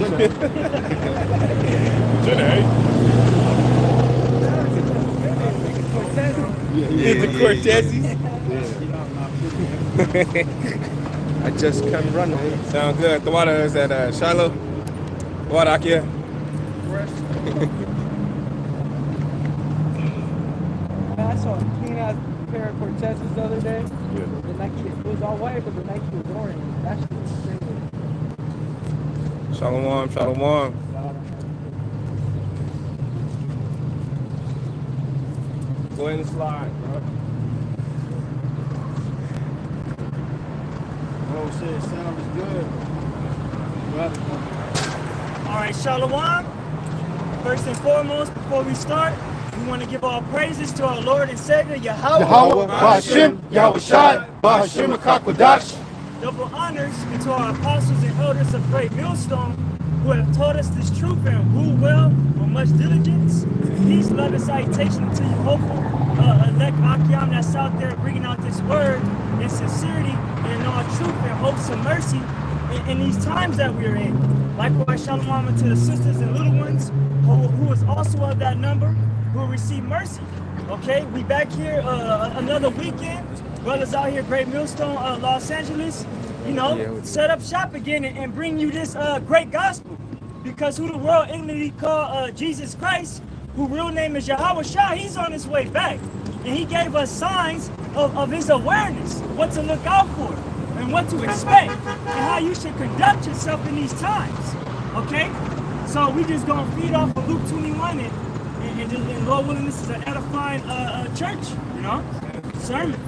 The Cortezes. I just come running. Sound good. The water is at Shiloh. Water out here. I saw a clean ass pair of Cortezes the other day. The Nike, it was all white, but the Nike was orange. That shit was crazy. Shalom, shalom. Go ahead and slide, bro. Bro said sounds good. All right, shalom. First and foremost, before we start, we want to give all praises to our Lord and Savior, Yahweh. Yahweh, Ba'Hashem, Yahweh Shai, Ba'Hashem, Akakwadash. Double honors to our apostles and elders of Great Millstone who have taught us this truth and rule well with much diligence. Peace, love, and salutation to you, hopeful elect Akiam that's out there bringing out this word in sincerity and in all truth and hopes and mercy in these times that we're in. Likewise, shalom to the sisters and little ones who is also of that number who will receive mercy. Okay, we back here another weekend. Brothers out here, Great Millstone, Los Angeles. You know, set up shop again and bring you this great gospel. Because who the world ignorantly call Jesus Christ, whose real name is Yahweh Shai, he's on his way back. And he gave us signs of his awareness, what to look out for, and what to expect, and how you should conduct yourself in these times. Okay? So we just gonna feed off of Luke 21 and Lord willing, this is an edifying church, you know? Sermon.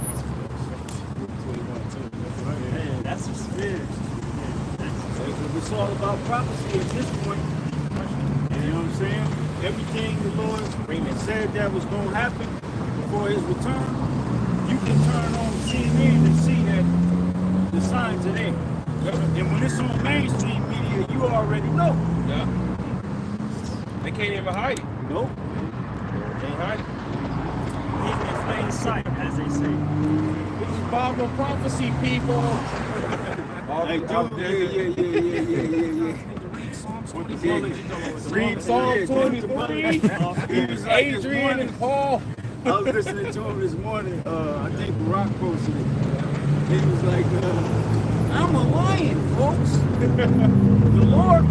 Man, that's the spirit. It's all about prophecy at this point. You know what I'm saying? Everything the Lord said that was going to happen before his return, you can turn on CNN and see that the signs are there. And when it's on mainstream media, you already know. Yeah. They can't even hide it. Nope. Can't hide it. Even in plain sight, as they say. This is Bible prophecy, people. Hey, dude, Read Psalm 23. Adrian and Paul. I was listening to him this morning. I think Barack posted it. He was like, I'm a lion, folks. The Lord,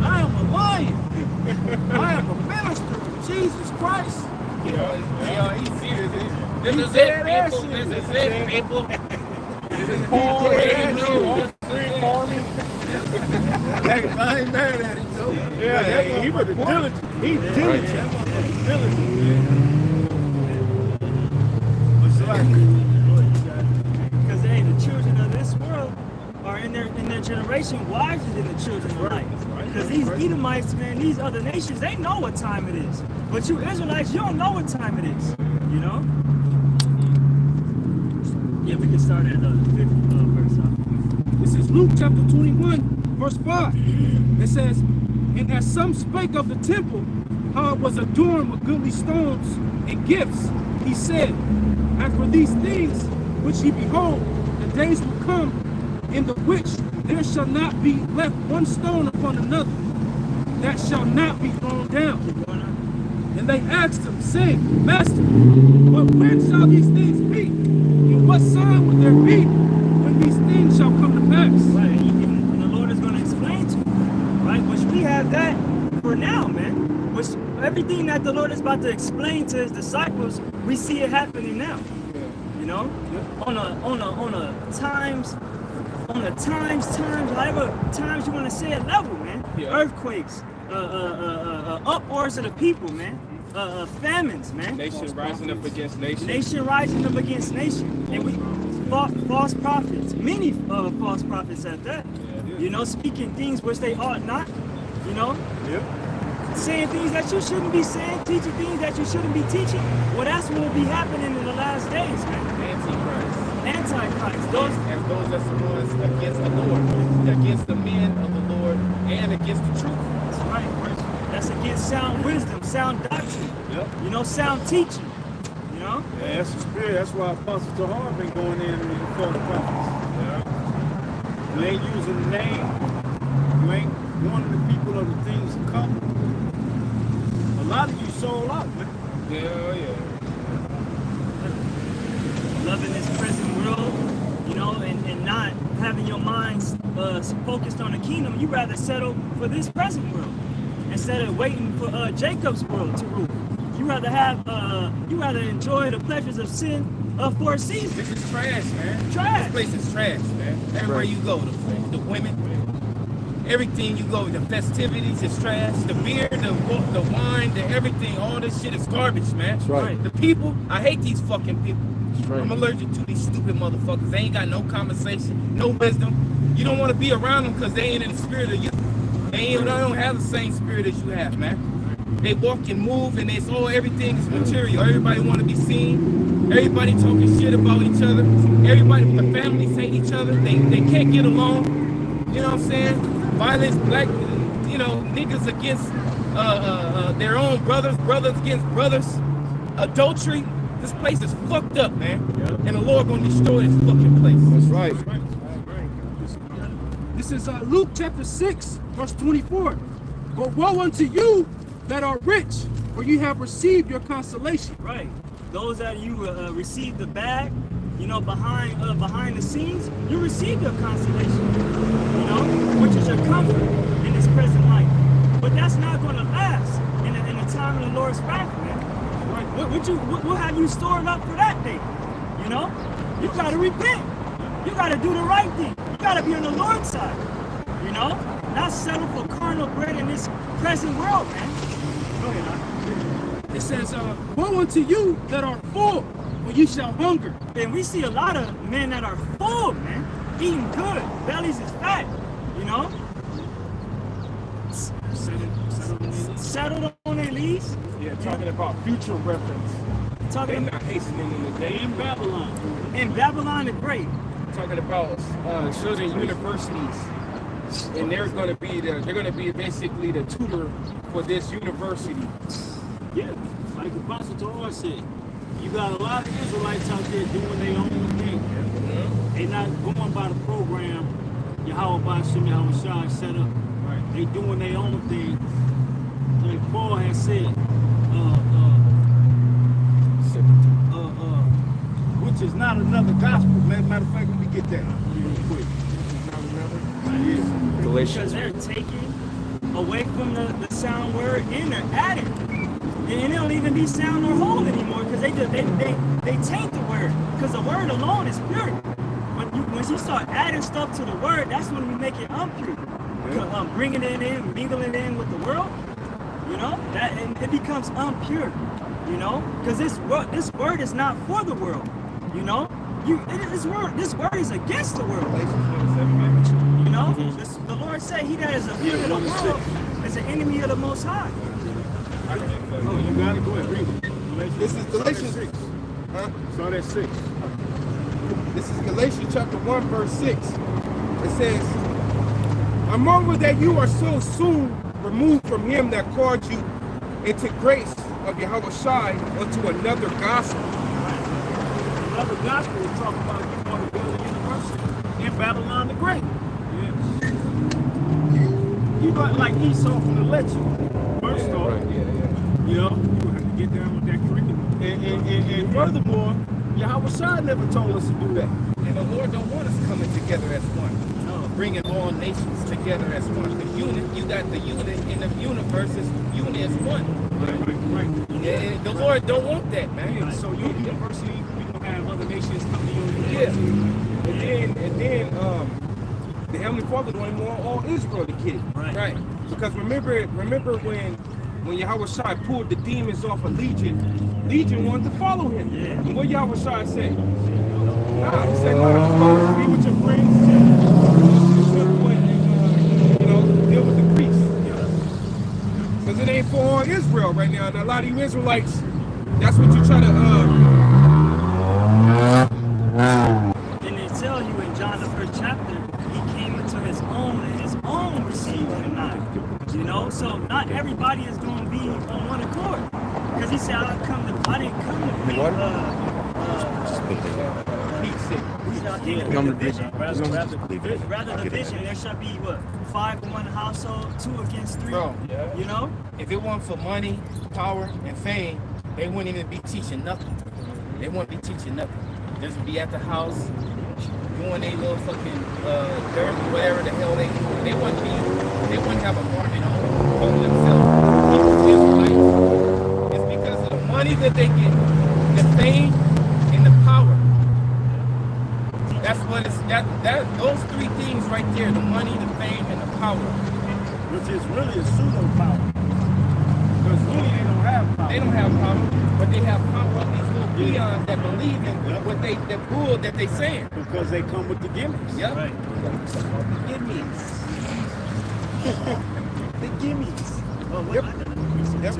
I am a lion. I am a minister of Jesus Christ. Yeah, he's serious. This is it, people. This is it, people. This is Paul, Andrew, all three farming. I ain't mad at him, though. Yeah, he was diligent. He's diligent. He's diligent. Because hey, the children of this world are in their generation wiser than the children of light. Because these Edomites, man, these other nations, they know what time it is. But you Israelites, you don't know what time it is. You know? Yeah, we can start at the 5th verse. This is Luke chapter 21, verse 5. It says, and as some spake of the temple, how it was adorned with goodly stones and gifts, he said, as for these things which ye behold, the days will come in the which there shall not be left one stone upon another, that shall not be thrown down. And they asked him, saying, Master, but when shall these things be? And what sign will there be when these things shall come to pass? Right, and the Lord is going to explain to you, right? Which we have that for now, man. Which everything that the Lord is about to explain to his disciples, we see it happening now. You know, on a times, whatever times you want to say it level, man. Earthquakes, uproars of the people, man. Famines, man. Nation rising up against nation. Nation rising up against nation. And we false prophets, many false prophets at that. You know, speaking things which they ought not, you know. Saying things that you shouldn't be saying, teaching things that you shouldn't be teaching. Well, that's what will be happening in the last days, man. Antichrist. Those that's the ones against the Lord, against the men of the Lord, and against the truth. That's right. That's against sound wisdom, sound doctrine. You know, sound teaching. You know? Yeah, that's the spirit. That's why Apostle Tahar been going in with the false prophets. You ain't using the name. You ain't warning the people know, a lot of you sold out, man. Yeah, yeah. Loving this present world, you know, and not having your minds focused on the kingdom. You rather settle for this present world instead of waiting for Jacob's world to rule. You rather enjoy the pleasures of sin for a season. This is trash, man. Trash. This place is trash, man. Everywhere you go, the food, the women, everything you go, the festivities is trash. The beer, the wine, the everything, all this shit is garbage, man. That's right. The people, I hate these fucking people. That's right. I'm allergic to these stupid motherfuckers. They ain't got no conversation, no wisdom. You don't want to be around them because they ain't in the spirit of you. They don't have the same spirit as you have, man. They walk and move, and it's all everything is material. Everybody want to be seen. Everybody talking shit about each other. Everybody, the families hate each other. They can't get along. You know what I'm saying? Violence, black, you know, niggas against their own brothers, brothers against brothers. Adultery. This place is fucked up, man. And the Lord gonna destroy this fucking place. That's right. This is Luke chapter 6, verse 24. But woe unto you that are rich, for you have received your consolation. Right. Those that you receive the bag, you know, behind the scenes, you receive your consolation, you know, which is your comfort in this present life. But that's not going to last in the time of the Lord's wrath, man. Right. What have you stored up for that day? You know, you got to repent. You got to do the right thing. You got to be on the Lord's side. You know, not settle for carnal bread in this present world, man. Go ahead. It says, woe unto you that are full, for you shall hunger. And we see a lot of men that are full, man, eating good, bellies is fat, you know. Settled on their knees. Yeah, talking about future reference. They're not hastening in the day. In Babylon. In Babylon the Great. Talking about children universities, and they're going to be basically the tutor for this university. Yeah, like the Apostle Torah said, you got a lot of Israelites out there doing their own thing. They not going by the program Yahweh Bashim Yahweh Shai set up. Right. They doing their own thing. Like Paul has said, which is not another gospel. Matter of fact, let me get that real quick. Because they're taking away from the sound word and they're adding. And it don't even be sound or whole anymore because they taint the word. Because the word alone is pure. When you start adding stuff to the word, that's when we make it impure. Bringing it in, mingling it in with the world, you know, that and it becomes impure, you know, because this word is not for the world, you know. This word is against the world. You know, the Lord said, "He that is a friend of the world is an enemy of the Most High." Oh, you got it. Go ahead, read it. This is Galatians 6. Start at 6. This is Galatians chapter 1, verse 6. It says, I marvel that you are so soon removed from him that called you into grace of Yahweh Shai unto another gospel. Another gospel is talking about you want to build a university in Babylon the Great. Yeah. You got like Esau from the lecture. First off, you know, you have to get down with that curriculum. And furthermore, Yahweh Shai never told us to do that. And the Lord don't want us coming together as one. No, bringing all nations together as one. The unit, you got the unit in the universe is unit as one. Right. And the Lord don't want that, man. Yeah, so your university, we gonna have other nations come to your university. Yeah. And then the Heavenly Father don't even want all Israel to get it. Right. Because remember when Yahweh Shai pulled the demons off of Legion wanted to follow him. Yeah. And what Yahweh Shai said? Nah, he said, nah, be with your friends. You know, deal with the priests. Because it ain't for all Israel right now. And a lot of you Israelites, that's what you try to And they tell you in John the 1st chapter, he came into his own and his own received him not. You know, so not everybody is going to be on one accord. Because he said, I didn't come to be peace city. We shall keep Come the to division. Rather Division, there shall be what? 5 in one household, 2 against 3. Bro, You know? if it weren't for money, power, and fame, they wouldn't even be teaching nothing. They wouldn't be teaching nothing. They just be at the house doing their little fucking dirt, whatever the hell they do. They wouldn't have a garment on for themselves. It's because of the money that they get, the fame, and the power. That's what it's that those 3 things right there, the money, the fame, and the power. which is really a pseudo power. Because really they don't have power. They don't have power, but they have power of these little peons that believe in what the bull that they saying. Because they come with the gimmicks. Yep. Right. The gimmicks. The gimmicks. Well, Yep. Yep.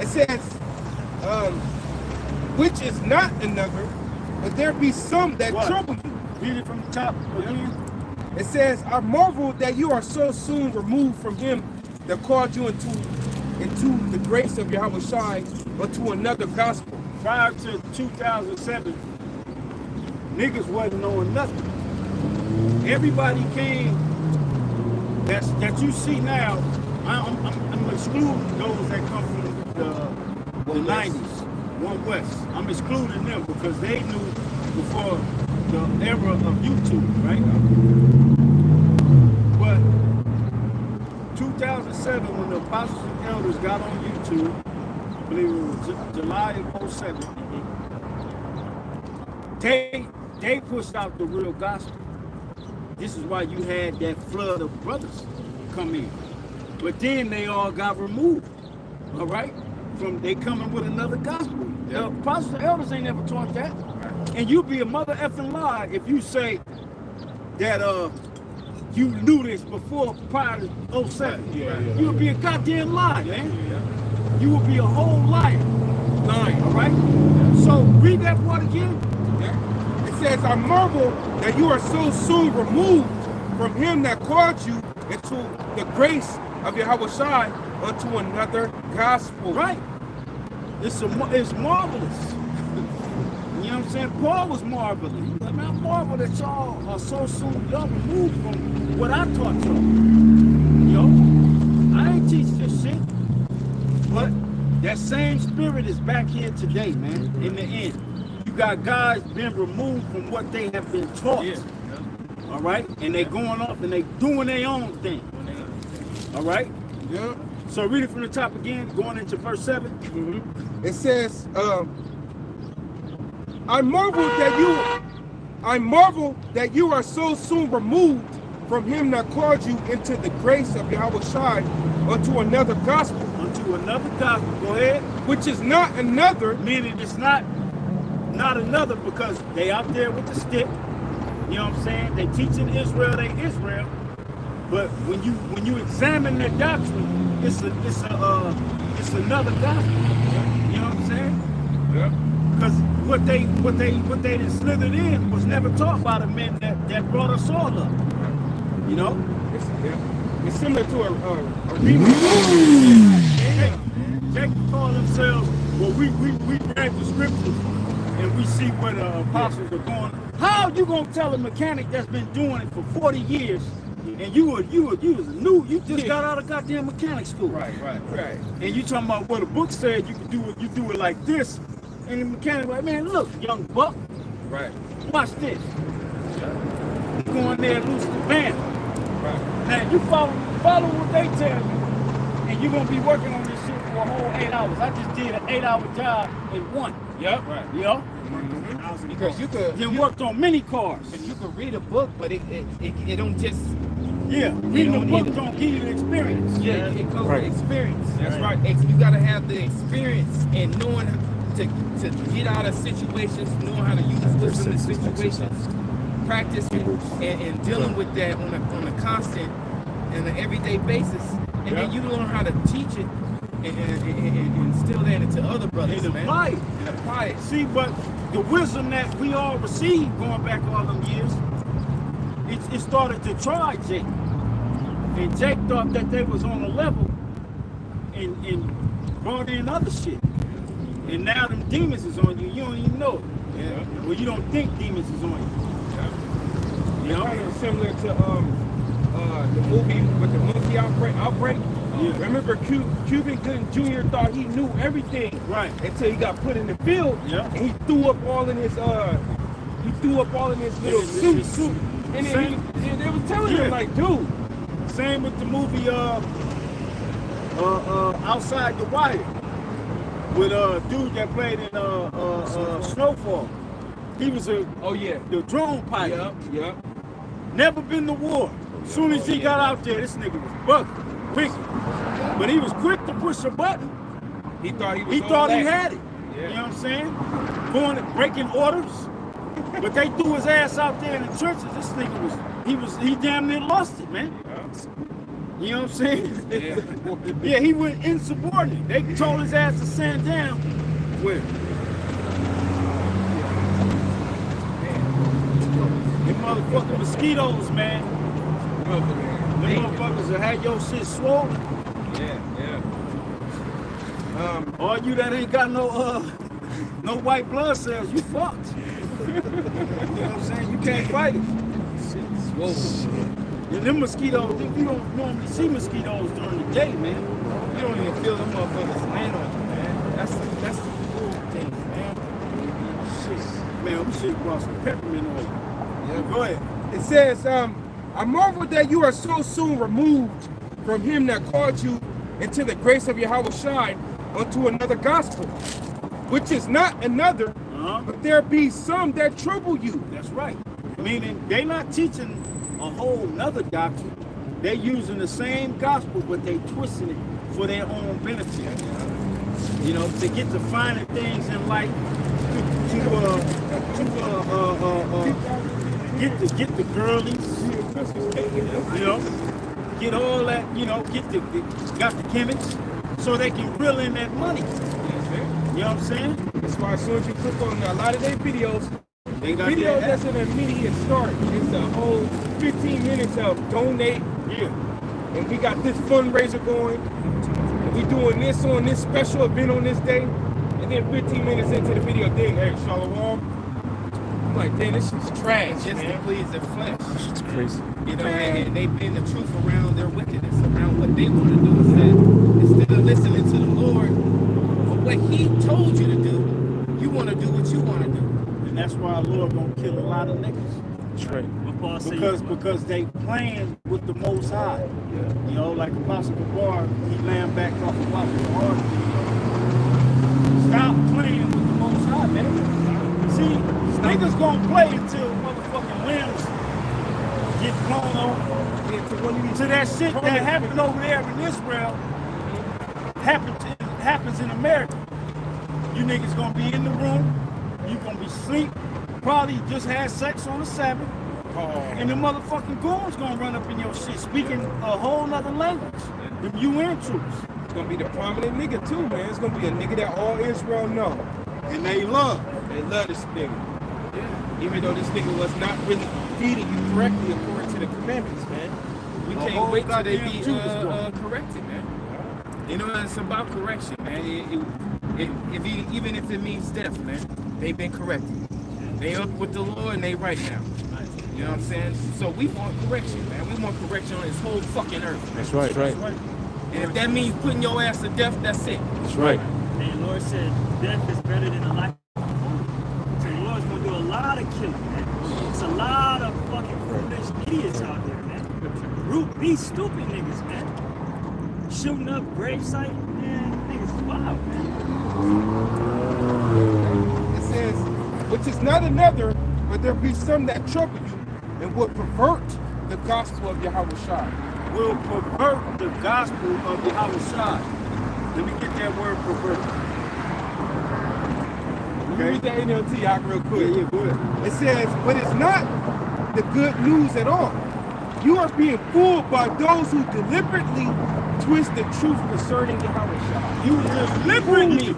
It says, which is not another, but there be some that What? trouble you. Read it from the top again. It says, I marvel that you are so soon removed from him that called you into the grace of Yahweh Shai unto another gospel. Prior to 2007, niggas wasn't knowing nothing. Everybody came that you see now. I'm excluding those that come from the 90s, One West. I'm excluding them because they knew before the era of YouTube, right? But 2007, when the Apostles and Elders got on YouTube, I believe it was July of 07, they pushed out the real gospel. This is why you had that flood of brothers come in. But then they all got removed, all right? They coming with another gospel. The Apostles and Elders ain't never taught that. And you be a mother effing lie if you say that you knew this before prior to 07. You would be a goddamn lie, man. You would be a whole liar. Lying, all right? So read that part again. It says, I marvel that you are so soon removed from him that called you into the grace of Yahweh Shai unto another gospel. Right. It's marvelous. You know what I'm saying? Paul was marvelous. I mean, I marvel that y'all are so soon removed from what I taught y'all. Yo, I ain't teach this shit. But that same spirit is back here today, man, in the end. You got guys being removed from what they have been taught. All right? And they going off and they doing their own thing. All right? Yeah. So read it from the top again, going into verse 7. It says, I marvel that you are so soon removed from him that called you into the grace of Yahweh Shai unto another gospel. Unto another gospel. Go ahead. Which is not another. Meaning it's not another because they out there with the stick. You know what I'm saying? They teaching Israel, they Israel. But when you examine their doctrine, it's another gospel. You know what I'm saying? Yeah. Because what they done slithered in was never taught by the men that brought us all up. You know? It's similar to a remix. They call themselves, well, we read the scriptures and we see where the apostles are going. How you gonna tell a mechanic that's been doing it for 40 years and you was new, you just got out of goddamn mechanic school. Right. And you talking about what the book said you could do it, you do it like this. And the mechanic like, man, look, young buck. Right. Watch this. You go in there and lose the band. Right. Now you follow what they tell you, and you're gonna be working on this shit for a whole 8 hours. I just did an 8-hour job in one. Yep. Right. You know? Because you Then worked on many cars. you could read a book, but it don't just Reading a book don't give you the experience. it goes with experience. That's right. You gotta have the experience and knowing to get out of situations, knowing how to use wisdom in situations, practicing and dealing with that on a constant and an everyday basis, and then you learn how to teach it and instill that into other brothers, And man. apply it. See, but the wisdom that we all received going back all them years, it started to try Jake. And Jake thought that they was on a level and brought in other shit. And now them demons is on you. You don't even know it. Yeah. Well, you don't think demons is on you. You know? Kind of similar to the movie with the monkey outbreak. Yeah. Remember, Cuban Gooding Jr. thought he knew everything, Right. Until he got put in the field, Yeah. and he threw up all in his little suit, and then they was telling him like, dude. Same with the movie Outside the Wire with a dude that played in Snowfall. He was the drone pilot. Yep. Never been to war. As soon as he got out there, this nigga was bugging, quick. But he was quick to push a button. He thought he had it. Yeah. You know what I'm saying? Going and breaking orders. But they threw his ass out there in the trenches. This nigga he damn near lost it, man. You know what I'm saying? Yeah, he went insubordinate. They told his ass to stand down. Where? Them motherfucking mosquitoes, man. Them motherfuckers that had your shit swollen. Yeah. All you that ain't got no white blood cells, you fucked. You know what I'm saying? You can't fight it. Shit's swollen. And them mosquitoes, you don't normally see mosquitoes during the day, man. You don't even feel them motherfuckers land on you, man. That's the cool thing, man. Shit. Man, we should brought some peppermint oil. Yeah, go ahead. It says, I marvel that you are so soon removed from him that called you into the grace of Yahweh Shai unto another gospel, which is not another, but there be some that trouble you. That's right. Meaning they not teaching a whole nother doctrine. They're using the same gospel, but they twisting it for their own benefit. You know, to get the finer things in life, get the girlies, you know, get all that, you know, got the gimmicks, so they can reel in that money. You know what I'm saying? That's why as soon as you click on a lot of their videos, They got video that that's an immediate start. It's a whole 15 minutes of donate. Yeah. And we got this fundraiser going. And we doing this on this special event on this day. And then 15 minutes into the video, then, hey, Shalom. I'm like, damn, this is trash, Just to man. please their flesh. It's crazy. You know, and they bend the truth around their wickedness, around what they want to do instead of listening to the Lord for what He told you to do. You want to do what you want to do. And that's why the Lord gonna kill a lot of niggas. That's right. What Paul said, Because they playing with the Most High. You know, like Apostle Gabar, he laying back off Apostle Gabar. Stop playing with the Most High, man. See, niggas gonna play until motherfucking limbs get blown off. To that shit that happened over there in Israel happens in America. You niggas gonna be in the room. You gonna be asleep, probably just had sex on the Sabbath, and the motherfucking goons gonna run up in your shit, speaking a whole nother language. The UN troops. It's gonna be the prominent nigga too, man. It's gonna be a nigga that all Israel know. And they love. They love this nigga. Even though this nigga was not really feeding you correctly according to the commandments, man. We A can't whole wait till they goddamn be truth is gone. corrected, man. You know, it's about correction, man. Even if it means death, man, they've been corrected. They up with the Lord and they right now. You know what I'm saying? So we want correction, man. We want correction on this whole fucking earth. That's right. Right. And if that means putting your ass to death, that's it. That's right. and the Lord said, death is better than a life. So the Lord's gonna do a lot of killing, man. It's a lot of fucking foolish idiots out there, man. Root be stupid niggas, man. Shooting up gravesite, man. Niggas is wild, man. It says, which is not another, but there be some that trouble you and would pervert the gospel of Yahweh Shai. Will pervert the gospel of Yahweh Shai. Let me get that word pervert. Read the NLT out real quick. Yeah, go ahead. It says, but it's not the good news at all. You are being fooled by those who deliberately twist the truth concerning Yahweh Shai. You deliberately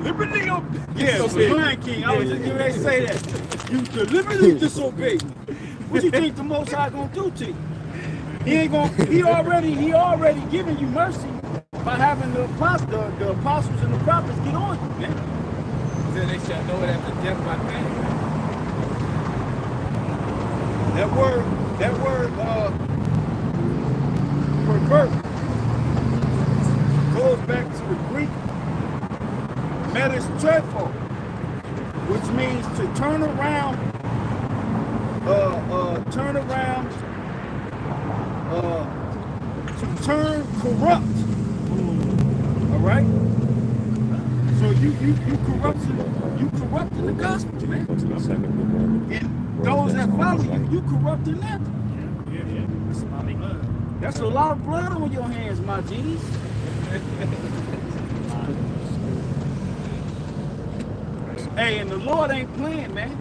yeah, so Lion King, I was just getting ready to say that. You deliberately disobeyed. What you think the Most High gonna do to you? He already giving you mercy by having the apostles and the prophets get on you, man. Then they shall know it after death by pain. That word, pervert goes back to the Greek metastrepho, which means to turn around, to turn corrupt. All right. So you corrupting the gospel, man. And those that follow you corrupting them. That's a lot of blood on your hands, my G's. Hey, and the Lord ain't playing, man.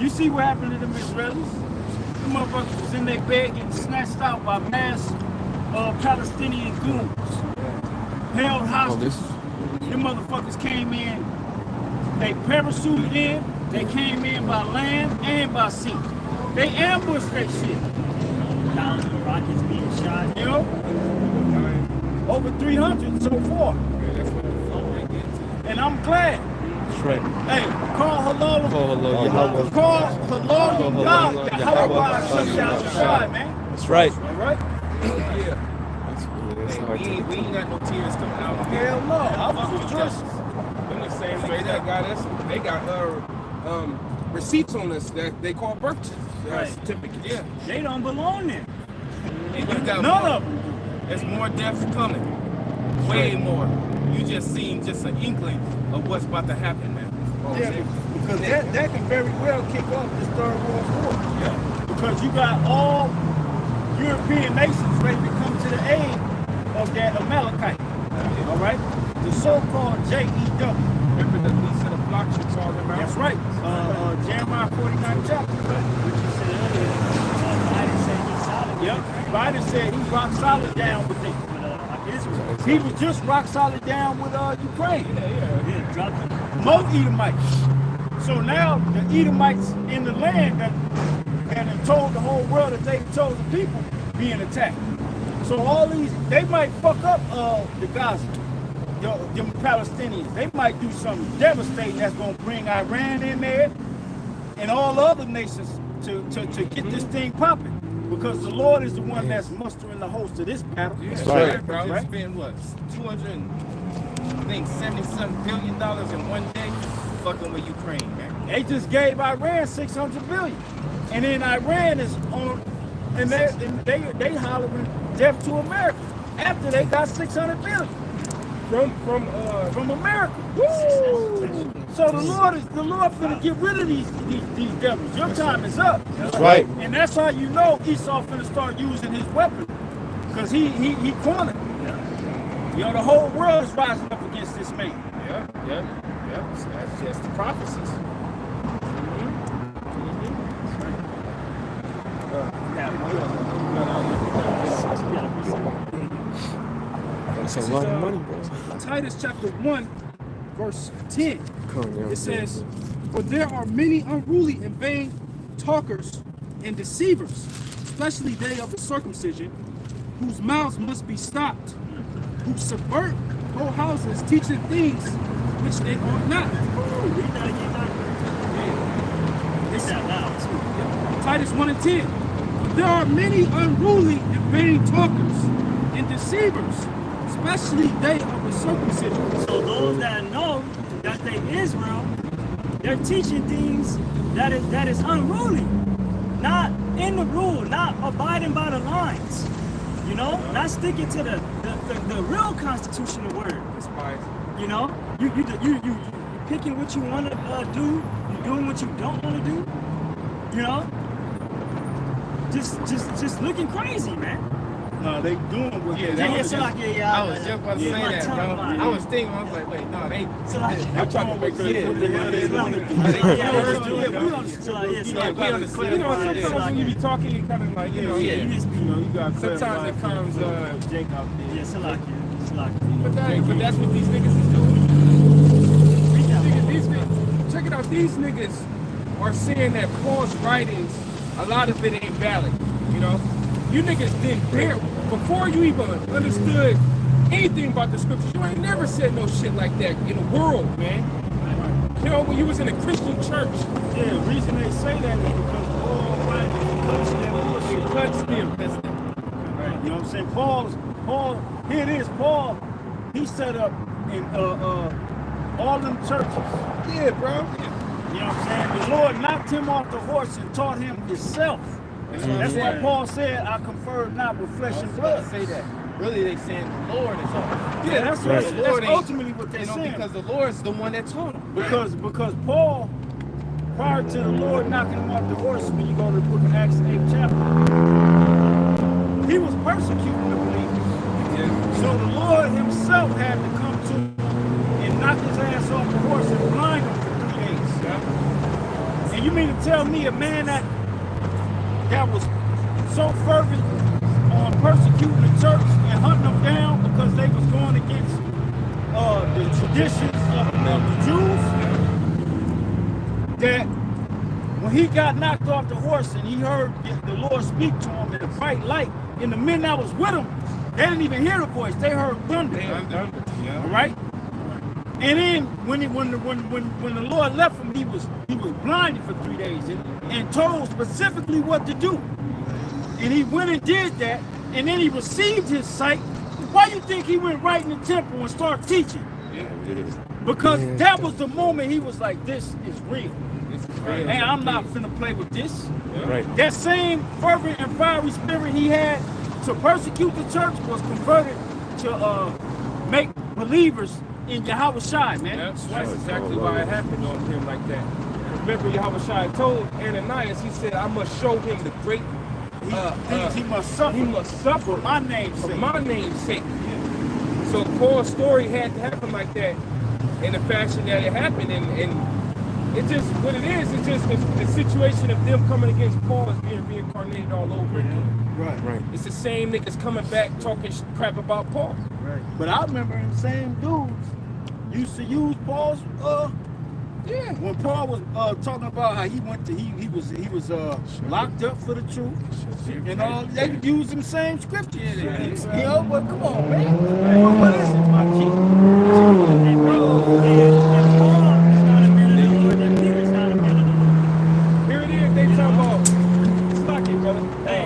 You see what happened to them Israelis? The motherfuckers was in their bed getting snatched out by mass Palestinian goons. Held hostage. Them motherfuckers came in, they parachuted in, they came in by land and by sea. They ambushed that shit. Thousands of rockets being shot. You know? Over 300 so far. And I'm glad. That's right. Hey, call halal. Call halal Yahweh. Call halal Yahweh, man. That's right. All right? Yeah. We ain't got no tears coming out. Hell no. I was rejoicing. Them the same way that got us. They got receipts on us that they call birth certificates. Yeah. They don't belong there. And you got None more. of them. There's more deaths coming. Way more. You just seen just an inkling of what's about to happen, man. Yeah, because that can very well kick off this Third World War. Yeah. Because you got all European nations ready to come to the aid of that Amalekite. All right? The so-called JEW. Remember the lease of the flock you talking about? That's right. Jeremiah 49 chapter. What you said earlier, Biden said he's solid. Yep. Biden said he's rock solid down with it. Israel. He was just rock solid down with Ukraine. Yeah, dropped him. More Edomites. So now the Edomites in the land that have told the whole world that they chose the people being attacked. So all these, they might fuck up the Gaza, them Palestinians. They might do something devastating that's gonna bring Iran in there and all the other nations to get this thing popping. Because the Lord is the one that's mustering the host of this battle. That's right. bro. Right? It's been what? $77 billion in one day fucking with Ukraine, man. They just gave Iran 600 billion. And then Iran is on, and they hollering death to America after they got 600 billion from America. Woo! So the Lord finna get rid of these devils. Your time is up. That's right. And that's how you know Esau finna start using his weapon. Because he cornered. You know, the whole world is rising up against this man. Yeah. That's just the prophecies. That's a lot of money, bro. Titus chapter 1, verse 10. Come on, It says, "For there are many unruly and vain talkers and deceivers, especially they of the circumcision, whose mouths must be stopped, who subvert whole houses, teaching things which they ought not." It's out loud too. Titus 1 and 10. "For there are many unruly and vain talkers and deceivers, especially they of the circumcision." So those that know that they Israel, they're teaching things that is unruly, not in the rule, not abiding by the lines. You know, not sticking to the real constitutional word. You know, you picking what you want to do, you doing what you don't want to do. You know, just looking crazy, man. No, they doing what they Yeah, want that's to do. I was just about to say that, bro. I was thinking, I was like, wait, no, they. I'm trying to make sure Yeah. what they want to do. Yeah, You know, sometimes when you be talking, you kind of like, you know, Yeah. You got sometimes it comes, Jake out there. Yeah, Salakia. but that's what these niggas is doing. Check it out, these niggas are saying that Paul's writings, a lot of it ain't valid, you know? You niggas didn't bear, before you even understood anything about the scriptures, you ain't never said no shit like that in the world, man. You know, when you was in a Christian church. Yeah, the reason they say that is because Paul writing touched them pussy. It touched them. That's it. Right. You know what I'm saying? Paul, here it is. Paul, he set up in all them churches. Yeah, bro. You know what I'm saying? The Lord knocked him off the horse and taught him himself. That's why Paul said, I confer not with flesh and blood. Say that. Really, they saying the Lord is all. Yeah, that's Right. what, The Lord that's ain't- ultimately what they're You know, saying. because the Lord's the one that taught him. Because Paul, prior to the Lord knocking him off the horse, when you go to the book of Acts 8th chapter, he was persecuting the believers. Yeah. So the Lord himself had to come to him and knock his ass off the horse and blind him for 3 days. Yeah. And you mean to tell me a man that was so fervent on persecuting the church and hunting them down because they was going against the traditions of the Jews, that when he got knocked off the horse and he heard the Lord speak to him in a bright light, and the men that was with him, they didn't even hear the voice, they heard thunder. Yeah. All right? And then when the Lord left him, he was blinded for 3 days and told specifically what to do. And he went and did that, and then he received his sight. Why you think he went right in the temple and started teaching? Because that was the moment he was like, this is real. Hey, I'm not finna play with this. Right. That same fervent and fiery spirit he had to persecute the church was converted to make believers in Yahweh Shai, man. That's exactly why it happened on him like that. Remember, Yahweh Shai told Ananias, he said, I must show him the great Things he must suffer. he must suffer for my name's for sake. my name's sake. So Paul's story had to happen like that in the fashion that it happened. And it just, what it is, it's just the situation of them coming against Paul is being reincarnated all over again. Right. It's the same niggas coming back talking crap about Paul. Right. But I remember them same dudes used to use Paul's Yeah. when Paul was talking about how he went to he was locked up for the truth and all, they use them same scriptures. You know, but come on, man. What is it, my kid? Hey, bro, if Paul is not a man of the Lord, then Peter's not a man of the Lord. Here it is, they talking about, stop it, brother. Hey,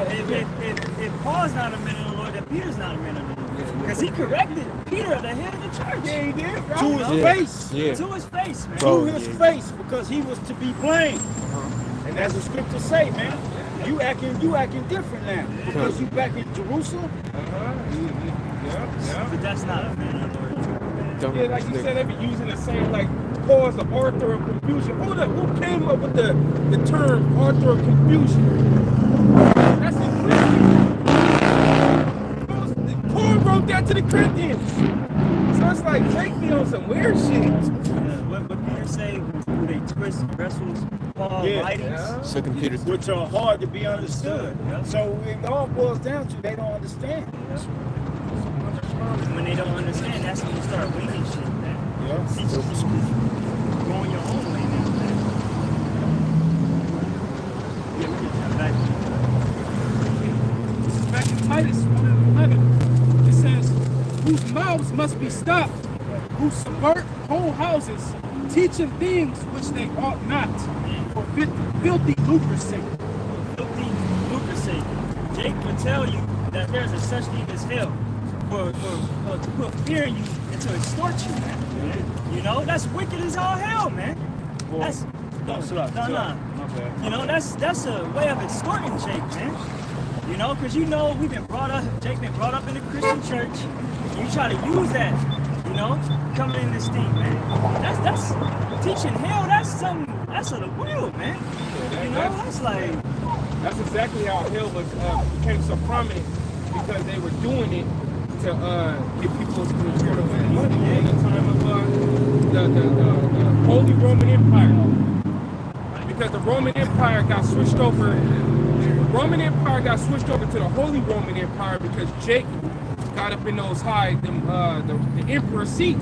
if Paul's not a man of the Lord, then Peter's not a man of the Lord. Because he corrected Peter, the head of the church. Yeah, he did, bro. To his face. Yeah. To his face, man. Bro. To his face, because he was to be blamed. And as the scriptures say, man, you acting different now. Because you back in Jerusalem. Yeah. But that's not a man of the Lord. Yeah, like you said, they be using the same, like, Paul's the author of confusion. Who came up with the term author of confusion? That's in Corinthians. Paul wrote that to the Corinthians. So it's like, take me on some weird shit. What Peter say, they twist and wrestles Paul's Yeah. writings. Second Peter 3. Which are hard to be understood. Yeah. So it all boils down to they don't understand. When they don't understand, that's when you start winging shit, man. Yeah. See, just going your own way now, man. Yeah, we get that back. Back in Titus 1:11, it says, whose mouths must be stopped, who subvert whole houses, teaching things which they ought not, for filthy lucre's sake. Filthy lucre's sake. Jake would tell you that there's a such thing as hell for to put fear in you and to extort you, man. You know, that's wicked as all hell, man. That's No, stop. no. My bad. You know, that's a way of extorting Jake, man. You know, because you know we've been brought up, Jake been brought up in a Christian church. You try to use that, you know, coming in this thing, man. That's teaching hell. That's something. That's of the world, man. You know, that's like. That's exactly how hell was became so prominent, because they were doing it to get people to turn away money in the time of the Holy Roman Empire. Because the Roman Empire got switched over. The Roman Empire got switched over to the Holy Roman Empire because Jake got up in those high, the emperor's seat.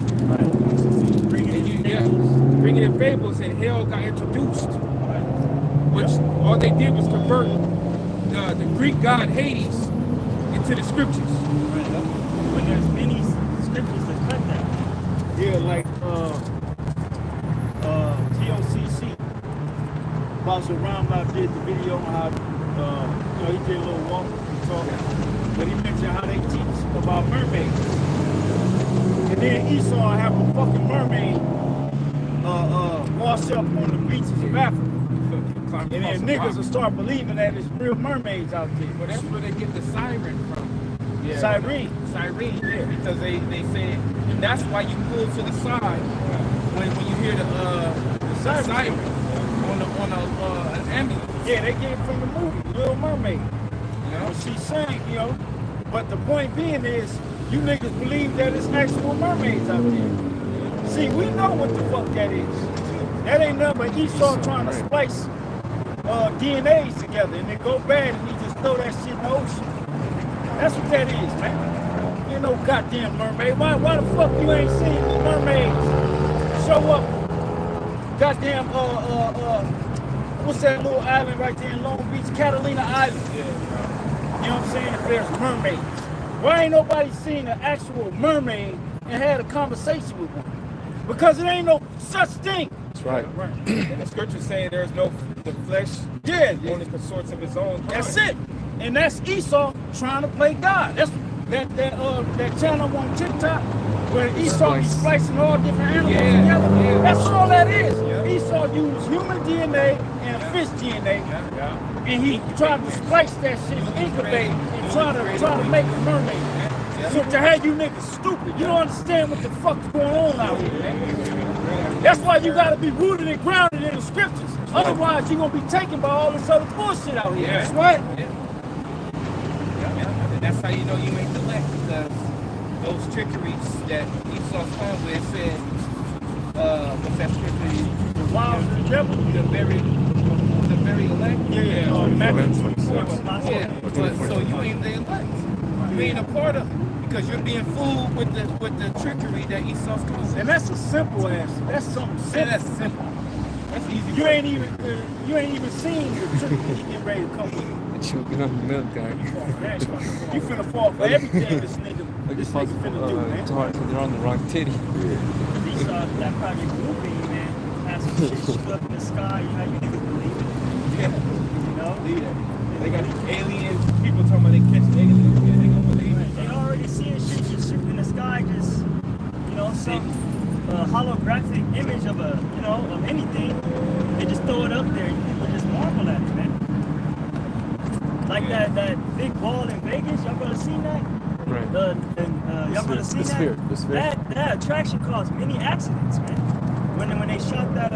Bringing in fables, and hell got introduced. Which all they did was convert the Greek god Hades into the scriptures. When there's many scriptures that cut that. Yeah, like TOCC. Apostle Ramla did the video on how he did a little walk and talk, but he mentioned how they teach about mermaids. And then Esau have a fucking mermaid wash up on the beaches of Africa. And then niggas will start believing that there's real mermaids out there. Well, that's where they get the siren from. Yeah. Siren. Siren, yeah, because they said, and that's why you pull to the side when you hear the siren on an ambulance. Yeah, they get it from the movie, Little Mermaid. You know, she sang, but the point being is, you niggas believe that it's actual mermaids out there. See, we know what the fuck that is. That ain't nothing but Esau trying to splice DNAs together, and they go bad, and he just throw that shit in the ocean. That's what that is, man. Ain't no goddamn mermaid. Why the fuck you ain't seen mermaids show up? Goddamn, what's that little island right there in Long Beach, Catalina Island? Yeah. You know what I'm saying? If there's mermaids, why ain't nobody seen an actual mermaid and had a conversation with one? Because it ain't no such thing. That's right. And the scriptures saying there's no the flesh. Yeah, only consorts of his own. That's it. And that's Esau trying to play God. That's that channel on TikTok where Esau be splicing all different animals together. Yeah. That's all that is. Yeah. Esau used human DNA and fish DNA, and he tried to splice that shit, incubate, and try to make a mermaid. So to have you niggas stupid, you don't understand what the fuck's going on out here, man. That's why you gotta be rooted and grounded in the scriptures. Otherwise, you're gonna be taken by all this other bullshit out here. That's right. And that's how you know you ain't elect, because those trickeries that Esau's come with said, what's that scripture? The wild and the devil, the very elect. So you ain't the elect. You ain't a part of it. Because you're being fooled with the trickery that Esau's coming with. And that's a simple answer. That's something simple. And that's simple. That's easy. You ain't even seen the trick he getting ready to come with. Choking on the milk, guy. You finna fall for everything this nigga finna do, man. It's hard because they're on the wrong titty. Esau, that project movie, man, has some shit shoot up in the sky. You niggas believe it. Yeah. You know? They got these aliens, people talking about they catch aliens. Yeah, they gonna believe it. They already seeing shit just shoot in the sky, just, some holographic image of of anything. They just throw it up there and people just marvel at it, man. Like that big ball in Vegas, y'all gonna see that? Right. Y'all gonna see the sphere. That attraction caused many accidents, man. When they shot that,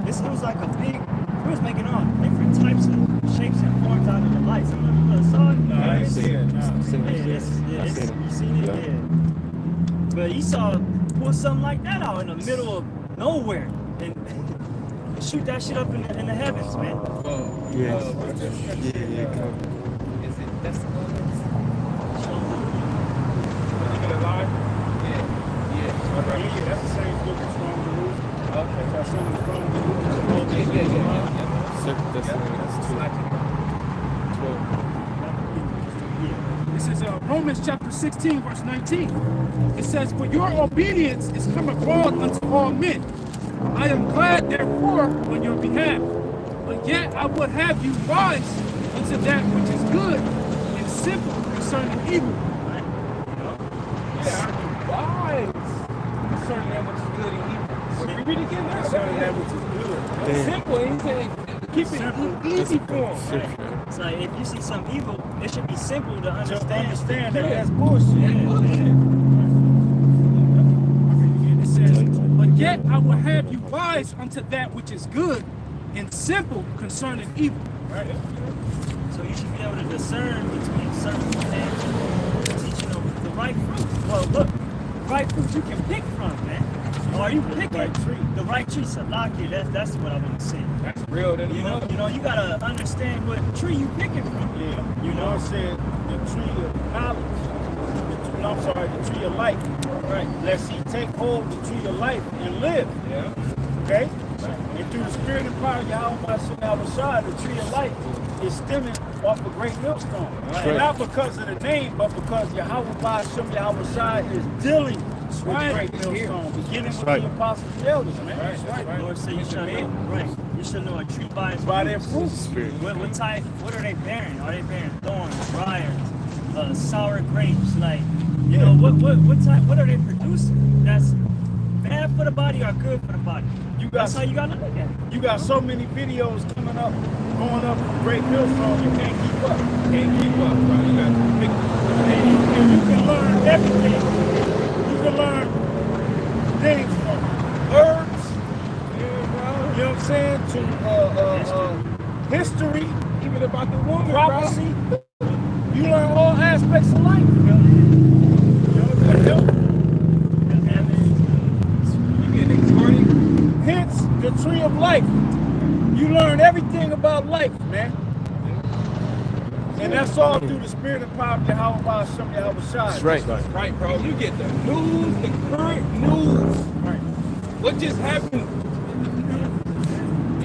it was like a big. It was making all different types of shapes and forms out of the lights. Some of you saw it. No, I ain't see it. No. You seen it? Yeah. But Esau pulled something like that out in the middle of nowhere and shoot that shit up in the heavens, man. Yes. Is it? That's the one. Even alive? Yeah. That's the same book as Strong Rules. Okay. That's something Strong Rules. This is Romans chapter 16, verse 19. It says, "For your obedience is come abroad unto all men. I am glad, therefore, on your behalf. But yet I would have you wise unto that which is good, and simple concerning evil." Yeah, wise concerning that which is good and evil. Read it again. Concerning that which is good. Simple. He said, keep it easy for him. It's like if you see some evil, it should be simple to Just understand. understand that that's bullshit. It says, "But yet I will have you wise unto that which is good, and simple concerning evil." Right. So you should be able to discern between certain things and teaching them the right fruit. Well, look, the right fruit you can pick from, man. Or are you picking the right tree? Salaki, that's what I want to say. That's real. You know, you gotta understand what tree you picking from. Yeah. You know, it said the tree of knowledge. The tree of life. Right. Lest he take hold of the tree of life and live. Yeah. Okay? And through the spirit and power of Yahweh Shah, the tree of life is stemming off a great millstone. And not because of the name, but because Yahweh Shah is dealing That's right. right. Millstone, beginning with right. the apostles and elders, man. Right. That's right. The Lord said you shall know, right? You shall know a tree by its By their fruits. fruits. What type? What are they bearing? Are they bearing thorns, briars, sour grapes? Like, you know, what type? What are they producing? That's bad for the body or good for the body? That's how you gotta look at it. You got so many videos coming up, going up from Great Millstone, you can't keep up. Can't keep up, bro. You got to pick. And you can learn everything. You can learn things from herbs, you know what I'm saying, to history, Even about the woman, prophecy. You learn all aspects of life. You know, You get exhorted. hence the tree of life. You learn everything about life, man. And that's all through the spirit and power of Yahweh Hashem Yahweh Shai. That's right. Right, bro. You get the news, the current news. Right. What just happened?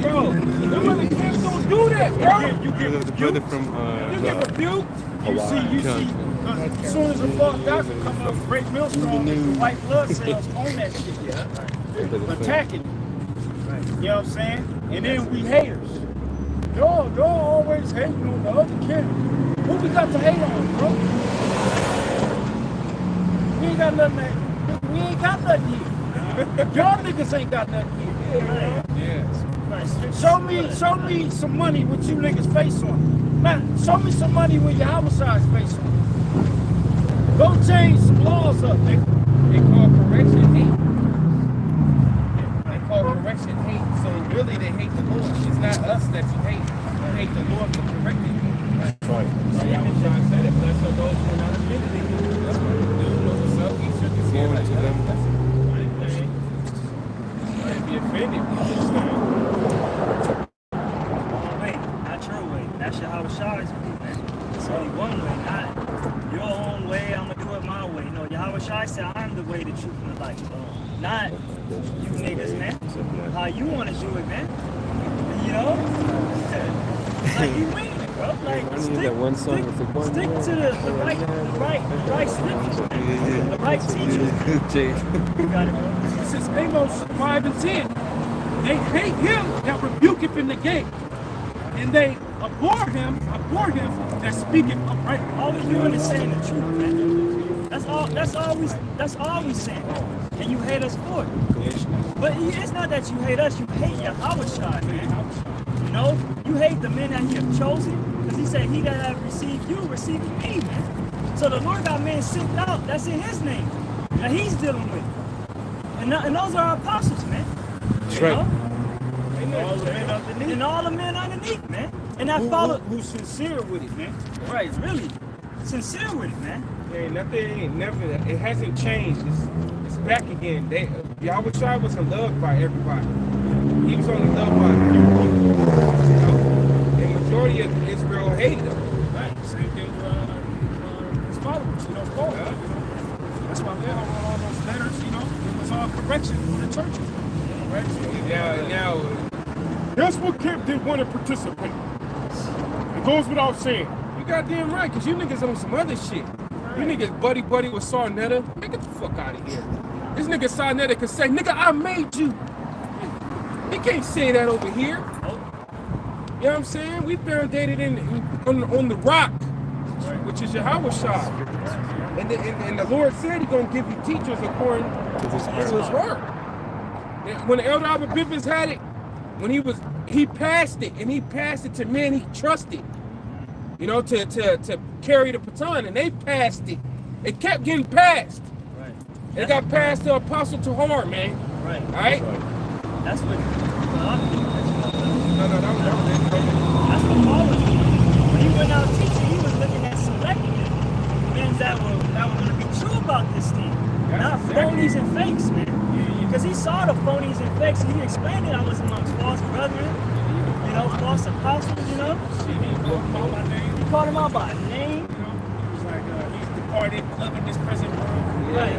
Bro, them other camps don't do that, bro. You get The brother rebuked. from You get rebuked. You see, as soon as a false doctrine come up, Great Millstone, the white blood cells on that shit, attacking it. You know what I'm saying? And then we haters. Y'all always hating on the other camp. What we got to hate on, bro? We ain't got nothing. We ain't got nothing here. Y'all niggas ain't got nothing here. Show me some money with you niggas face on. Man, show me some money with your homicide's face on. Go change some laws up, nigga. They call correction hate. They call correction hate. So really they hate the Lord. It's not us that you hate. You hate the Lord for correcting you. Right. So y'all was trying to say that, bless are those who are not offended in you. That's what the dude knows what's up. He shook his head like, To them. that's it. Might be offended. Way, not your way. That's Yahweh Shai's way, man. It's only one way, not your own way. I'm gonna do it my way. No, Yahweh Shai said, I'm the way, the truth, and the life. Not you niggas, man. How you want to do it, man. You know? Like you mean it, bro. Like I need that one song with the one. stick to the right scriptures, man. The right teachers. Jay. You got it, bro. This is Amos 5 and 10. They hate him that rebuketh in the gate, and they abhor him that speaketh uprightly. All we doing is saying the truth, man. That's all we saying. And you hate us for it. But it's not that you hate us, you hate Yahweh Shai, man. You know, you hate the men that he have chosen, because he said, he that have received you, received me, man. So the Lord got men sent out, that's in his name, that he's dealing with. And those are our apostles, man. That's right. All the men underneath. And all the men underneath, man. And I follow. Who's sincere with it, man? Right, really. Sincere with it, man. It hasn't changed. It's back again. Yahweh Shai wasn't loved by everybody. He was only loved by a few people. You know? The majority of Israel hated him. Right. Same thing with his followers, Paul. That's why they don't all those letters, it was all correction for the churches. Right? Now, That's what camp didn't want to participate. It goes without saying. you goddamn right, because you niggas on some other shit. You niggas buddy with Sarnetta. Man, get the fuck out of here. This nigga Sarnetta can say, nigga, I made you. He can't say that over here. You know what I'm saying? We barricaded on the rock, which is Yahweh Shai. And the Lord said he's going to give you teachers according to his word. When the Elder Albert Biffins had it, when he passed it, and he passed it to men he trusted, to carry the baton, and they passed it. It kept getting passed. Right. It got passed to Apostle Tahar, man. Right. All right? That's what I'm doing. No, That's what Paul was doing. When he went out teaching, he was looking at selecting things that were going to be true about this thing. Not phonies and fakes, man. Because he saw the phonies and fakes, and he explained it. I was amongst false brethren, false apostles, He called my name. He called him out by name. He was like, he's departed, loving this present world. Right.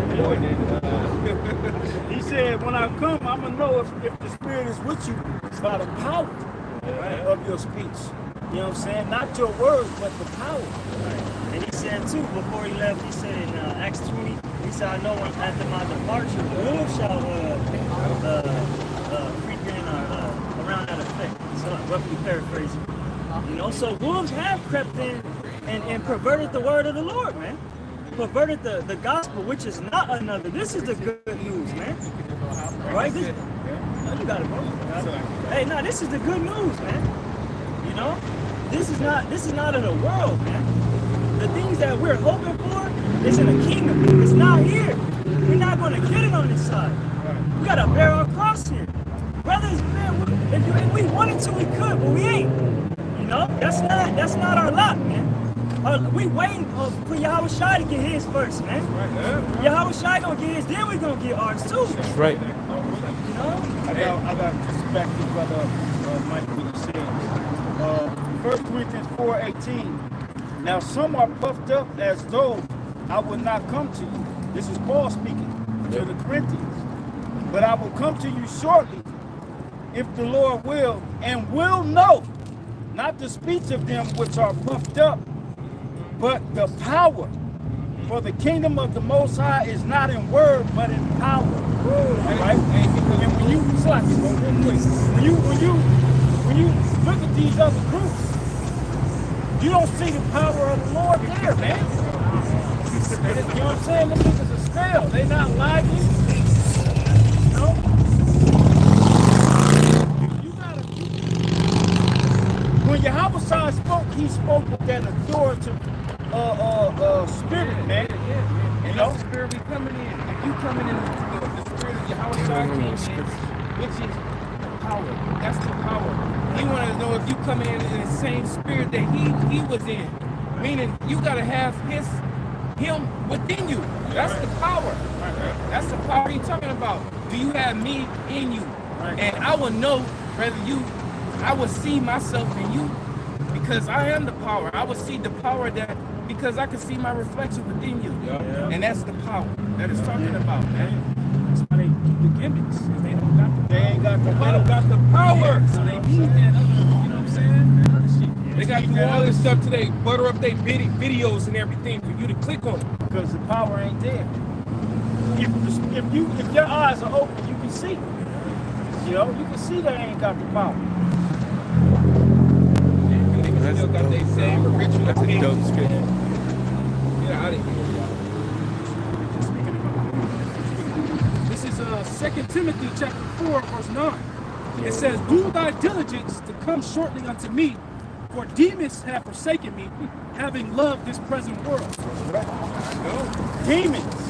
He said, when I come, I'm going to know if the Spirit is with you by the power of your speech. You know what I'm saying? Not your words, but the power. Right. And he said, too, before he left, he said in Acts 20, He said, I know when after my departure, wolves shall creep in around that effect. So roughly paraphrasing. You know, so wolves have crept in and perverted the word of the Lord, man. Perverted the gospel, which is not another. This is the good news, man. Right? This, no, you got it, bro. Hey, no, this is the good news, man. You know, this is not in the world, man. The things that we're hoping for is in the kingdom. It's not here. We're not going to get it on this side. We got to bear our cross here, brothers, man. If we wanted to, we could, but we ain't. You know, that's not our lot, man. We waiting for Yahweh Shai to get his first, man. Yahweh Shai gonna get his, then we gonna get ours too. That's right. You know? I got respect to brother Mike what he said. 1 Corinthians 4:18. Now some are puffed up as though I would not come to you. This is Paul speaking to the Corinthians. But I will come to you shortly, if the Lord will, and will know, not the speech of them which are puffed up, but the power. For the kingdom of the Most High is not in word, but in power. Right? And when you slack it, bro, real quick. When you look at these other groups, you don't see the power of the Lord there, man. You know what I'm saying? Them niggas are stale. They not lagging. You know? When Yahweh spoke, he spoke with that authoritative spirit, man. And that's the spirit we coming in. If you coming in the spirit of Yahweh came in, which is power. That's the power. He wanted to know if you coming in the same spirit that he was in. Meaning you gotta have him within you. That's the power. That's the power he's talking about. Do you have me in you? And I will know whether I will see myself in you because I am the power. I will see the power because I can see my reflection within you. And that's the power that it's talking about, man. That's why they keep the gimmicks. They ain't got the power. So they need that other, you know what I'm saying? That other shit. They got to do all this stuff today, butter up their videos and everything for you to click on. Because the power ain't there. If your eyes are open, you can see. You know, you can see they ain't got the power. They still got their same original That's a dope scripture. Get out of here. This is 2 Timothy chapter 4, verse 9. It says, do thy diligence to come shortly unto me, for Demas have forsaken me, having loved this present world. Demons.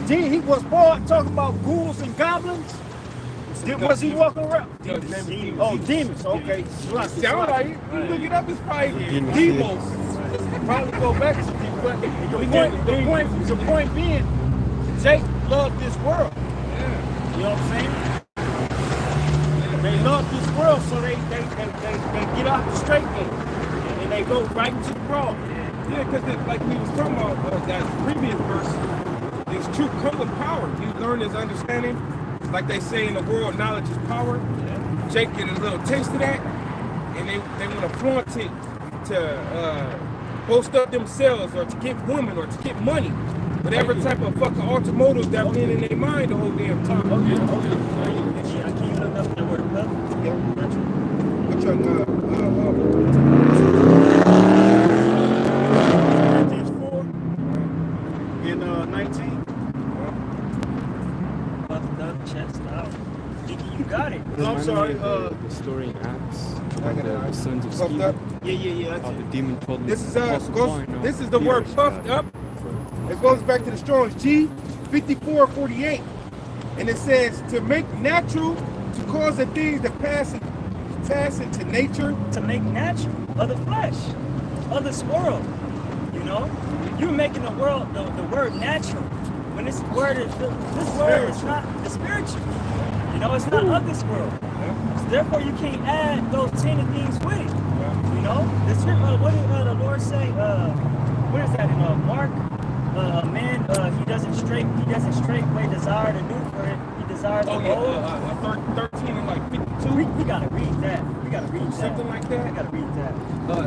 He was Paul talking about ghouls and goblins. Was he walking around? Oh, demons. Okay. Sound like it. You look it up, it's probably demons. Probably go back to people. But the point being, Jake loved this world. You know what I'm saying? They love this world, so they get out the straight gate and they go right to the cross. Yeah, because like we was talking about that previous verse, this truth comes with power. You learn this understanding. Like they say in the world, knowledge is power. Jake get a little taste of that, and they want to flaunt it to boast up themselves or to get women or to get money. Whatever type of fucking automotive that went in their mind the whole damn time. Can you look up the word puff? Which one? Corinthians 4 in 19. Puffed up, chest out. You got it. No, I'm sorry. The story in Acts, like the sons of Sceva, Yeah. how the demon told them. This is the word puffed up. It goes back to the Strong's G 5448, and it says to make natural, to cause the things that pass into nature. To make natural of the flesh, of this world. You know, you're making the world the word natural. When this word is not the spiritual. You know, it's not of this world. So therefore, you can't add those 10 things with it. You know, what did the Lord say? What is that in Mark? A man he doesn't straightway desire to do where he desires Oh the yeah, old. 13 and like 52. We gotta read that. We gotta read that. Something like that. We gotta read that.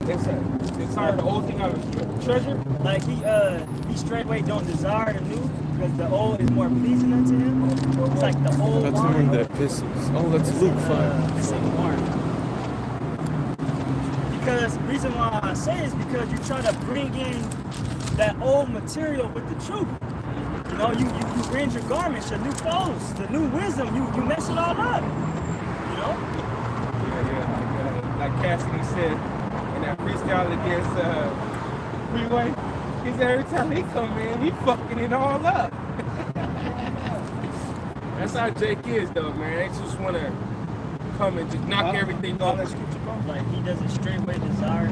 It's a desire the old thing out of treasure. Like he straightway don't desire the new because the old is more pleasing unto him. It's like the old That's wine. in the epistles. Oh, that's Luke 5. It's in Mark. Because the reason why I say is because you're trying to bring in that old material with the truth. You know, you rend your garments, your new clothes, the new wisdom, you mess it all up. You know? Yeah, like Cassidy said in that freestyle against Freeway, he said every time he come in, he fucking it all up. That's how Jake is though, man. They just wanna come and just knock everything off. Like he doesn't straightway desire.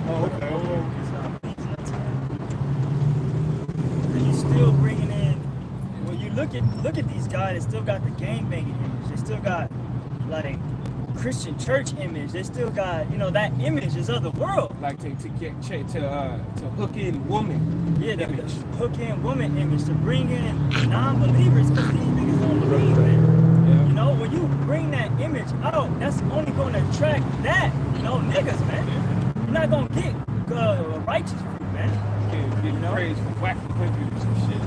Oh, okay. And you still bringing in. When you look at these guys, they still got the gang banging image. They still got like Christian church image. They still got, you know, that image is of the world. Like to hook in woman. Yeah, the hook in woman image to bring in non-believers because these niggas don't believe, man. Yeah. You know, when you bring that image out, that's only going to attract that, you know, niggas, man. You're not going to get righteous fruit, man. Get You know? praised for whacking computers and shit.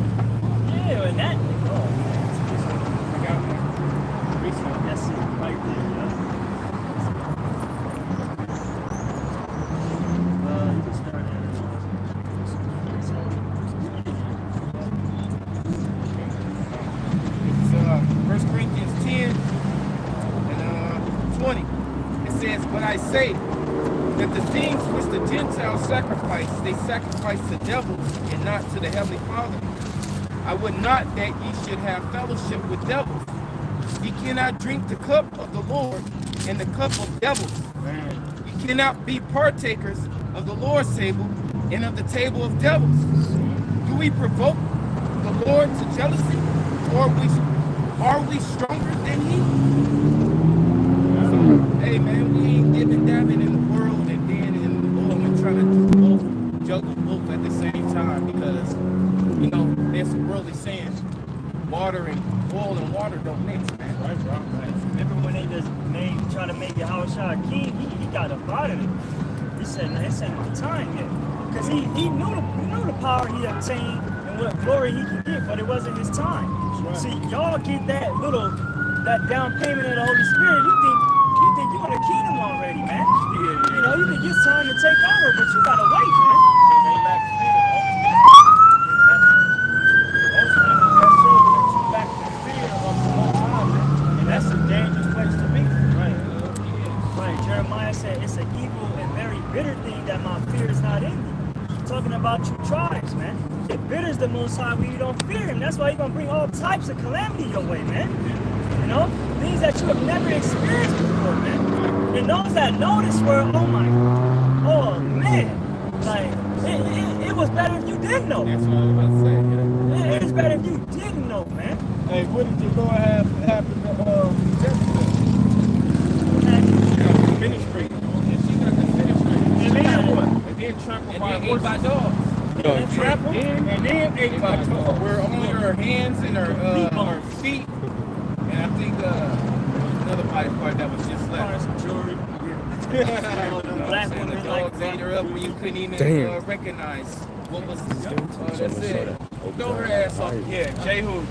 Yeah, and that, I got that. Recently. that's it right there, yeah. You can start It's 1 Corinthians 10 and 20. It says, "But I say that the things which the Gentiles sacrifice, they sacrifice to devils and not to the Heavenly Father. I would not that ye should have fellowship with devils. Ye cannot drink the cup of the Lord and the cup of devils. Ye cannot be partakers of the Lord's table and of the table of devils. Do we provoke the Lord to jealousy, or are we stronger than He?" So, hey man, we ain't dipping dabbing in the world and then in the Lord and trying to do both, juggle both at the same time, because you know there's some worldly saying, water and oil and water don't mix, man. Right. Remember when they just try to make Yahushua king? He got up out of it. He said, "No, this ain't my time yet," because he knew the power he obtained and what glory he could get, but it wasn't his time. See, y'all get that down payment of the Holy Spirit. You think you're in the kingdom already, man. You know, you think it's time to take over, but you gotta wait, man. And that's a dangerous place to be. Right. Jeremiah said it's an evil and very bitter thing that my fear is not in you. Talking about you tribes, man. It bitters the Most High when you don't fear Him. That's why He's gonna bring all types of calamity your way, man. You know, things that you have never experienced before, man. And those that know this world, oh man, like it was better if you didn't know. That's what I was about to say. Yeah. It was better if you didn't know, man. Hey, what did the Lord have happen to Jessica? Ministry. And she got the ministry. And then what? And then trampled And by then ate by horses. dogs. And trampled and then ate by dogs. Where only her hands and her feet. And I think another body part that was just left. Some jewelry. Black women, the dogs ate her up where you couldn't even recognize what was that's it. Throw her ass off. Yeah, Jehu.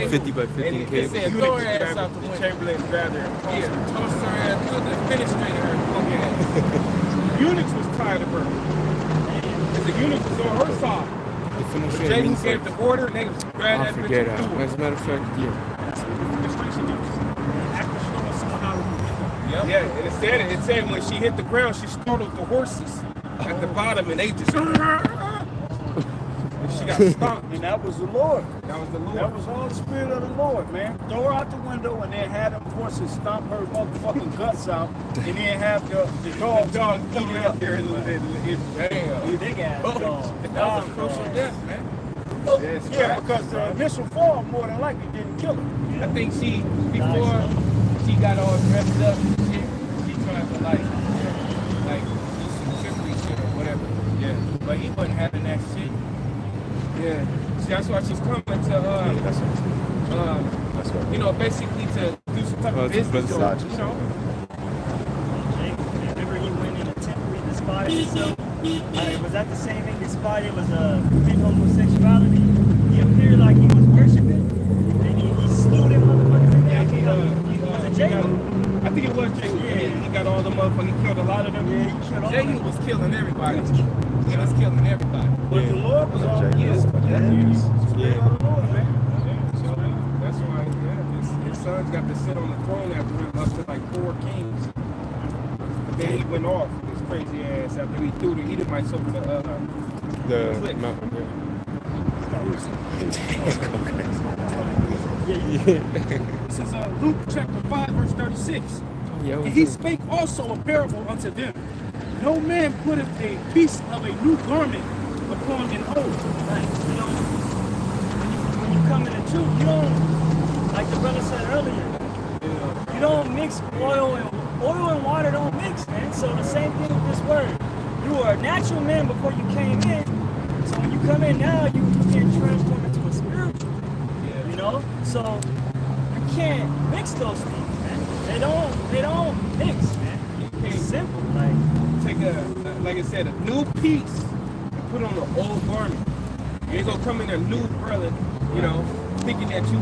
50 by 50 And it cable. said throw her ass out the window. Chamberlain grabbed her. Yeah, tossed her ass, put the administrator her fucking ass. Eunuchs was tired of her. And the eunuch was on her side. The finish Jehu means gave the order and they was grabbed I that bitch forget and how. threw her. As a matter of fact, yeah. Yep. Yeah, and it said when she hit the ground, she startled the horses at the bottom, and they just and she got stomped. And that was the Lord. That was the Lord. That was all the Spirit of the Lord, man. Throw her out the window and then have them horses stomp her motherfucking guts out and then have the dog eat it up there. Damn. Big ass dog. That was a crucial death, man. Yeah, because the initial fall more than likely didn't kill her. I think before she got all dressed up and shit, she tried to like do some trickery shit or whatever. Yeah. But he wasn't having that shit. Yeah. See, that's why she's coming to That's right. You know, basically to do some type of business or, you know. Jake, remember he went in a temple, he despised himself. Was that the same thing? Despite it was commit homosexuality, he appeared like he was worshiping, and he slew them motherfuckers in there. Was it Jake? I think it was Jehu. Yeah, he got all the motherfuckers. He killed a lot of them. Yeah, he killed all Jehu them. was killing everybody. He was killing everybody. But the Lord was on his Spirit of the Lord, man. So that's why, his sons got to sit on the throne after him up to like 4 kings. But then he went off his crazy ass after he threw the Edomites over The cliff. mountain. This is Luke chapter 5, verse 36. Yeah. And he spake also a parable unto them. No man putteth a piece of a new garment upon an old. Right. You know, when you come in the truth, you don't, like the brother said earlier, you don't mix oil and water don't mix, man. So the same thing with this word. You were a natural man before you came in. So when you come in now, you get transformed into a spiritual. You know? So you can't mix those things, man. They don't mix, man. It's simple. Like Take like I said, a new piece and put on an old garment. You ain't gonna come in a new brother, you know, thinking that you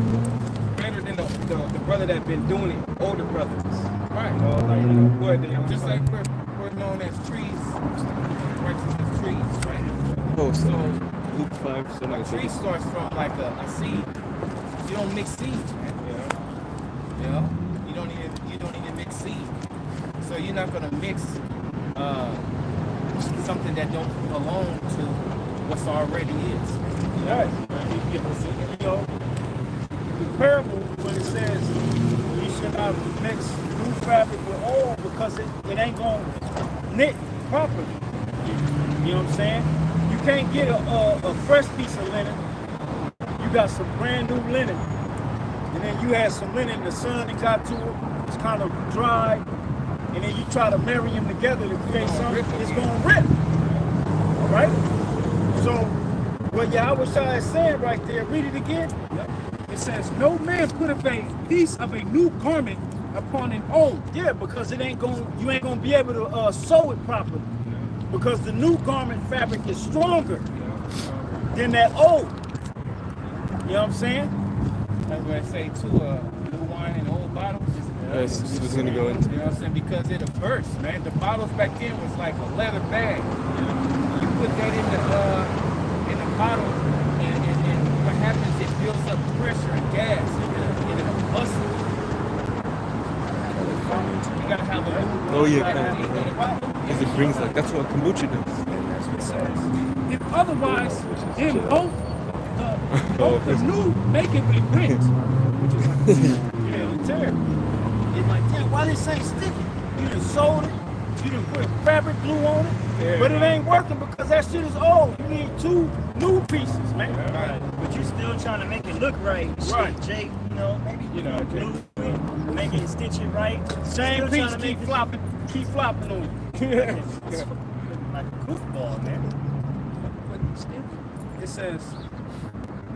better than the brother that been doing it, older brothers. Right. You know, like, you know, what, Just like we're known as trees, righteous as trees, right? Oh, so So Luke 5, so a like tree starts from like a seed. You don't mix seeds, man. You know? You don't even mix seed. So you're not gonna mix something that don't belong to what's already is. Right. You know, the parable when it says you should not mix new fabric with old because it ain't gonna knit properly. You know what I'm saying? You can't get a fresh piece of linen. You got some brand new linen. And then you had some linen, the sun that got to it, it's kind of dry. And then you try to marry them together to create something, it's gonna rip. All right? So, what Yahweh is saying right there, read it again. It says, no man putteth a piece of a new garment upon an old. Yeah, because you ain't gonna be able to sew it properly. Because the new garment fabric is stronger than that old. You know what I'm saying? That's what I say too, new wine in old bottles. this was gonna go into. You know what I'm saying? Because it'll burst, man. The bottles back then was like a leather bag. You put that in the bottle, and what happens? It builds up pressure and gas, and it'll bust. You gotta have a. Oh yeah, because it brings like that's what kombucha does. That's what it says. If otherwise, then both the new maketh a rent. Which is like, Yeah, terrible. It's like, damn, why this ain't sticky? You done sold it, you done put fabric glue on it, but it ain't working because that shit is old. You need 2 new pieces, man. but you still trying to make it look right. Right. Shit, Jake, you know, maybe You know, glue it, make it, stitch it right. Same Still piece trying to make keep flopping on you. It's like a goofball, man. it says,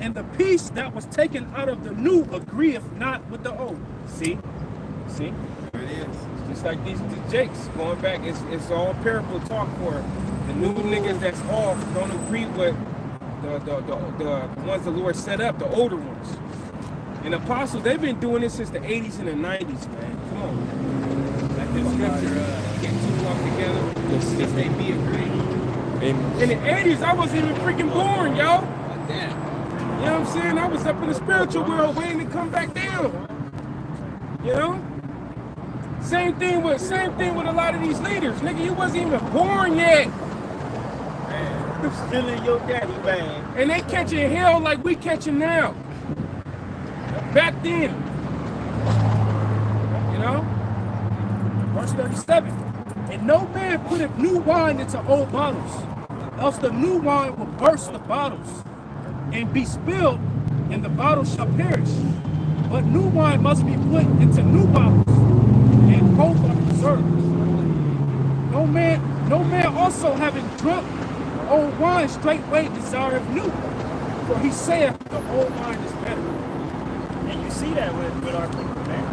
and the piece that was taken out of the new agreeth not with the old. See? There it is. Just like these Jakes going back, it's all parable talk for the new niggas that's off don't agree with the ones the Lord set up, the older ones. And apostles, they've been doing this since the 80s and the 90s, man. Come on. Like the scripture, get 2 walk together, if they be agreed. Amen. In the 80s, I wasn't even freaking born, yo. Like that. You know what I'm saying? I was up in the spiritual world waiting to come back down. You know? Same thing with a lot of these leaders. Nigga, you wasn't even born yet. Man, still in your daddy bag. And they catching hell like we catching now. Back then. You know? Verse 37. And no man putteth new wine into old bottles, else the new wine will burst the bottles, and be spilled, and the bottles shall perish. But new wine must be put into new bottles, and both are preserved. No man also having drunk old wine straightway desireth new, for he saith the old wine is better. And you see that with our people, man.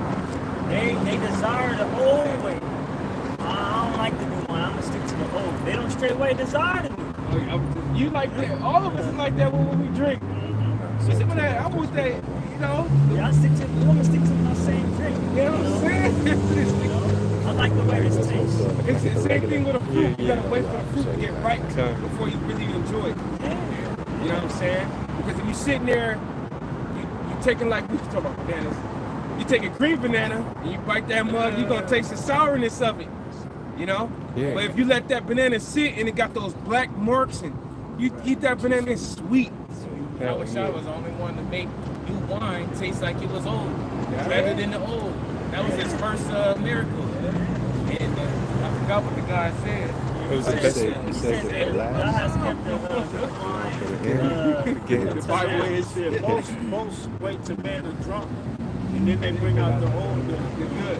They desire the old way. I don't like the new one. I'm gonna stick to the old. They don't straightway desire the new. You like that? All of us is like that when we drink. You see when I was that, you know? Yeah, I'm gonna stick to my same drink. You know what I'm saying? I like the way this tastes. It's the same thing with a fruit. You gotta wait for the fruit to get ripe before you really enjoy it. You know what I'm saying? Because if you're sitting there, you taking like we talking about bananas. You take a green banana and you bite that mug, you're gonna taste the sourness of it. You know? Yeah. But if you let that banana sit and it got those black marks and you eat that banana, it's sweet. I wish I was the only one to make new wine taste like it was old, rather than the old. That was his first miracle. And I forgot what the guy said. It was the best. He said that God has kept the wine. The Bible is said most wait till man is drunk, and then they bring out the old, the good,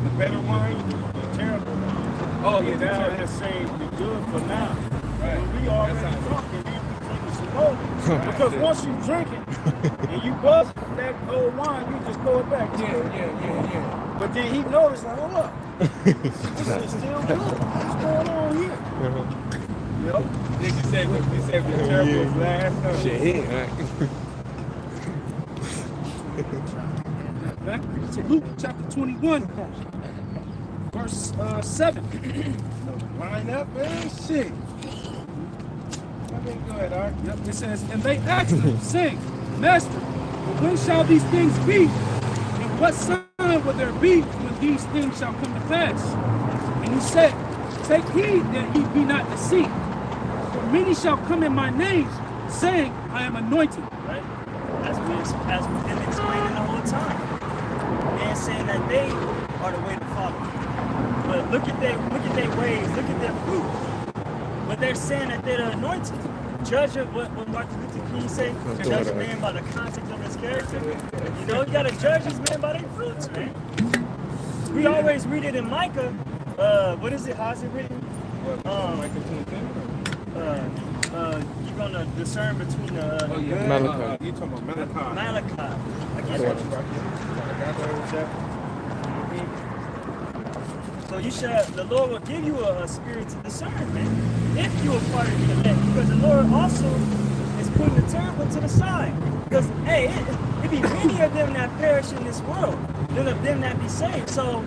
the better wine, the terrible wine. Oh, yeah, now has saved the good for now. Right. When we already drunk and then we drinking some more. Because once you drink it and you bust that old wine, you just throw it back. Yeah. But then he noticed, like, hold up. This is still good. What's going on here? Yep. He said the terrible was last. Shit hit, right? Back to Luke chapter 21, verse 7. Line up, man. Shit. Go ahead, Art. Yep, it says, and they asked him, saying, Master, when shall these things be? And what sign will there be when these things shall come to pass? And he said, take heed that ye be not deceived. For many shall come in my name, saying, I am anointed. Right? As we've been explaining the whole time. And saying that they are the way to follow. But look at their ways, look at their fruit. But they're saying that they're the anointed. Judge of what Martin Luther King say, judge a man by the context of his character. You know, you gotta judge these men by their fruits, man. We always read it in Micah. What is it? How's it written? You're gonna discern between the Malachi. You talking about Malachi? Malachi. I guess that's right. So you should, the Lord will give you a spirit to discern, man, if you are part of the elect. Because the Lord also is putting the terrible to the side. Because, hey, it be many of them that perish in this world than of them that be saved. So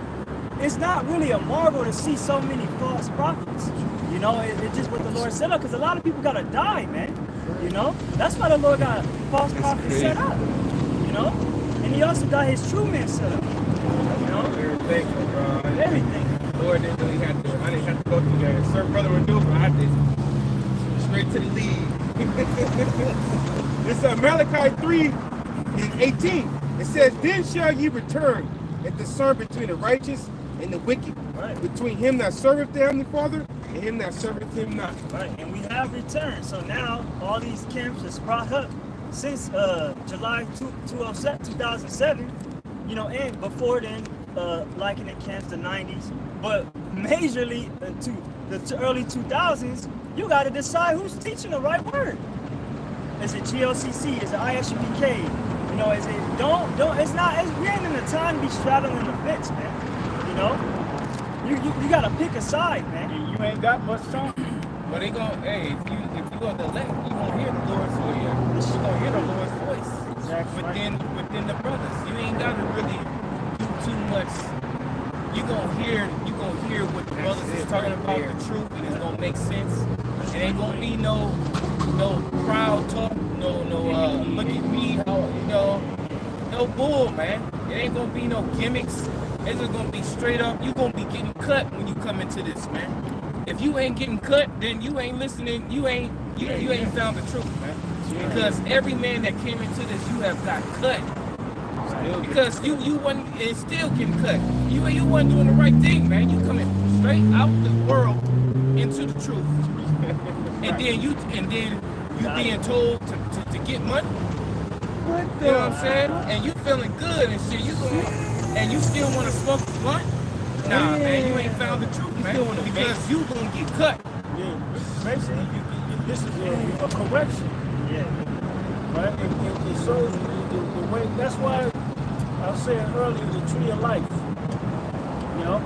it's not really a marvel to see so many false prophets. You know, it's just what the Lord set up. Because a lot of people got to die, man. You know, that's why the Lord got false prophets set up. You know, and he also got his true men set up. You know, everything. Lord didn't really have to. I didn't have to go through that. Sir, brother, Renew, I did straight to the lead. It's Malachi 3:18. It says, "Then shall ye return and discern between the righteous and the wicked, Right. between him that serveth the Heavenly Father and him that serveth him not." Right, and we have returned. So now all these camps are brought up since July 2007. You know, and before then, like in the camps, the 90s. But majorly into the early 2000s, you got to decide who's teaching the right word. Is it GLCC? Is it ISUPK? You know, is it it's we ain't in the time to be straddling the fence, man. You know, you got to pick a side, man. You ain't got much time. But they gonna, hey, if you go to the left, you gonna hear the Lord's voice. You gonna hear the Lord's voice. Exactly. Within the brothers, you ain't gotta really do too much. You gonna hear what the brothers is talking about, the truth, and it's gonna make sense. It ain't gonna be no crowd talk, no look at me, no bull, man. It ain't gonna be no gimmicks. It's just gonna be straight up. You gonna be getting cut when you come into this, man. If you ain't getting cut, then you ain't listening. You ain't found the truth, man. Because every man that came into this, you have got cut. Because you wasn't, and still getting cut. You wasn't doing the right thing, man. You coming straight out the world into the truth, and then you being told to get money. What You know what I'm saying? And you feeling good and shit. And you still want to smoke the blunt? Nah, man, you ain't found the truth, man. Because you gonna get cut. Yeah, basically, this is a correction. Yeah. Right? It's souls, the way. That's why I was saying earlier, the tree of life. You know,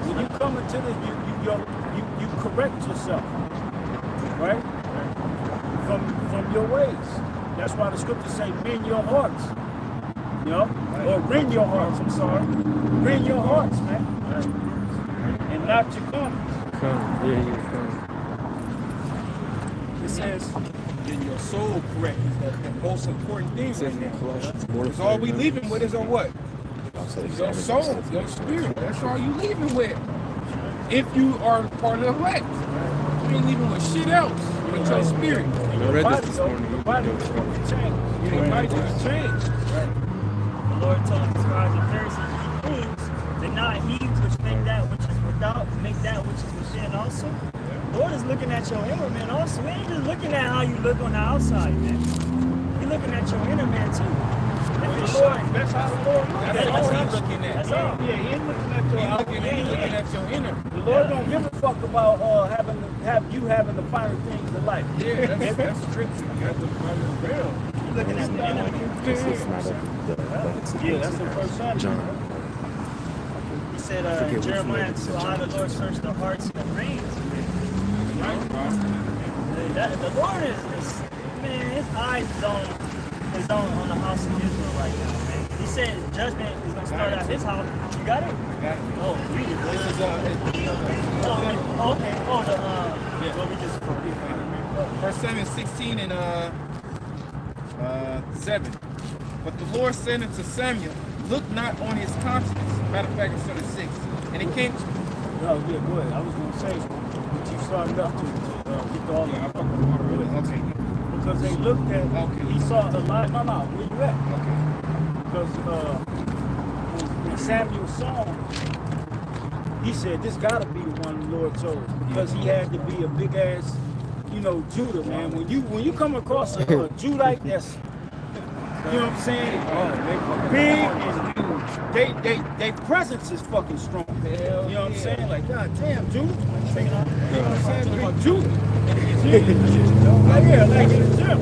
when you come into this, you correct yourself, right? From your ways. That's why the scriptures say, "Mend your hearts." You know, or rend your hearts. I'm sorry, rend your hearts, man, and not your garments. It says, Getting your soul correct is the most important thing right now. Because all we leaving with is on what? Your soul, your spirit. That's all you leaving with. If you are part of the elect, you ain't leaving with shit else but your spirit. Your body, your body is going to change. Your body is changed. The Lord told the scribes and Pharisees, "Ye fools, did not he which make that which is without make that which is within also?" The Lord is looking at your inner man also. He ain't just looking at how you look on the outside, man. He's looking at your inner man too. That's how the Lord looks. That's what he's looking at. That's all. Yeah, he ain't looking at your outer. He's looking at your inner. The Lord don't give a fuck about having the finer things in life. Yeah, that's scripture. You got the real. He's looking at the inner man. Yeah, that's the first son. He said in Jeremiah, "So how the Lord searched the hearts and the brains." The Lord is man, his eyes is on the house of Israel right now, man. He said judgment is gonna start at his house. You got it? Oh, read it. This is Okay. What we just Verse 7, 16 and 7. But the Lord said unto Samuel, "Look not on his conscience." Matter of fact, it's sort of 6. And it came. No, yeah, go ahead. I was going to say, but you started up to get all the Okay. because they looked at. He saw a lot. No, where you at? Okay. Because when Samuel saw him, he said, "This got to be the one the Lord chose," because he had to be a big ass, Judah, man. When you come across a Judite, that's, you know what I'm saying, big and they presence is fucking strong. You know what I'm saying? Like, God damn, Judah. You know what I'm saying? Big Judah. Like in the gym.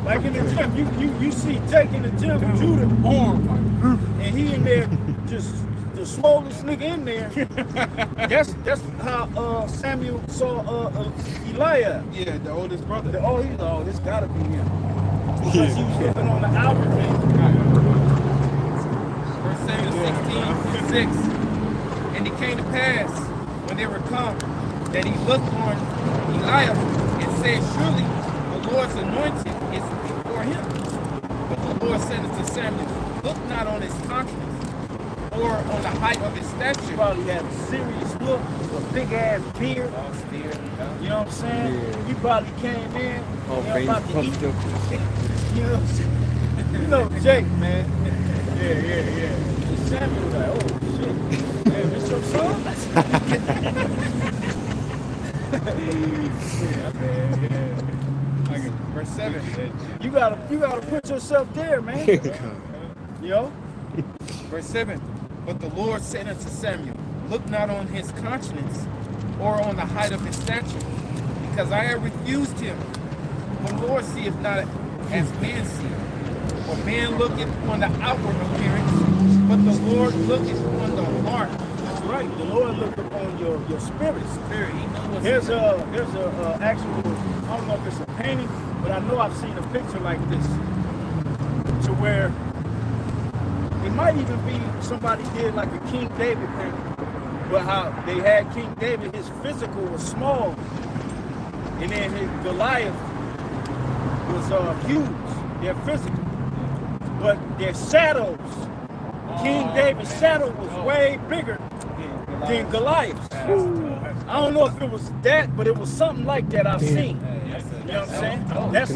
Like in the gym. You see Jake in the gym, Judah arm, and he in there just the swollest nigga in there. That's how Samuel saw Eliab. Yeah, the oldest brother. This gotta be him. Because he was looking on the outer thing. Verse 7, 16, 6. And it came to pass, when they were come, that he looked on Eliab and said, "Surely the Lord's anointed is before him." But the Lord said unto Samuel, "Look not on his countenance, or on the height of his He stature." probably had a serious look, a big ass beard. You know what I'm saying? Yeah. He probably came in, Veins about to eat. puffed up. You know what I'm saying? You know Jake, man. Yeah. Samuel was like, "Oh shit, man, this your son?" Verse 7. You gotta put yourself there, man. You know? Verse 7. But the Lord said unto Samuel, "Look not on his countenance, or on the height of his stature, because I have refused him. For the Lord seeth not as man seeth. For man looketh on the outward appearance, but the Lord looketh on the heart." That's right. The Lord looked upon your spirit. Spirit, he knows what's There's a actual, I don't know if it's a painting, but I know I've seen a picture like this, to where it might even be somebody did like a King David painting, but how they had King David, his physical was small, and then his Goliath was huge, their physical, but their shadows, King David's shadow was way bigger than Goliath's. I don't know if it was that, but it was something like that I've seen. You know what I'm saying?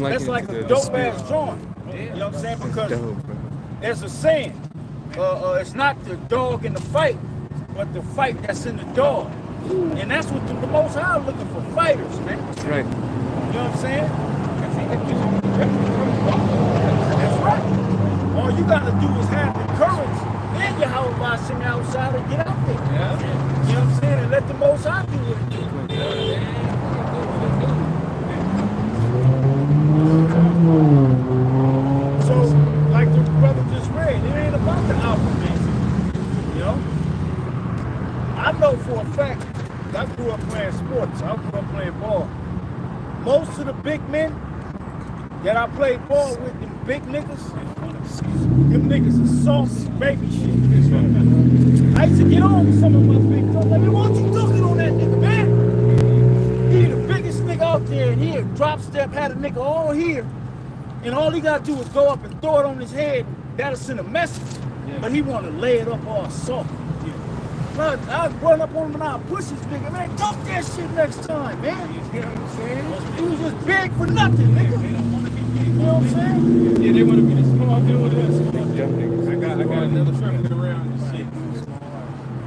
That's like a dope ass drawing. You know what I'm saying? Because there's a saying, it's not the dog in the fight, but the fight that's in the dog. And that's what the Most High looking for, fighters, man. That's right. You know what I'm saying? That's right. All you gotta do is have the courage and your whole body sitting outside and get out there. You know what I'm saying? And let the Most High do what it do. of the big men that I played ball with, them big niggas, them niggas are soft as baby shit. I used to get on with some of my big brothers. Like, man, why don't you duck it on that nigga, man? He the biggest nigga out there, and he drop step, had a nigga all here, and all he gotta do is go up and throw it on his head. That'll send a message. Yeah. But he wanna lay it up all soft. I'd run up on him and I'd push his nigga, man, dump that shit next time, man. You know what I'm saying? He was just big for nothing, nigga. They don't want to be big. You know what I'm saying? Yeah, they want to be the small dude with us. I got another circuit around and shit.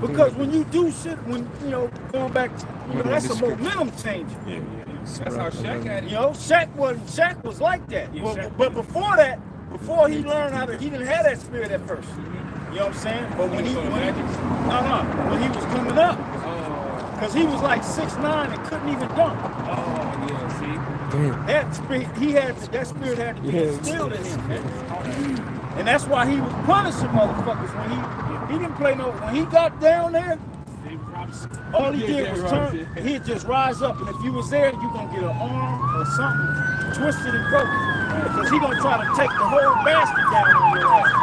Because when you do shit, when, you know, going back, you know, that's a momentum changer. Yeah. That's how Shaq had it. You know, Shaq was like that. Yeah, but before that, before he learned how to, he didn't have that spirit at first. You know what I'm saying? But when he was coming up, because he was like 6'9" and couldn't even dunk. Oh, yeah, see? Damn. That spirit had to be instilled in him, man. And that's why he was punishing motherfuckers when he didn't play no. When he got down there, all he did was turn. He'd just rise up, and if you was there, you gonna get an arm or something twisted and broken, because he gonna try to take the whole basket down on your ass.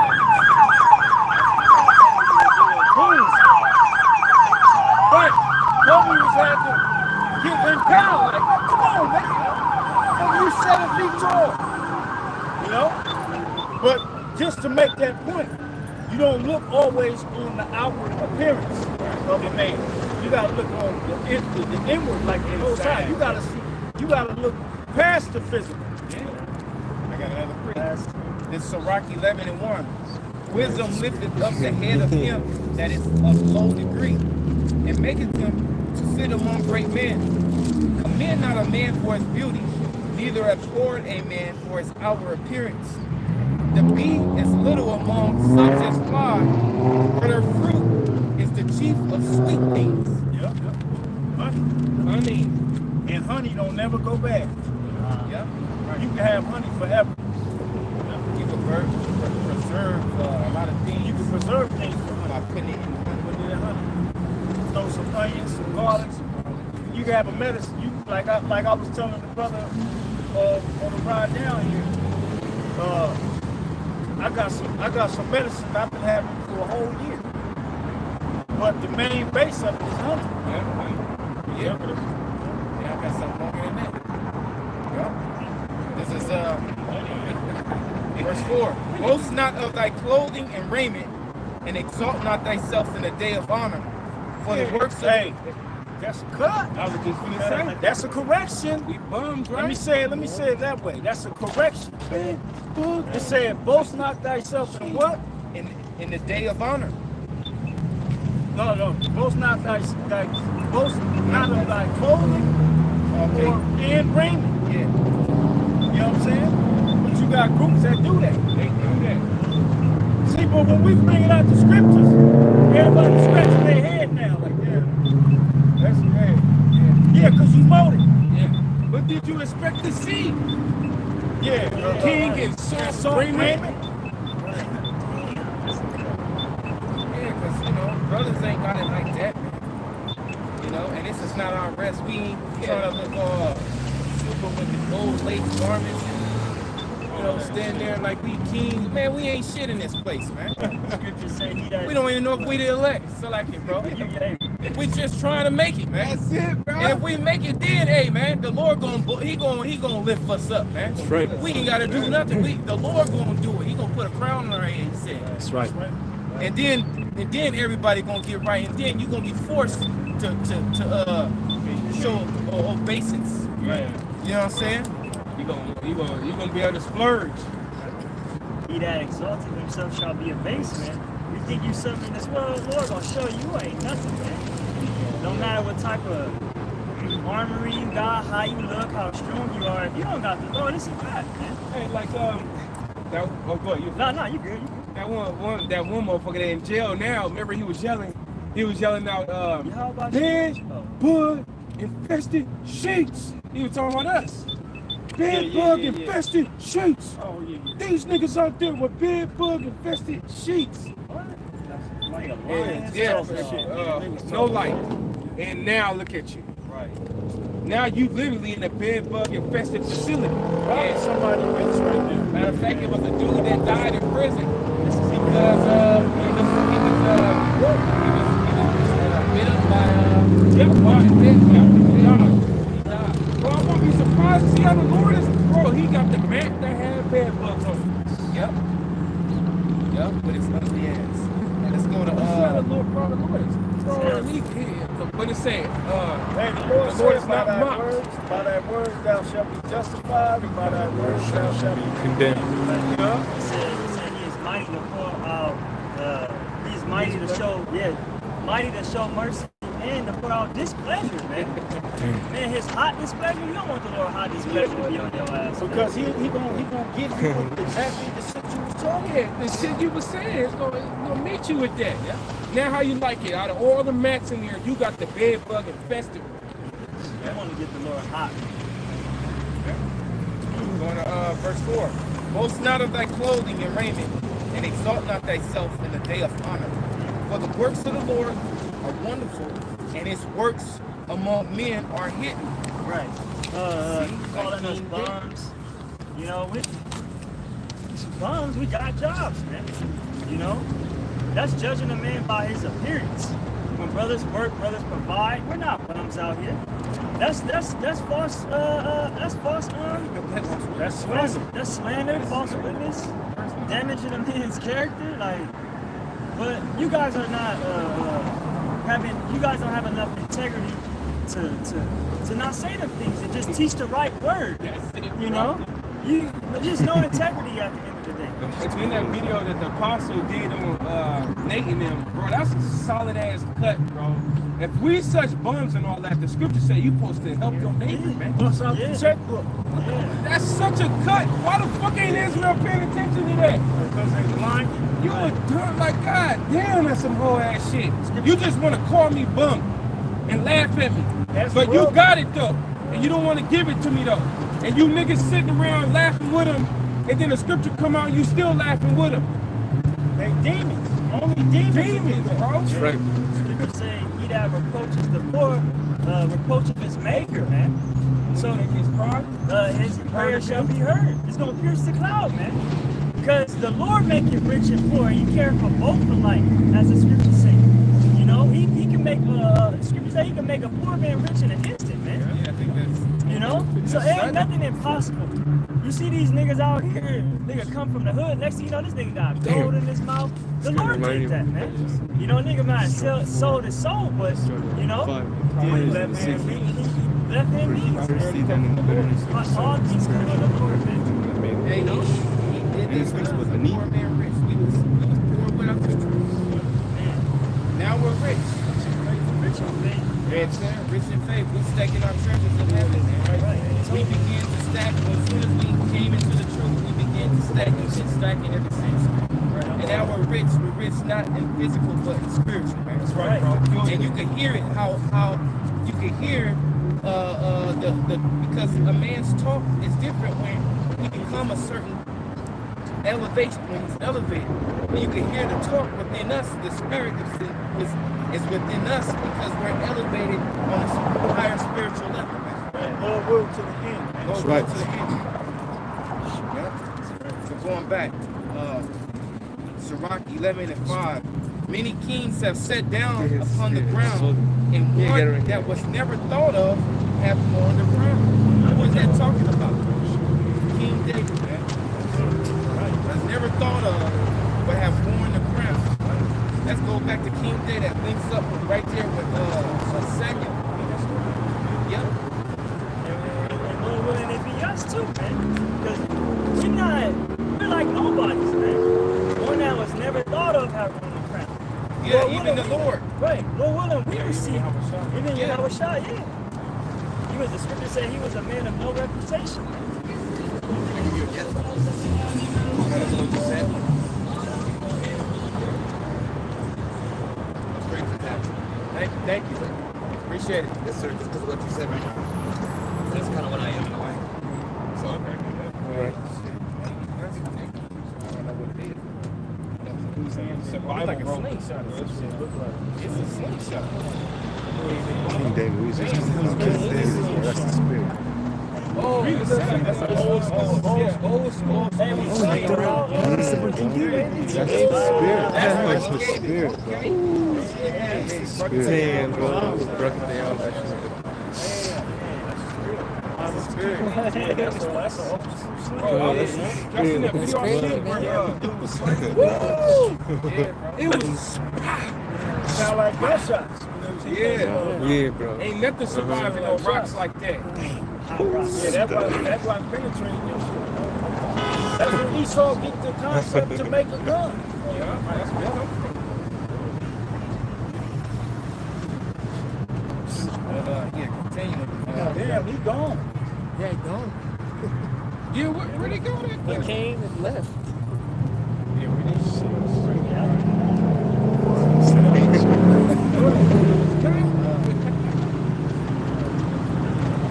Right. Kobe was had to give him power. Like, come on, man. You 7 feet tall. You know? But just to make that point, you don't look always on the outward appearance of a man. You gotta look on the inward, like the inside. You gotta look past the physical. Yeah. I got another quick. This Sirach 11:1. Wisdom lifteth up the head of him that is of low degree, and maketh him to sit among great men. Commend not a man for his beauty, neither abhor a man for his outward appearance. The bee is little among such as fly, but her fruit is the chief of sweet things. Yep. Honey. And honey don't never go bad. Yep. You can have honey forever. You can preserve a lot of things. You can preserve things for honey. By putting it in honey. Put it in honey. Throw some onions, some garlic. You can have a medicine. You like I was telling the brother on the ride down here. I got some medicine I've been having for a whole year. But the main base of it is honey. Yeah, I got something longer than that. Yeah. This is verse 4. Boast not of thy clothing and raiment, and exalt not thyself in the day of honor. For the works of that's a cut. I was just gonna say. That's a correction. We bummed, right? Let me say it that way. That's a correction. It said, boast not thyself in what? In the day of honor. No. Boast not boast not of thy clothing and raiment. Yeah. You know what I'm saying? But you got groups that do that. They do that. See, but when we bring it out the scriptures, everybody's scratching their head now. Like, that's yeah, because you molded. Yeah. But did you expect to see? Yeah. King and soft raiment? Yeah, because, you know, brothers ain't got it like that, man. You know, and this is not our rest. We ain't trying to look all super with the gold lace garments and, you know, stand there like we kings. Man, we ain't shit in this place, man. We don't even know if we the elect. So like it, bro. We just trying to make it, man. That's it, bro. And if we make it, then, hey, man, the Lord he gonna lift us up, man. That's right. We ain't gotta do nothing. The Lord gonna do it. He gonna put a crown on our head. He said. That's right. And then everybody gonna get right, and then you gonna be forced to show obeisance. Right. You know what I'm saying? You gonna be able to splurge. He that exalted himself shall be abased, man. You think you something in this world, Lord gonna show you ain't nothing, man. No matter what type of armory you got, how you look, how strong you are, if you don't got the Lord, it's a fact, man. Hey, like that. Oh, go ahead. No, you good. That one motherfucker that in jail now. Remember, he was yelling out, How about bed, you? bug, infested sheets. He was talking about us. Bed, bug, infested sheets. Oh, yeah. These niggas out there with bed, bug, infested sheets. What? That's like a lion. No light. And now look at you. Right. Now you literally in a bed bug infested facility. Probably somebody rich right there. Matter of fact, it was a dude that died in prison because he was bit up by He died. Well, I won't be surprised to see how the Lord is. Bro, he got the mat that had bed bugs on it. Yep, with his ugly ass. And let's go to That's not the Lord, bro. The Lord is throwing me here. What it say? Hey, the Lord The Lord says is by not thy mocked. words, by thy words thou shalt be justified, and by thy words thou shalt be Condemned. Yeah. He said he is mighty to pour out, he's mighty to show, mighty to show mercy and to pour out displeasure, man. Man, his hot displeasure, you don't want the Lord hot displeasure to be on your ass. Because he gonna give you exactly the shit you was talking. Yeah, the shit you was saying, it's gonna meet you with that. Yeah. Now how you like it? Out of all the mats in here, you got the bed bug infested. You want to get the Lord hot. Going to verse 4. Boast not of thy clothing and raiment, and exalt not thyself in the day of honor. For the works of the Lord are wonderful, and his works among men are hidden. Right. Calling us bums. You know, bums, we got jobs, man. You know? That's judging a man by his appearance. When brothers work, brothers provide, we're not bums out here. That's false that's slander, false witness, damaging a man's character, like. But you guys are not you guys don't have enough integrity to not say them things and just teach the right word. You know? You just no integrity at the end of the day. In that video that the apostle did on Nate and them, bro, that's a solid ass cut, bro. If we such bums and all that, the scripture say you supposed to help your neighbor, man. Bust out the checkbook. Yeah. That's such a cut. Why the fuck ain't Israel paying attention to that? Because they blind. You a dumb, like, god damn, that's some whole ass shit. You just want to call me bum and laugh at me. But you got it though, and you don't want to give it to me though. And you niggas sitting around laughing with them, and then the scripture come out, you still laughing with them. They demons. Only demons, bro. That's right. Scripture say, he that reproaches the poor, reproacheth his maker, man. So his prayer shall be heard. It's gonna pierce the cloud, man. Because the Lord make you rich and poor, and you care for both alike, as the scriptures say. You know, he can make scripture say he can make a poor man rich in an instant, man. Yeah, I think that's... You know? So it ain't nothing impossible. You see these niggas out here, nigga come from the hood, next thing you know, this nigga got gold in his mouth. The Lord did that, man. You know, nigga might have sold his soul, but, you know, left hand means. But all things come from the Lord, man. Hey, he did this with the poor man rich. We was poor without the truth. Now we're rich. Rich in faith. Rich in faith. We're stacking our treasures in heaven, man. Right. We began to stack, as soon as we came into the truth, we began to stack and been stacking ever since. And now we're rich not in physical, but in spiritual, man. That's right, bro. And you can hear it, how you can hear because a man's talk is different when he become a certain elevation, when he's elevated. And you can hear the talk within us, the spirit is within us because we're elevated on a higher spiritual level, man. Lord will to the end. That's right. To the end. Yeah. So going back, Sirach 11:5. Many kings have sat down upon the ground, and one that was never thought of have worn the crown. What is that talking about? King David, man. Was never thought of, but have worn the crown. Let's go back to King David. That links up right there with a second. Yep. And Lord willing, it be us too, man. Because we're like nobodies, man. One that was never thought of have won the crown. Yeah, Lord even willing, the Lord. Right, Lord willing, we receive. Even Yeah. Yahweh Shai, yeah. He was, the scripture said he was a man of no reputation. Thank you. Appreciate it. Yes, sir. Just because of what you said right now. That's kind of what I am in a way. So, All right. Survival like a slingshot. It's a slingshot. King David, we just King David. That's the spirit. Oh, that's old school. Old school. Hey, we talking about That's the spirit. That's the spirit, bro. That's the spirit. Damn, bro. Broke it down. that's a It was Sound like gunshots. Yeah, bro. ain't nothing surviving on rocks like that. Yeah, that's why I'm penetrating your shit. That's when Esau get the concept to make a gun. Yeah, that's better. Yeah, continue. Damn, he gone. Yeah, gone. Yeah, where'd he go? He came and left.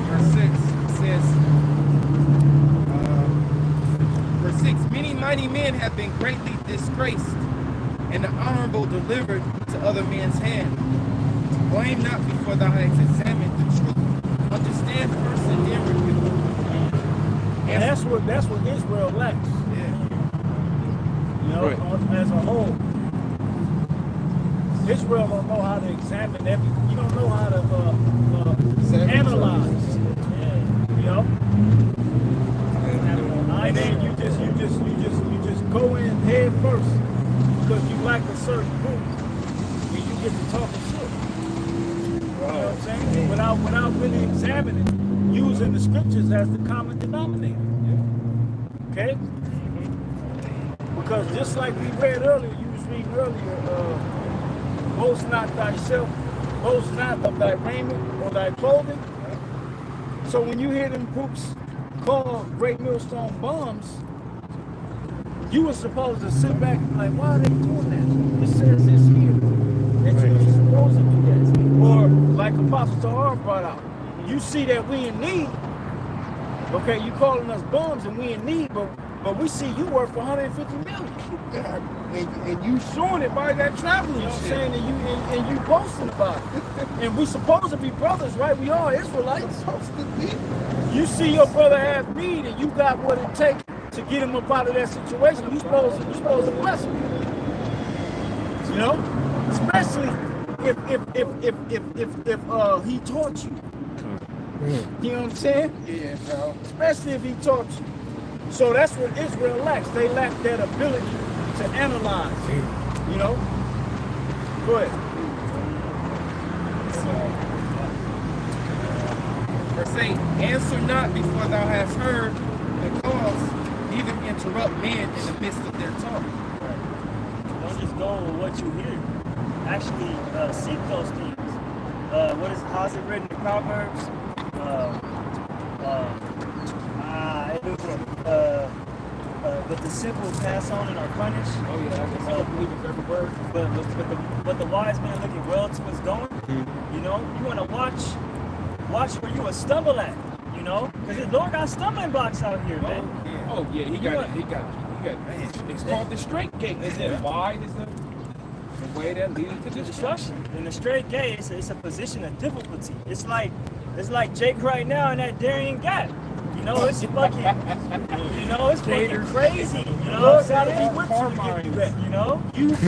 Verse 6 says, verse 6, many mighty men have been greatly disgraced, and the honorable delivered to other men's hand. Blame not before thou hast examined the truth. Understand first and then rebuke. And that's what Israel lacks. Yeah. You know, Right. as a whole. Israel don't know how to examine everything. You don't know how to analyze. You know? And then you just go in head first because you like a certain group and you get to talking shit. You know what I'm saying? Without really examining, using the scriptures as the common denominator. Okay? Because just like we read earlier, you was reading earlier, boast not thyself, boast not of thy raiment or thy clothing. So when you hear them groups call Great Millstone bums, you were supposed to sit back and be like, why are they doing that? It says this here. That you're supposed to do that. Or like Apostle Tahar brought out, you see that we in need. Okay, you calling us bums and we in need, but we see you worth 150 million. And you showing it by that traveling You know what I'm shit. saying? And you boasting about it. And we supposed to be brothers, right? We are Israelites. You see your brother have need and you got what it takes to get him up out of that situation. You supposed to bless him. You know? Especially if he taught you. You know what I'm saying? Yeah, bro. Especially if he taught you. So that's what Israel lacks. They lack that ability to analyze. You know? Go ahead. Verse 8, answer not before thou hast heard the cause, neither interrupt men in the midst of their talk. Don't just go with what you hear. Actually, seek those things. How's it written in Proverbs? But the simple pass on and are punished. Oh yeah, I don't believe it's every word. But the wise man looking well to his going. You know, you want to watch where you will stumble at. You know, because the Lord got stumbling blocks out here, man. Oh yeah, he got. It's called the straight gate. Is it wide? Is the way that leads to The destruction? destruction. In the straight gate, it's a position of difficulty. It's like Jake right now in that Darien Gap. You know, it's fucking. It's fucking crazy. You know, Lord got to be with you to get through that. You know,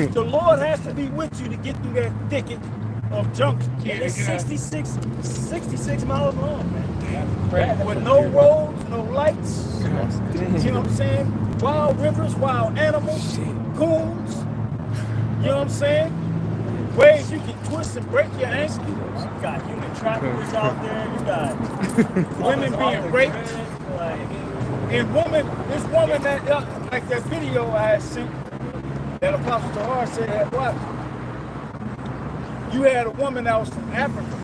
The Lord has to be with you to get through that thicket of junk. and it's 66 miles long, man. With no roads, no lights. You know what I'm saying? Wild rivers, wild animals, coons. You know what I'm saying? Ways you can twist and break your ankle. You got human traffickers out there. You got Women being raped. Like, And this woman that, like that video I had seen, that Apostle Tahar said had watched. You had a woman that was from Africa.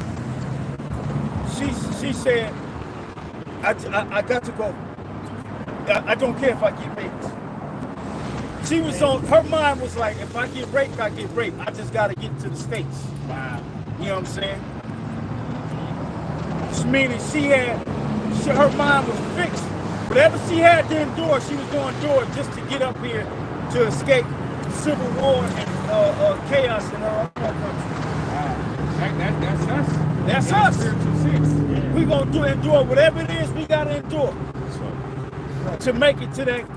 She said, I got to go. I don't care if I get raped. She was on, her mind was like, if I get raped, I get raped. I just got to get to the States. Wow. You know what I'm saying? Meaning her mind was fixed. Whatever she had to endure, she was going to endure just to get up here to escape civil war and chaos in her own country. That That's us. That's In us. spiritual sense. We're going to endure whatever it is we got to endure to make it to that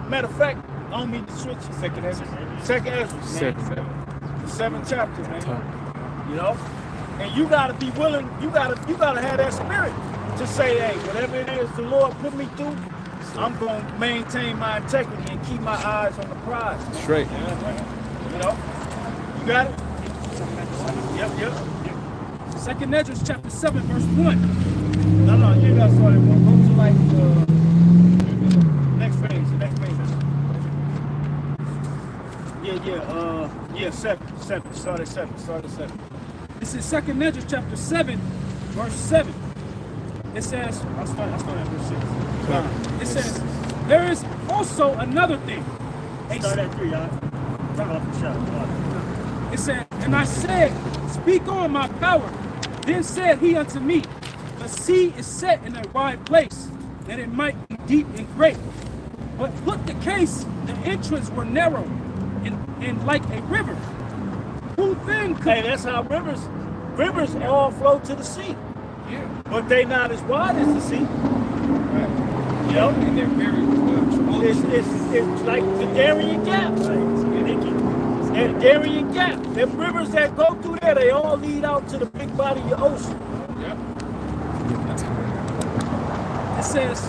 matter of fact, I don't mean to switch. Second Ezra, man. The 7th chapter, man. You know? And you got to be willing, you got to have that spirit to say, hey, whatever it is the Lord put me through, I'm going to maintain my integrity and keep my eyes on the prize. Man. Straight. You know? You got it? Yep. 2nd Ezra chapter 7, verse 1. No, you ain't got to start at one. Go to like next page. Yeah, 7. Start at 7. This is 2nd Ezra chapter 7, verse 7. It says, I'll start at verse 6. it says, there is also another thing. Start at 3, y'all. Turn off the shot. It said, and I said, speak on my power. Then said he unto me, the sea is set in a wide place, that it might be deep and great. But put the case, the entrance were narrow and like a river. Who then could... Hey, that's how rivers all flow to the sea. Yeah. But they not as wide as the sea. Right. You know? And they're very It's like the Darien Gap. That Darien Gap. The rivers that go through there, they all lead out to the big body of the ocean. Yep. It says,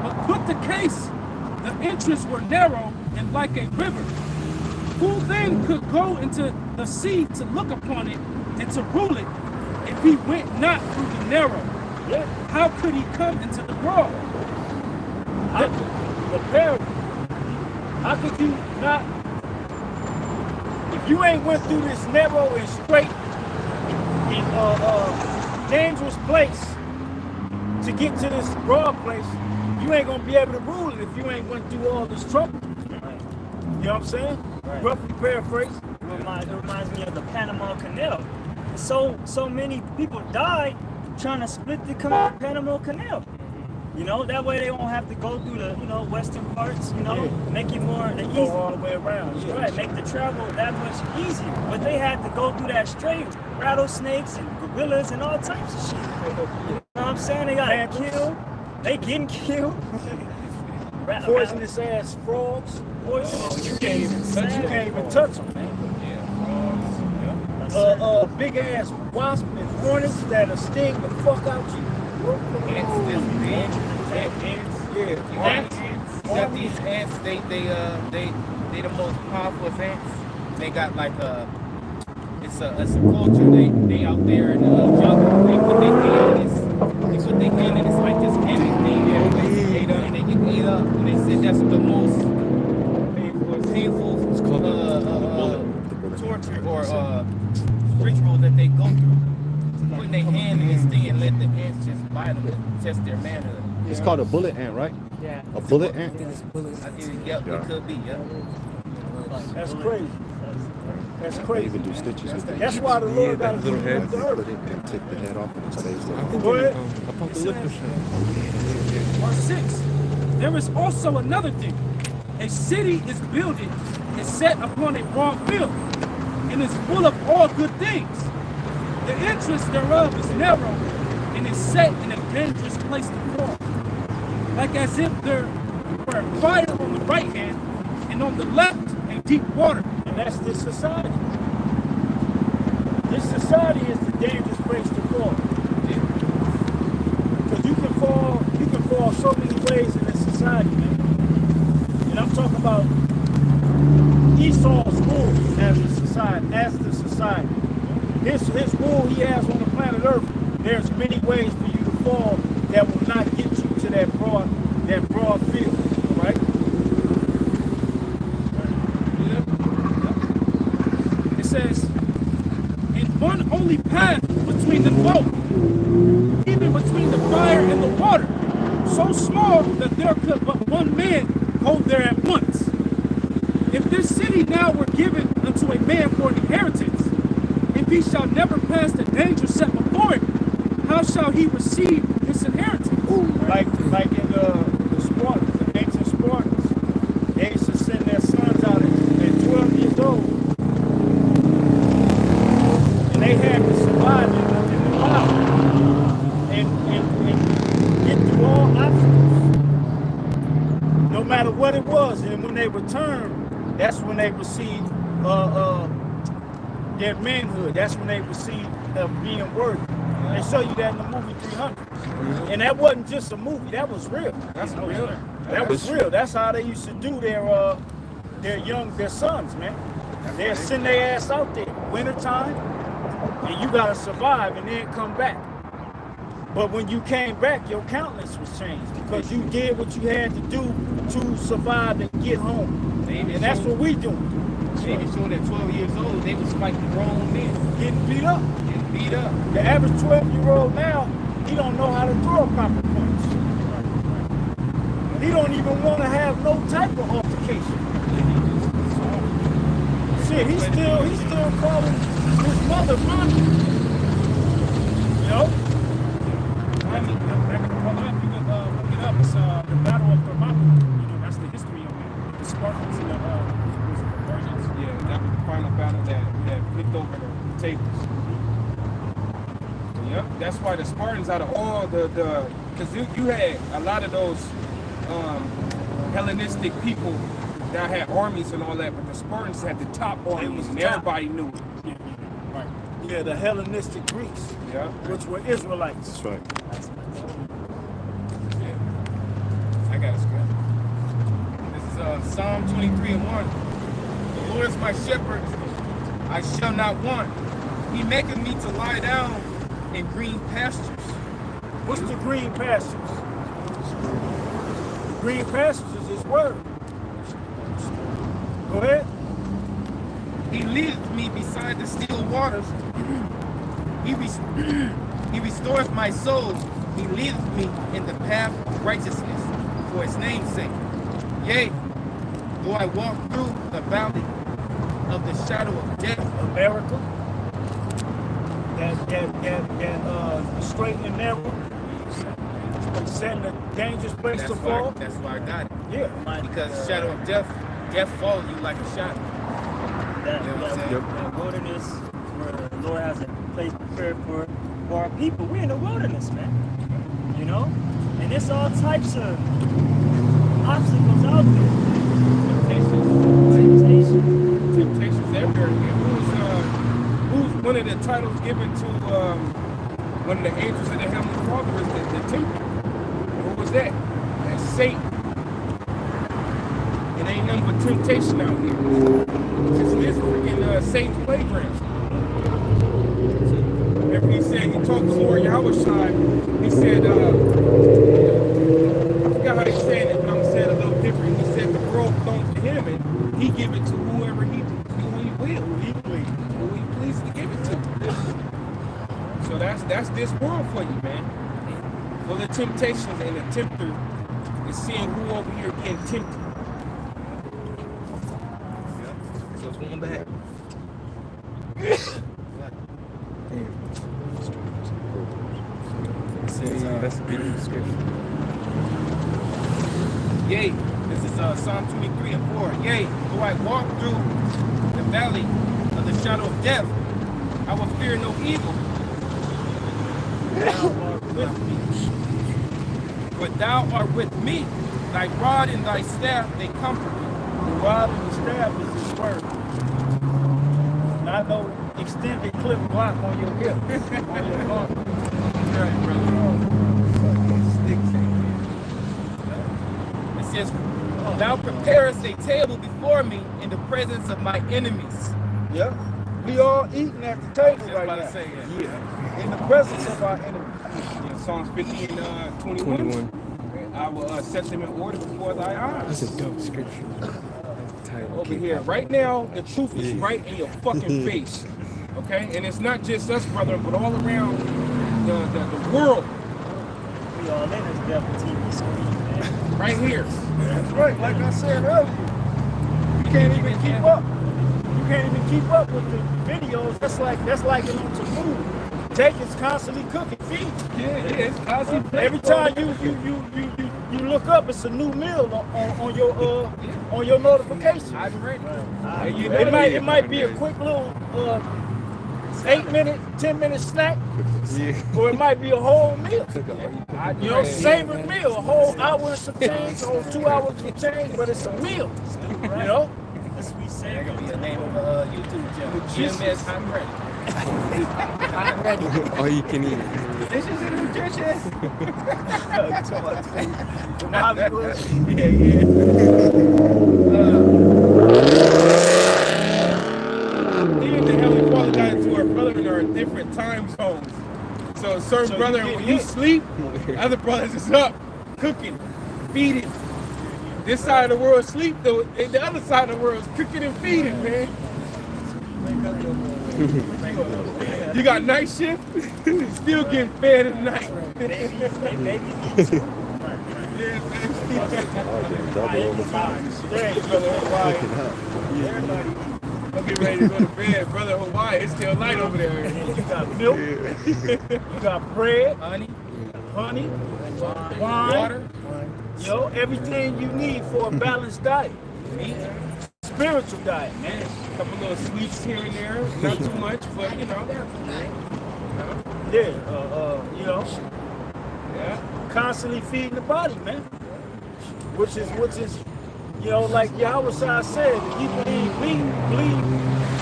but put the case, the entrance were narrow and like a river. Who then could go into the sea to look upon it and to rule it if he went not through the narrow? Yeah. How could he come into the broad? How could you not? If you ain't went through this narrow and straight and dangerous place to get to this broad place, you ain't gonna be able to rule it if you ain't went through all this trouble. You know what I'm saying? Right. Roughly paraphrase. It reminds me of the Panama Canal. So many people died trying to split the Panama Canal. You know, that way they won't have to go through the, western parts, make it more easy. Go all the way around. Yeah. Right, make the travel that much easier. But they had to go through that straight, rattlesnakes and gorillas and all types of shit. You know what I'm saying? They got killed. They getting killed. Poisonous ass frogs. Poisonous You can't even touch them, man. Big ass wasp and hornets that'll sting the fuck out you. Ants, this ants. Yeah, Ants. Got these ants. They the most powerful ants. They got like it's a culture. They out there in the jungle. They put their hand in this. It's like this ant thing. And they get ate up. And they said that's the most painful torture or ritual that they go through. Putting their hand in this thing and let the ants just bite them and test their manhood. It's called a bullet ant, right? Yeah. A bullet ant? Yep, it could be, yep. that's crazy. That's They crazy. even do stitches with that. That's why the Lord got to little do head. the earth. And take the head off and it stays there. Go ahead. Verse 6. There is also another thing. A city is builded and set upon a broad field, and is full of all good things. The entrance thereof is narrow, and is set in a dangerous place to fall, like as if there were fire on the right hand, and on the left a deep water. And that's this society. This society is the dangerous place to fall. Because you can fall so many ways in this society, man. And I'm talking about Esau's rule as the society. His rule he has on the planet Earth, there's many ways for you to fall that will not get you to that broad field, right? It says, in one only path between them both, even between the fire and the water, so small that there could but one man go there at once. If this city now were given unto a man for an inheritance, if he shall never pass the danger set before it, how shall he receive his inheritance? Like in the Spartans, the ancient Spartans, they used to send their sons out at 12 years old. And they had to matter what it was. And when they returned, that's when they received their manhood. That's when they received being worthy. They show you that in the movie 300. And that wasn't just a movie. That was real. That's real. That was real. That's how they used to do their sons, man. They'd send their ass out there wintertime, and you gotta survive and then come back. But when you came back, your countenance was changed because you did what you had to do to survive and get home. And that's what we doing. They even showed at 12 years old, they was fighting grown men. Getting beat up. Getting beat up. The average 12-year-old now, he don't know how to throw a proper punch. He don't even want to have no type of altercation. Shit, he's still calling his mother mommy. You know? I mean, you can look it up. It's the Battle of Thermopylae. You know, that's the history of it. The Spartans and the Persians. Yeah, that was the final battle that flipped over the tables. Yep, that's why the Spartans, out of all because you had a lot of those Hellenistic people that had armies and all that, but the Spartans had the top armies, and everybody knew it. Yeah, right. Yeah, the Hellenistic Greeks, Yeah, which were Israelites. That's right. I got it, Scott. This is Psalm 23:1. The Lord is my shepherd, I shall not want. He maketh me to lie down in green pastures. What's the green pastures? The green pastures is his word. Go ahead. He leadeth me beside the still waters. He restoreth my soul. He leadeth me in the path of righteousness for his name's sake. Yea, though I walk through the valley of the shadow of death. America. That straight and narrow. Setting a dangerous place to fall. That's why I got it. Yeah. Because shadow of death follows you like a shadow. That Yep. wilderness where the Lord has a place prepared for our people. We're in the wilderness, man. You know? And there's all types of obstacles out there. Temptations everywhere. Who's one of the titles given to one of the angels of the Heavenly Father is the tempter. Who was that? That's Satan. It ain't nothing but temptation out here. It's freaking Satan's playground. Remember he said, he talked to Lord Yahweh Shai, he said, I forgot how he said it, but I'm saying it a little different. He said the world belongs to him and he give it to whoever he will, who he pleases to give it to. So that's this world for you, man. Full of temptations, and the tempter is seeing who over here getting tempted. So it's going back. That's a good description. Yea, this is Psalm 23:4. Yea, though I walk through the valley of the shadow of death, I will fear no evil. Thou art with me. For thou art with me. Thy rod and thy staff, they comfort me. The rod and the staff is his word. Not no extended clip block on your hip. On your arm. Right, brother. It says, thou preparest a table before me in the presence of my enemies. Yeah. We all eating at the table Just right about now. to say that. Yeah. In the presence of our enemies. Yeah, Psalms 50:21. I will set them in order before thy eyes. That's a dope scripture. Title. Over here, right now, the truth is right in your fucking face. Okay? And it's not just us, brother, but all around the world. We all in this devil TV screen, man. Right here. That's right. Like I said earlier, you can't even keep up. You can't even keep up with the videos. That's like it on to food. Jake is constantly cooking feed. Yeah, it's constantly. Every time you look up, it's a new meal on your notification. I'm ready. It might be a quick little 8-minute, 10-minute snack, or it might be a whole meal. You know, savory meal, a whole hour and some change, or 2 hours and change, but it's a meal. You know? That's what we say. That could be the name of a YouTube channel. GMS Hot Ready. Hot Ready. All you can eat. This is nutrition. Even the Heavenly Father got into our brethren are in different time zones. So certain brother, when you sleep, other brothers is up, cooking, feeding. This side of the world sleep, though, and the other side of the world is cooking and feeding, man. You got night shift, still getting fed at night. I'm getting ready to go to bed, brother. Hawaii, it's still light over there. You got milk, you got bread, honey, wine, Water. you know, everything you need for a balanced diet. Spiritual diet, man. A couple little sweets here and there, not too much, but you know. Yeah, you know, constantly feeding the body, man. Which is, you know, like Yahweh said, if you believe me,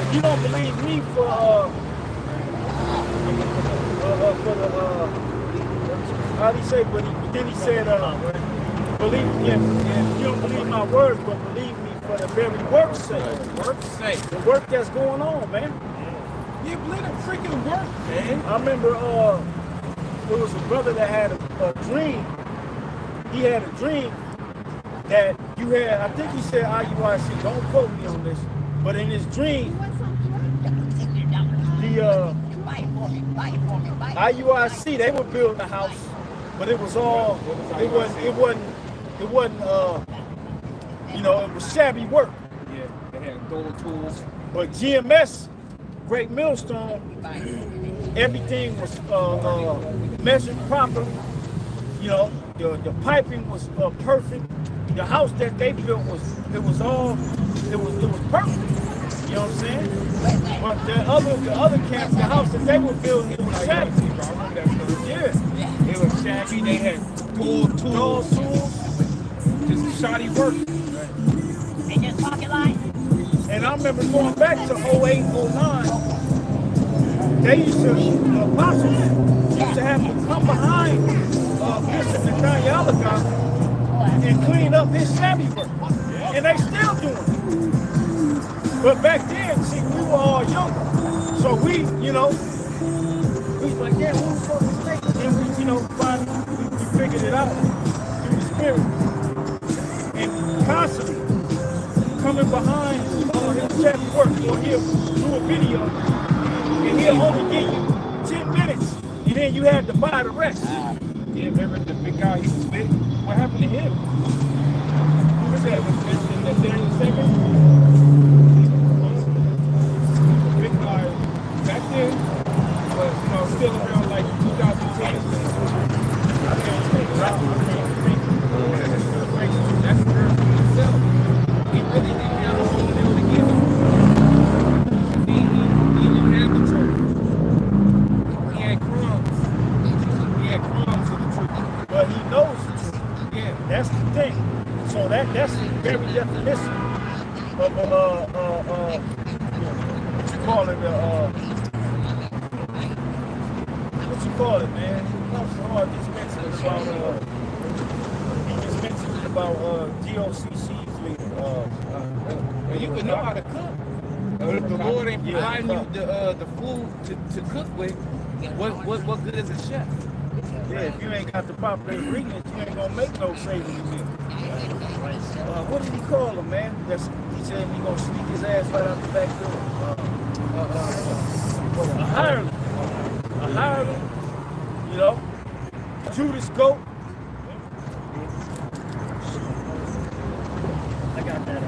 if you don't believe me for how do you say, but then he said, believe me, if you don't believe my words, but believe me for the very work's sake. The work that's going on, man. Yeah, believe the freaking work, man. I remember there was a brother that had a dream. He had a dream that you had, I think he said IUIC, don't quote me on this, but in his dream, the IUIC, they were building a house, but it was all, it wasn't, you know, it was shabby work. Yeah, they had gold tools. But GMS, Great Millstone, everything was measured properly. You know, the piping was perfect. The house that they built was perfect. You know what I'm saying? But the other camps, the house that they were building, it was shabby. Yeah. It was shabby. They had gold tools. Just shoddy work. In this pocket line? And I remember going back to 08, 09, they used to, the apostles used to have to come behind Bishop Nathaniel and clean up his shabby work. And they still doing it. But back then, see, we were all younger. So we, you know, we was like, yeah, who the fuck is that? And we, you know, finally, we figured it out through the spirit. And constantly coming behind his shabby work, or he'll do a video, and he'll only give you 10 minutes, and then you have to buy the rest. Yeah, remember the big guy he was with? What happened to him? Who was that? Was that Daniel Sagan? Big guy back then, but you know, still around like 2010. That's the earth himself. He really didn't have a whole deal to give him. He didn't have the truth. He had crumbs. He had crumbs of the truth. But he knows the truth. Yeah. That's the thing. So that's the very definition of what you call it, what you call it, man? Oh, he just mentioned about GOCC's leader. Well, you can know how to cook. If the Lord ain't providing you the food to cook with, what good is a chef? Yeah, if you ain't got the proper ingredients, you ain't gonna make no savory meal. What did he call him, man? He said he gonna sneak his ass right out the back door. A hireling, you know, Judas goat. I got that.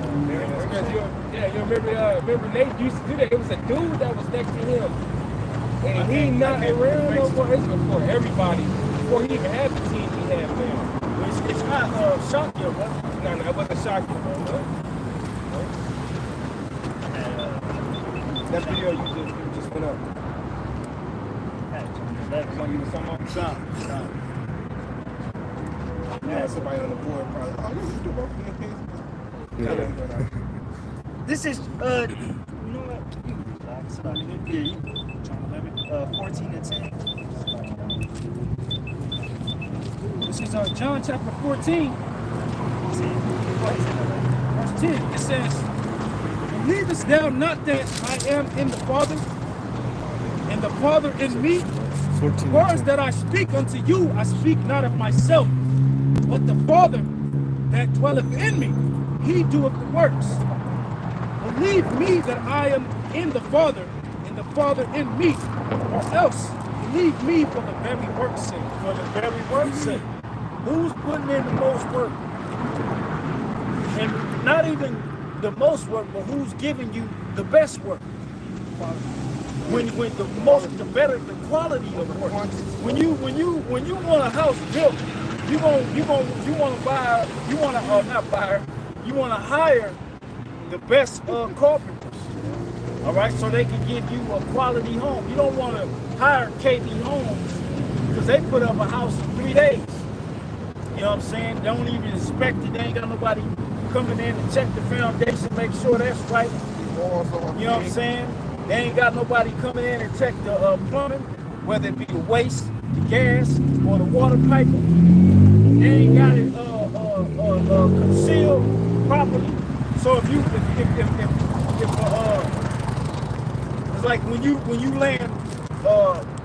Yeah, you remember Nate used to do that. It was a dude that was next to him. And he not around no more. It's before everybody. Before he even had the team he had, man. It's not Shakya, right? No, it wasn't Shakya, bro. That video you just went up. What you was talking about? Stop. Yeah, somebody on the board probably. Oh, this is the work This is, you know what? You can relax about it. Yeah, you trying to limit 14 and 10. This is John chapter 14, verse 10. It says, believest thou not that I am in the Father, and the Father in me? 14. Words that I speak unto you, I speak not of myself, but the Father that dwelleth in me, he doeth the works. Believe me that I am in the Father, and the Father in me, or else believe me for the very work's sake. For the very work's sake. Who's putting in the most work? And not even the most work, but who's giving you the best work? When the better the quality of work. When you want a house built, you want to hire the best carpenters. All right, so they can give you a quality home. You don't want to hire KB Homes because they put up a house in 3 days. You know what I'm saying? They don't even inspect it. They ain't got nobody coming in to check the foundation, make sure that's right. You know what I'm saying? They ain't got nobody coming in and check the plumbing, whether it be the waste, the gas, or the water piping. They ain't got it concealed properly. So if it's like when you land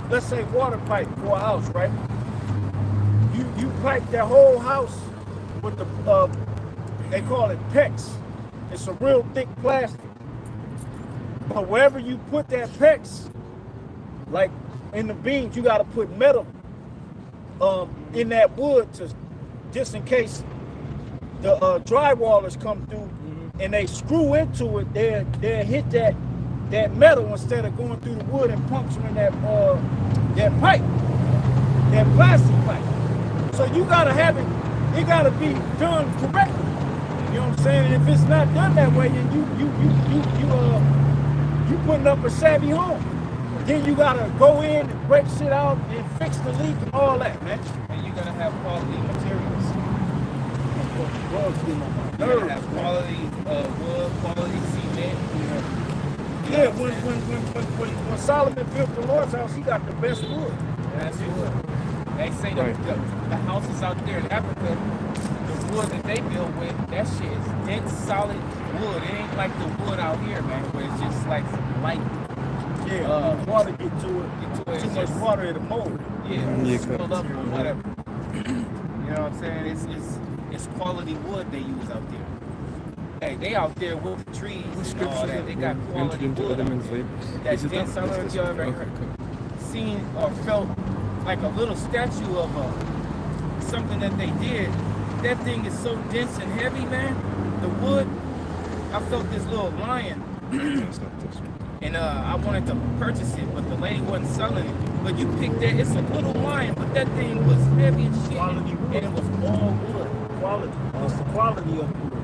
let's say water pipe for a house, right? You pipe that whole house with the they call it PEX. It's a real thick plastic. But wherever you put that PEX, like in the beams, you got to put metal in that wood to just in case the drywallers come through and they screw into it, they'll hit that metal instead of going through the wood and puncturing that pipe, that plastic pipe. So you gotta have it gotta be done correctly. You know what I'm saying? And if it's not done that way, then you putting up a shabby home. Then you gotta go in and break shit out and fix the leak and all that, man. And you gotta have quality materials. Bugs getting on my You gotta nerves, have man. quality wood, quality cement. Yeah, when Solomon built the Lord's house, he got the best wood. That's wood. They say the houses out there in Africa, the wood that they build with, that shit is dense, solid wood. It ain't like the wood out here, man, where it's just like light. Yeah, water get to it. Too much water, it'll mold. Yeah, filled up or whatever. You know what I'm saying? It's quality wood they use out there. Hey, they out there with trees and all that. They got quality wood out there. That's dense. I don't know if you ever seen or felt like a little statue of something that they did. That thing is so dense and heavy, man. The wood. I felt this little lion. And I wanted to purchase it, but the lady wasn't selling it. But you picked that, it's a little lion, but that thing was heavy as shit. Quality wood. And it was all wood. Quality. It's the quality of wood.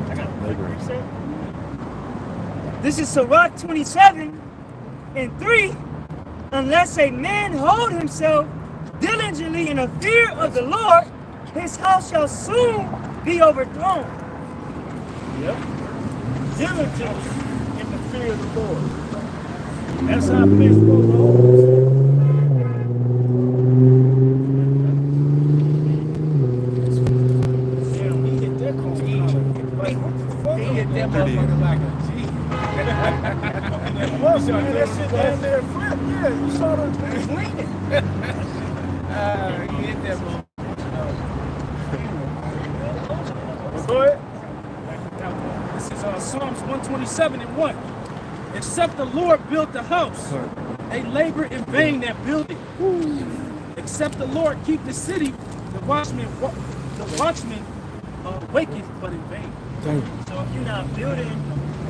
I got a quick reset. This is Sirach 27:3. Unless a man hold himself diligently in the fear of the Lord, his house shall soon be overthrown. Yep. Diligence in the fear of the Lord. That's how men supposed to hold themselves. Damn, he hit that cone. Like, what the fuck? He hit that motherfucker like a G. That shit down there flipped. Yeah, you saw the thing leaning. He hit that motherfucker. Go ahead. This is Psalms 127:1. Except the Lord build the house, they labor in vain that build it. Except the Lord keep the city, the watchman waketh but in vain. So if you're not building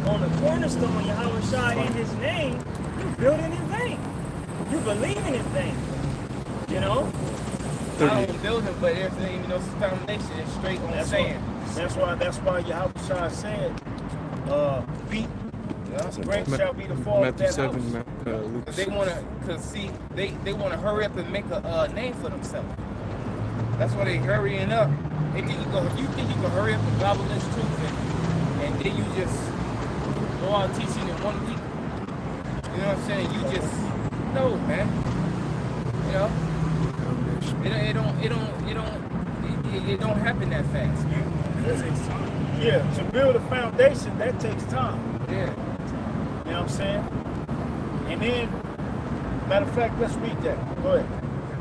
on the cornerstone, Yahweh Shai in his name, you're building in vain. You're believing in vain. You know? I don't build it, but everything, you know, it's foundation is straight on sand. That's why Yahweh Shai said, beat Great shall be the fall of Matthew that 7, house. Luke They 6. want to, cause see, they want to hurry up and make a name for themselves. That's why they hurrying up. They think you think you can hurry up and gobble this truth and then you just go out teaching in 1 week. You know what I'm saying? You just no, man. You know, it don't happen that fast, man. It takes time. Yeah, to build a foundation, that takes time. Yeah. You know what I'm saying? And then, matter of fact, let's read that. Go ahead.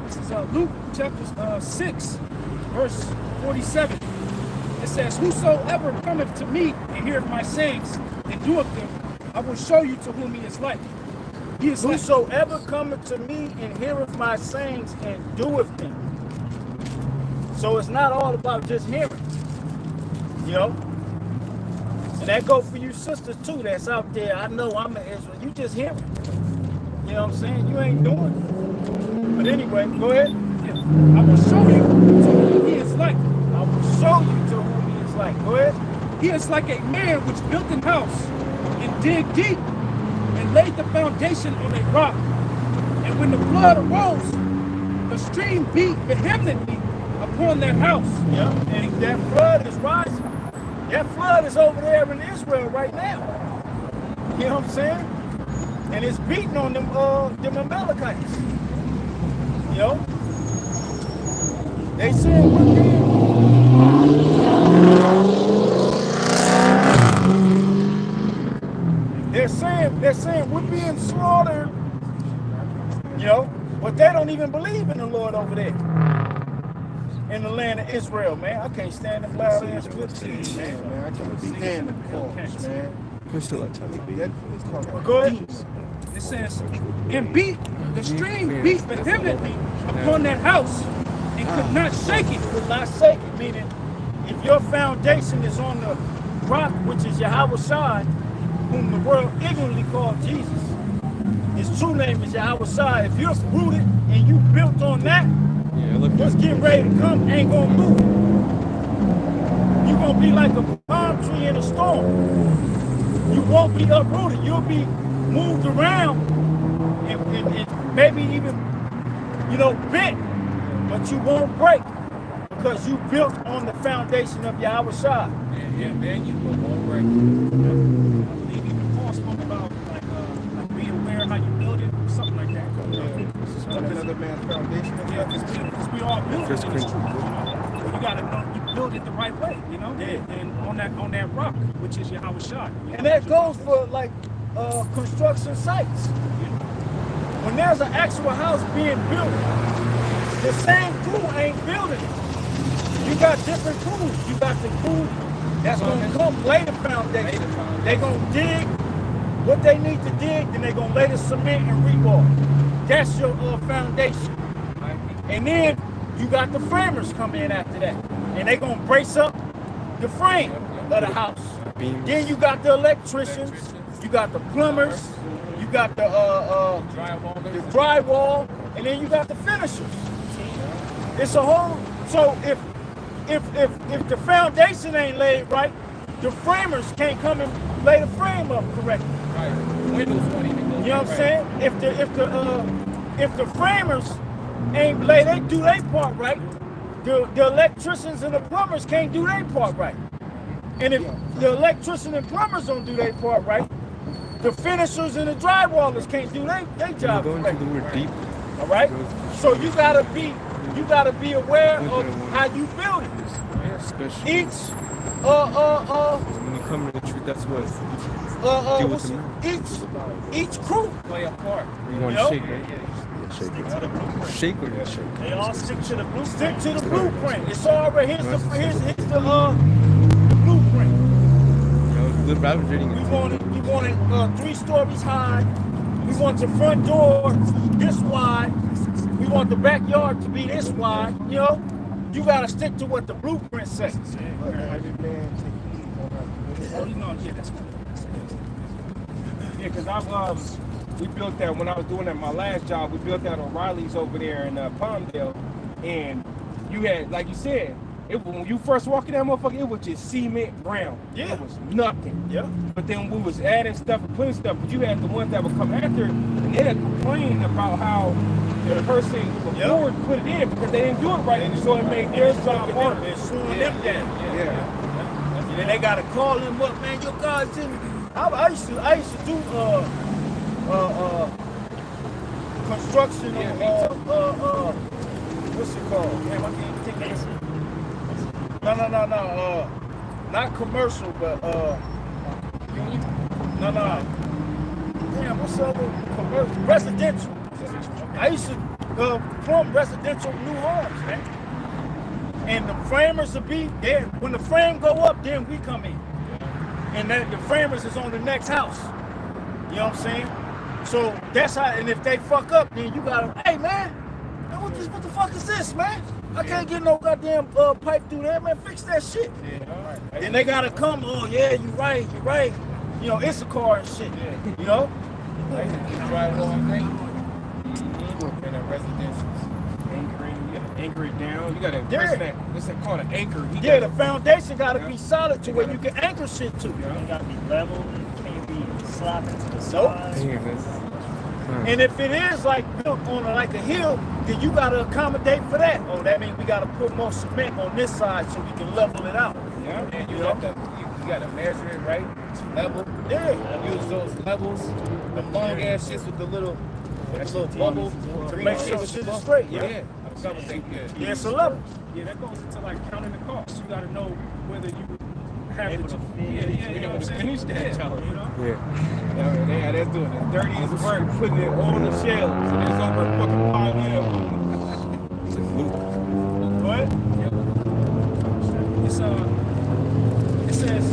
This is Luke chapter 6, verse 47. It says, "Whosoever cometh to me and heareth my sayings and doeth them, I will show you to whom he is like. He is like, Whosoever cometh to me and heareth my sayings and doeth them." So it's not all about just hearing. You know? And that goes for you sisters too that's out there. I know I'm an Israel. You just hearing. You know what I'm saying? You ain't doing it. But anyway, go ahead. I will show you to whom he is like. I will show you to whom he is like. Go ahead. He is like a man which built an house and dig deep and laid the foundation on a rock. And when the flood arose, the stream beat vehemently upon that house. Yeah, and that flood is rising. That flood is over there in Israel right now. You know what I'm saying? And it's beating on them Amalekites. You know? They saying they're saying we're being slaughtered. You know, but they don't even believe in the Lord over there. In the land of Israel, man. I can't stand them loud ass scriptures, man. I can't stand the calls, man. Go ahead. It says, and beat, the stream beat vehemently upon that house and could not shake it. Could not shake it, meaning if your foundation is on the rock, which is Yahweh Shai, whom the world ignorantly called Jesus. His true name is Yahweh Shai. If you're rooted and you built on that, what's getting ready to come ain't gonna move. You're gonna be like a palm tree in a storm. You won't be uprooted. You'll be moved around and maybe even, bent, but you won't break because you built on the foundation of Yahweh Shai. And then you won't break. I believe even Paul spoke about like be aware how you build it, or something like that. Another man's foundation. Yeah, because we all build it in this truth. You gotta know you build it the right way, and on that rock, which is Yahweh Shai. And that goes for like construction sites. When there's an actual house being built, the same crew ain't building it. You got different crews. You got the crew that's gonna come lay the foundation. They gonna dig what they need to dig, then they gonna lay the cement and rebar. That's your foundation. And then you got the framers come in after that. And they gonna brace up the frame of the house. Then you got the electricians, you got the plumbers, you got the drywall, and then you got the finishers. It's a whole, so if the foundation ain't laid right, the framers can't come and lay the frame up correctly. Right. Windows won't even go. You know what I'm saying? If the framers ain't they do their part right, the electricians and the plumbers can't do their part right. And if the electrician and plumbers don't do their part right, the finishers and the drywallers can't do their job correctly. All right? So you gotta be aware of how you build it. Each when you come to the truth, that's what each crew Play a part. you want to shake, right? Shake or not shake? They all stick to the blueprint. stick to the blueprint. It's already here's the blueprint. I was reading We it. want it 3 stories high. We want the front door this wide. We want the backyard to be this wide. You gotta stick to what the blueprint says. Yeah, because we built that when I was doing that my last job. We built that on Riley's over there in Palmdale, and you had, like you said, When you first walk in that motherfucker, it was just cement ground. Yeah. It was nothing. Yeah. But then we was adding stuff and putting stuff, but you had the ones that would come after, and they had complained about how the person before put it in because they didn't do it right, and so it made their job harder. They're slowing them down. Yeah. And then they gotta call them up, man. Your God didn't. I used to do construction what's it called? Damn, I can't think of it. No. Not commercial, but no. Damn, what's the other commercial? Residential. I used to plumb residential new homes, man. And the framers will be there. When the frame go up, then we come in. And then the framers is on the next house. You know what I'm saying? So that's how, and if they fuck up, then you gotta, hey man, what the fuck is this, man? I can't get no goddamn pipe through there, man. Fix that shit. And they gotta come, oh yeah, you right. You know, it's a car and shit, you know? Right along in the residentials. Anchor it down. You gotta press that. It's called an anchor. The foundation gotta be solid to where you can anchor shit to. It gotta be level. It can't be slopping to the side. And if it is like built on like a hill, then you gotta accommodate for that. Oh, that means we gotta put more cement on this side so we can level it out. Yeah, and you gotta measure it right. Level. Yeah. Use those levels. The long ass shits with the little bubble To make sure the shit is straight. Yeah, it's a level. Yeah, that goes into like counting the cost. You gotta know whether you have Able it. to You know what I'm saying? Finish that, You know? Yeah, that's doing the dirtiest work, putting it on the shelves, and it's over a fucking pile What? It says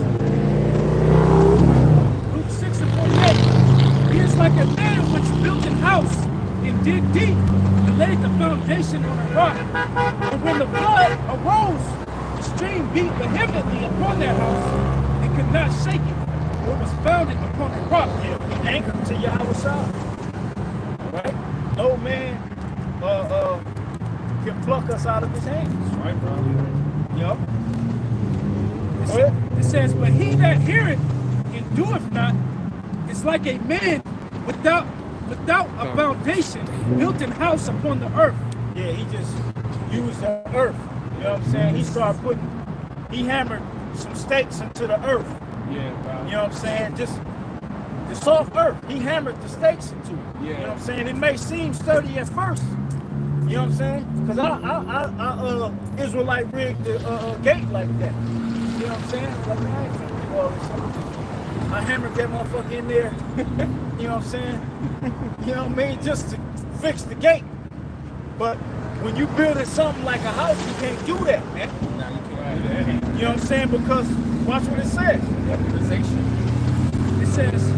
Luke 6:48. He is like a man which built an house and dig deep and laid the foundation on a rock. And when the flood arose, the stream beat vehemently upon that house and could not shake it. For it was founded upon a rock. Anchored to your outside. Right? No man can pluck us out of his hands. Right, bro? Yup. It says, but he that heareth and doeth not is like a man without a foundation, built an house upon the earth. Yeah, he just used the earth. You know what I'm saying? He hammered some stakes into the earth. Yeah, bro. You know what I'm saying? Just the soft earth. He hammered the stakes into it. Yeah. You know what I'm saying? It may seem sturdy at first. You know what I'm saying? Because I Israelite rigged the gate like that. You know what I'm saying? Like, man, I ain't finna do all this shit. I hammered that motherfucker in there. You know what I'm saying? You know what I mean? Just to fix the gate. But when you building something like a house, you can't do that, man. No, you can't do that. You know what I'm saying? Because watch what it says. It says,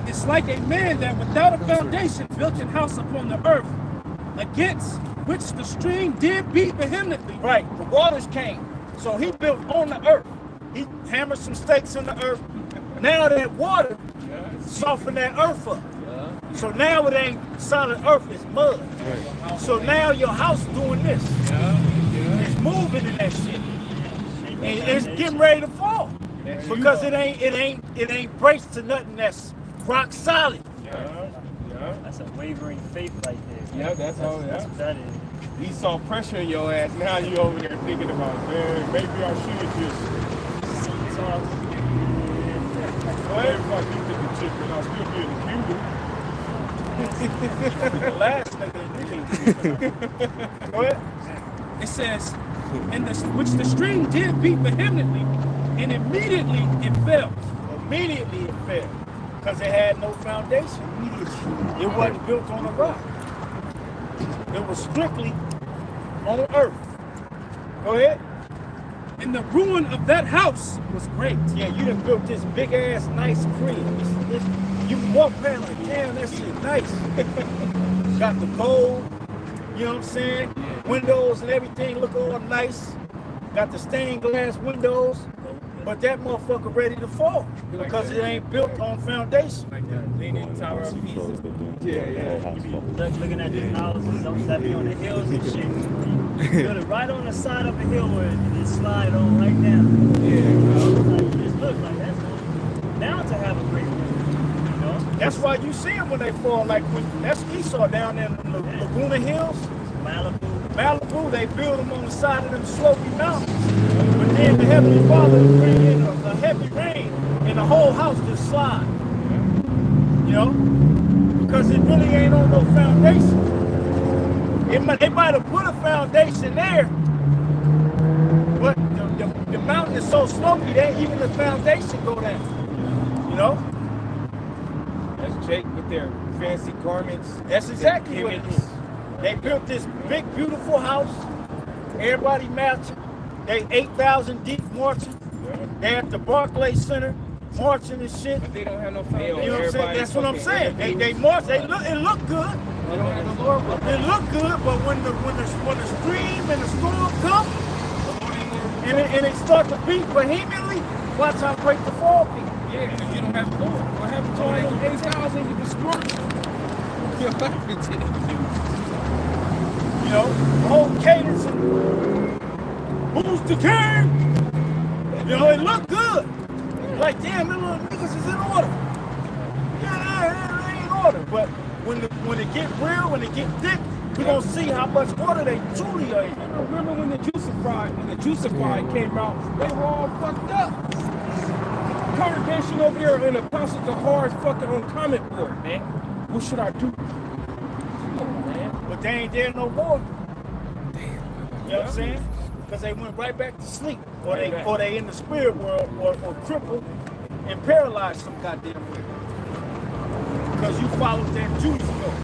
it's like a man that without a foundation built an house upon the earth, against which the stream did beat vehemently. Right, the waters came. So he built on the earth. He hammered some stakes in the earth. Now that water softened that earth up. So now it ain't solid earth, it's mud. So now your house doing this. It's moving in that shit. And it's getting ready to fall. Because it ain't braced to nothing that's rock solid. That's a wavering faith right there. Yeah, that's all. That's what that is. He saw pressure in your ass. Now you over there thinking about, man, maybe I should just. Well, everybody you get the chick, and I'll still be in the kingdom. The last nigga. Go ahead. It says, which the stream did beat vehemently, and immediately it fell. Immediately it fell. Because it had no foundation. It wasn't built on a rock. It was strictly on earth. Go ahead. And the ruin of that house was great. Yeah, you done built this big ass nice crib. You can walk past like, damn, that shit nice. Got the gold, you know what I'm saying? Windows and everything look all nice. Got the stained glass windows. But that motherfucker ready to fall because it ain't built on foundation. Like that. They need Tower of Pisa. Looking at these houses, don't that be on the hills and shit. You build it right on the side of a hill where it just slide on right down. Like, it just looks like that's bound to have a great one. You know? That's why you see them when they fall. Like when that's Esau down in the Laguna Hills, Malibu, they build them on the side of them slopey mountains. But then the Heavenly Father bring in a heavy rain and the whole house just slide. You know? Because it really ain't on no foundation. They might have put a foundation there, but the mountain is so slopey that even the foundation go down. You know? That's Jake with their fancy garments. That's exactly what it is. They built this big, beautiful house. Everybody matching. They 8,000 deep marching. They at the Barclays Center marching and shit. But they don't have no foundation. You know what I'm saying? That's what I'm saying. They march. It look good. They don't have the Lord with them. It look good, but when the stream and the storm come and it start to beat vehemently, watch how great the fall be. Yeah, because you don't have the Lord. What happened to all them 8,000 you destroyed? What happened to them? You know, the whole cadence and who's the king? You know, it look good. Like, damn, them little niggas is in order. Yeah, they ain't in order. But when it get real, when it get thick, we gonna see how much water they truly are in. Remember when the Juicified came out, they were all fucked up. Congregation over there and apostles are hard fucking on comment board, man. What should I do? But they ain't there no more. You know what I'm saying? Because they went right back to sleep. Or they in the spirit world or crippled and paralyzed some goddamn way. Because you followed that Judas code.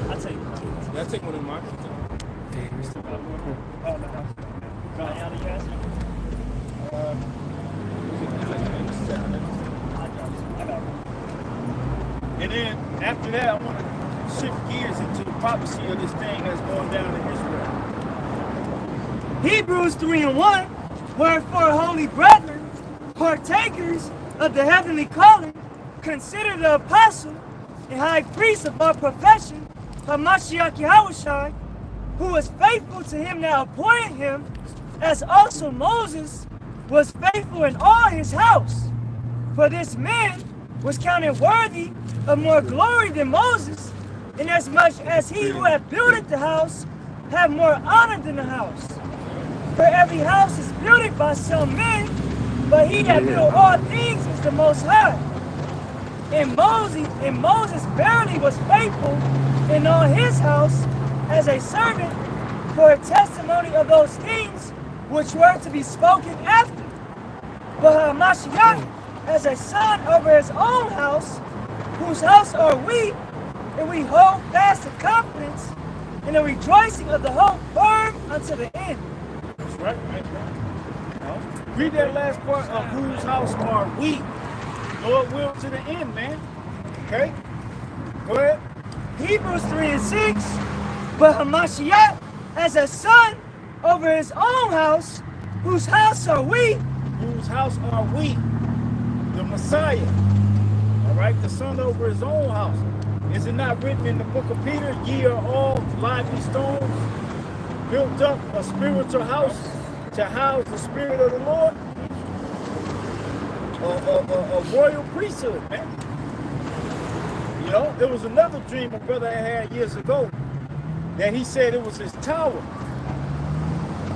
I'll take it. I'll take one of mine. And then after that, I want to shift gears into the prophecy of this thing that's going down in Israel. Hebrews 3:1, wherefore, holy brethren, partakers of the heavenly calling, consider the apostle and high priest of our profession, Hamashiach Yahushai, who was faithful to him that appointed him, as also Moses was faithful in all his house. For this man was counted worthy of more glory than Moses, inasmuch as he who had builded the house had more honor than the house. For every house is built by some men, but he that built all things is the Most High. And Moses verily was faithful in all his house as a servant for a testimony of those things which were to be spoken after. But Hamashiach as a son over his own house, whose house are we, and we hold fast the confidence and the rejoicing of the hope firm unto the end. That's right. Read that last part of whose house are we. Lord will to the end, man. Okay? Go ahead. Hebrews 3:6, but Hamashiach as a son over his own house, whose house are we? Whose house are we? The Messiah. All right? The son over his own house. Is it not written in the book of Peter, ye are all lively stones, built up a spiritual house to house the Spirit of the Lord? A royal priesthood, man. You know, there was another dream a brother had years ago that he said it was his tower.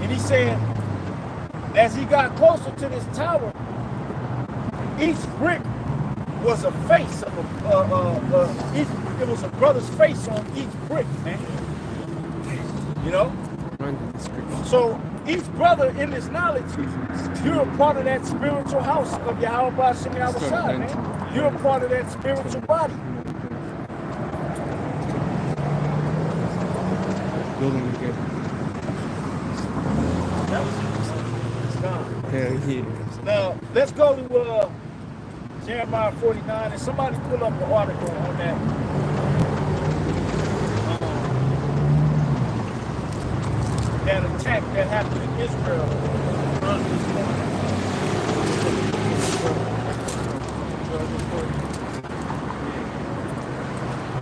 And he said, as he got closer to this tower, each brick was a face of it was a brother's face on each brick, man. You know? So each brother in this knowledge, you're a part of that spiritual house of Yahweh Shem Yahushua, man. You're a part of that spiritual body. Building together. Hell yeah. Now, let's go to Jeremiah 49, and somebody pull up the article on that. that attack that happened in Israel this morning.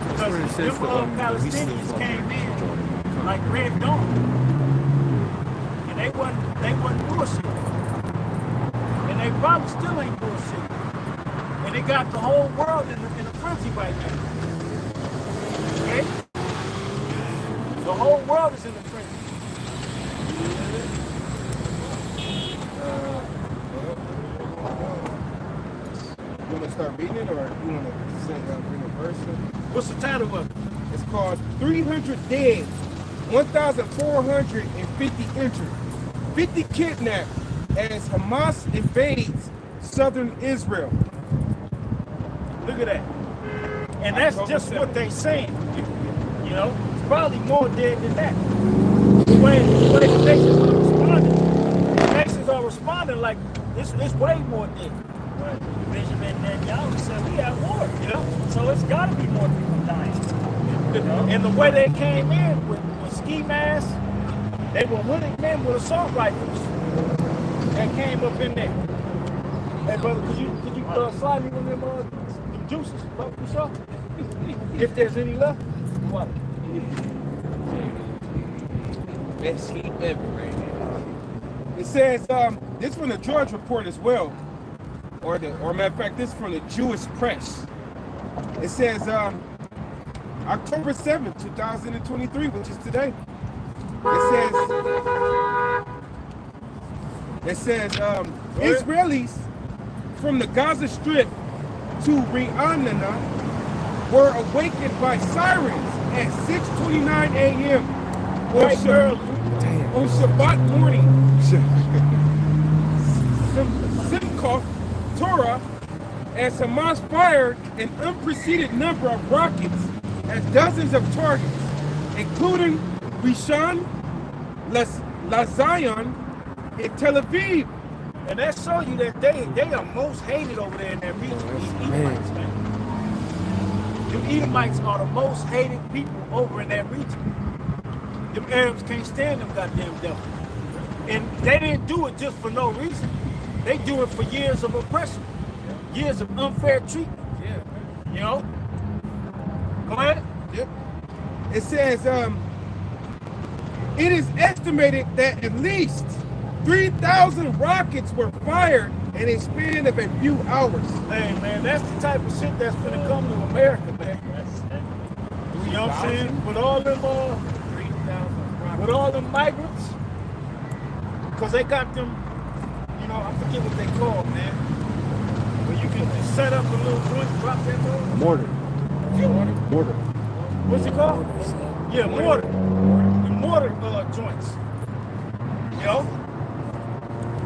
Because them Palestinians came in like Red Dawn, and they wasn't bullshit, and they probably still ain't bullshit, and they got the whole world in a frenzy right now. Okay, the whole world is in a frenzy. You want to start reading it, or you want to bring a verse in? What's the title of it? It's called 300 Dead, 1,450 Injured, 50 Kidnapped as Hamas invades southern Israel. Look at that. And that's just what they saying. You know, it's probably more dead than that. The way the nations are responding. The nations are responding like it's way more dead. But Benjamin Netanyahu said we at war, you know? So it's got to be more people dying. You know? And the way they came in with ski masks, they were hooded men with assault rifles that came up in there. Hey brother, could you slide me one of them juices, bro? You sure? If there's any left, what? Best sleep ever right now. It says, this from the George Report as well, or matter of fact, this from the Jewish Press. It says, October 7th, 2023, which is today. It says, Israelis from the Gaza Strip to Ra'anana were awakened by sirens at 6:29 a.m. on Shabbat morning. Simcha Torah, as Hamas fired an unprecedented number of rockets at dozens of targets, including Rishon LeZion in Tel Aviv. And that show you that they are most hated over there in that region. These Edomites, man. The Edomites are the most hated people over in that region. Them Arabs can't stand them goddamn devils. And they didn't do it just for no reason. They do it for years of oppression, years of unfair treatment. Yeah. You know? Go ahead. Yep. It says, it is estimated that at least 3,000 rockets were fired in a span of a few hours. Hey man, that's the type of shit that's gonna come to America, man. You know what I'm saying? With all them migrants, because they got them, you know, I forget what they call them, man. Where you can just set up a little joint, drop that little Mortar. What's it called? Yeah, mortar. The mortar joints. You know?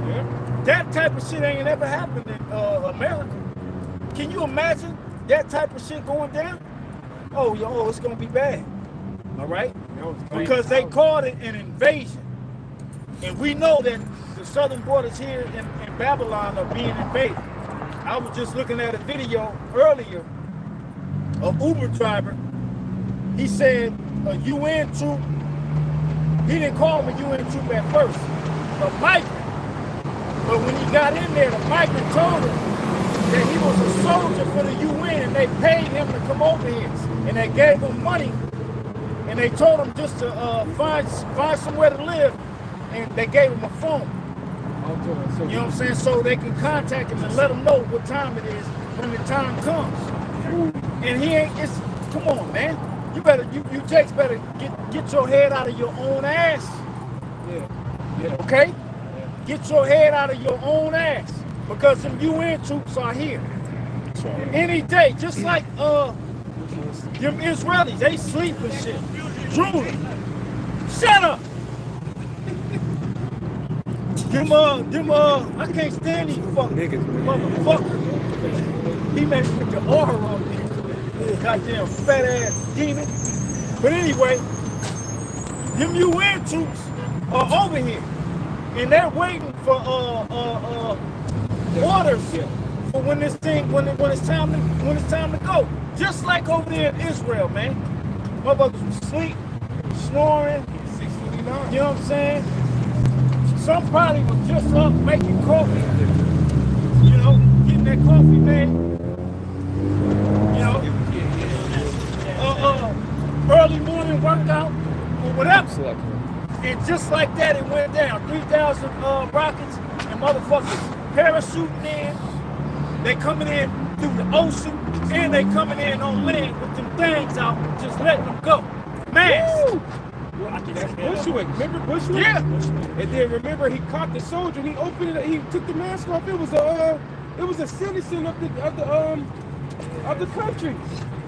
Yeah. That type of shit ain't ever happened in America. Can you imagine that type of shit going down? Oh, it's gonna be bad. All right? Because they called it an invasion. And we know that the southern borders here in Babylon are being invaded. I was just looking at a video earlier. An Uber driver, he said a UN troop, he didn't call him a UN troop at first, a migrant. But when he got in there, the migrant told him that he was a soldier for the UN and they paid him to come over here. And they gave him money and they told him just to find somewhere to live, and they gave him a phone. You know what I'm saying? So they can contact him and let him know what time it is when the time comes. And he ain't, come on, man. You Jakes better get your head out of your own ass. Yeah. Okay? Get your head out of your own ass. Because them UN troops are here. Any day, just like them Israelis, they sleep and shit. Drooling. Shut up! I can't stand these fucking motherfuckers. He made me put the aura on me. Goddamn fat ass demon. But anyway, them UN troops are over here. And they're waiting for orders for when it's time to go. Just like over there in Israel, man. Motherfuckers was sleep, snoring, 59. You know what I'm saying? Some probably was just up making coffee. You know, getting that coffee made. You know, early morning workout or whatever. And just like that, it went down. 3,000 rockets and motherfuckers parachuting in. They coming in through the ocean and they coming in on land with them things out, just letting them go. Mass. That's Bushwick. Remember Bushwick? Yeah. And then remember he caught the soldier and he opened it. He took the mask off. It was a citizen of the country.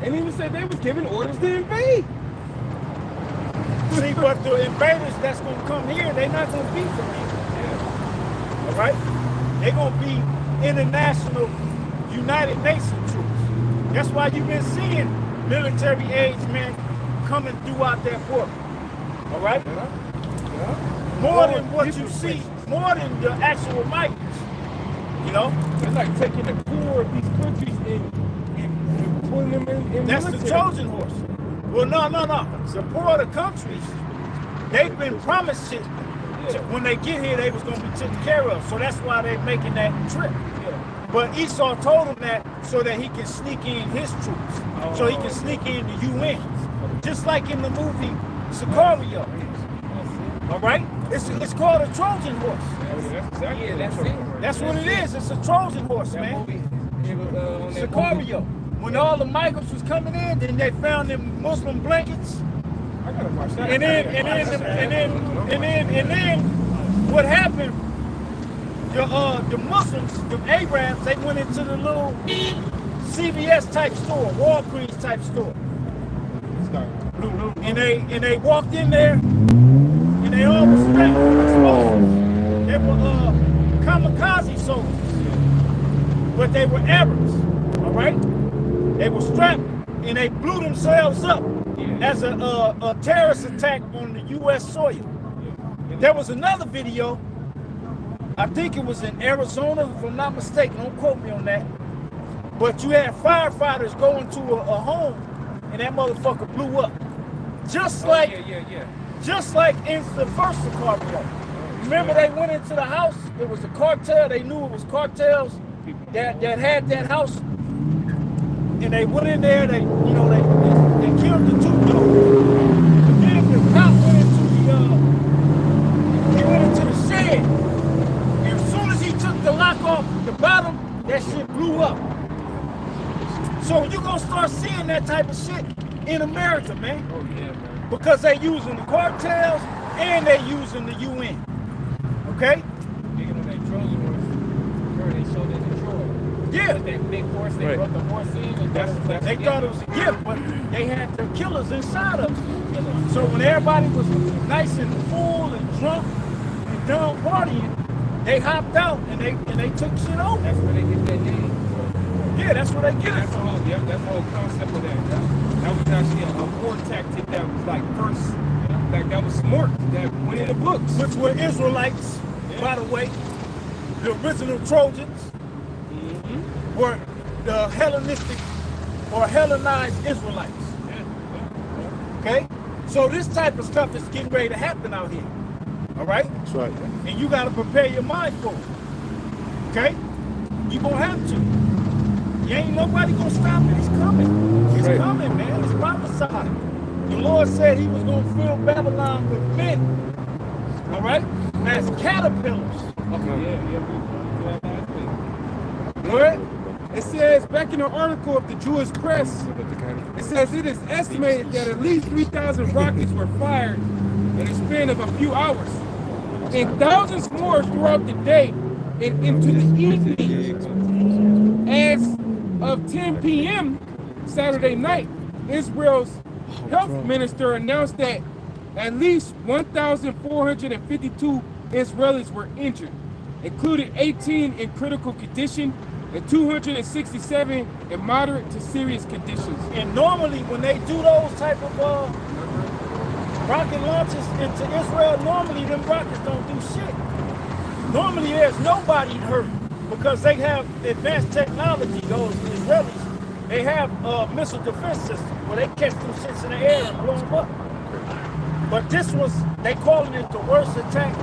And he was saying they was giving orders to invade. See, but the invaders that's going to come here, they're not going to be from here. Yeah. All right? They're going to be international United Nations troops. That's why you've been seeing military age men coming throughout that border. All right? Yeah. More than what you see, more than the actual migrants. You know? It's like taking the core of these countries and putting them in That's military. the Trojan horse. Well, no. The poorer countries, they've been promised shit. When they get here, they was going to be taken care of. So that's why they're making that trip. Yeah. But Esau told him that so that he can sneak in his troops. So he can sneak in the UN. Just like in the movie Sicario. All right? It's called a Trojan horse. That's what it is. It's a Trojan horse, man. Sicario. When all the migrants was coming in, then they found them Muslim blankets. I gotta watch that. And then what happened? The Muslims, the Arabs, they went into the little CVS type store, Walgreens type store. And they walked in there, and they all were strapped. They were kamikaze soldiers, but they were Arabs. All right. They were strapped and they blew themselves up as a terrorist attack on the U.S. soil. There was another video, I think it was in Arizona, if I'm not mistaken, don't quote me on that, but you had firefighters going to a home and that motherfucker blew up. Just like in the first Sicario. Remember they went into the house, it was a cartel, they knew it was cartels that had that house. And they went in there, they killed the two dudes. And then the cop went into the shed. And as soon as he took the lock off the bottom, that shit blew up. So you're gonna start seeing that type of shit in America, man. Oh yeah, man. Because they using the cartels and they using the UN. Okay? Speaking of that Trojan horse, they showed it in Troy. Yeah. That big horse, they brought the horse in, and they thought it was a gift, but they had the killers inside of it. So when everybody was nice and full and drunk and done partying, they hopped out and they took shit over. That's where they get that name. Yeah, that's where they get it That's from. the whole concept of that. That was actually a war tactic that was like first, like that was smart, that went in the books. Which were Israelites, by the way. The original Trojans were the Hellenistic or Hellenized Israelites. Okay? So this type of stuff is getting ready to happen out here. All right? That's right. And you got to prepare your mind for it. Okay? You're going to have to. You ain't nobody going to stop it. It's coming. It's coming, man. It's prophesied. The Lord said he was going to fill Babylon with men. All right? As caterpillars. What? It says back in the article of the Jewish press, it says it is estimated that at least 3,000 rockets were fired in a span of a few hours, and thousands more throughout the day and into the evening. As of 10 p.m. Saturday night, Israel's health minister announced that at least 1,452 Israelis were injured, including 18 in critical condition and 267 in moderate to serious conditions. And normally when they do those type of rocket launches into Israel, normally them rockets don't do shit. Normally there's nobody hurt because they have advanced technology, those Israelis. They have missile defense systems where they catch them shits in the air and blow them up. But this was, they calling it the worst attack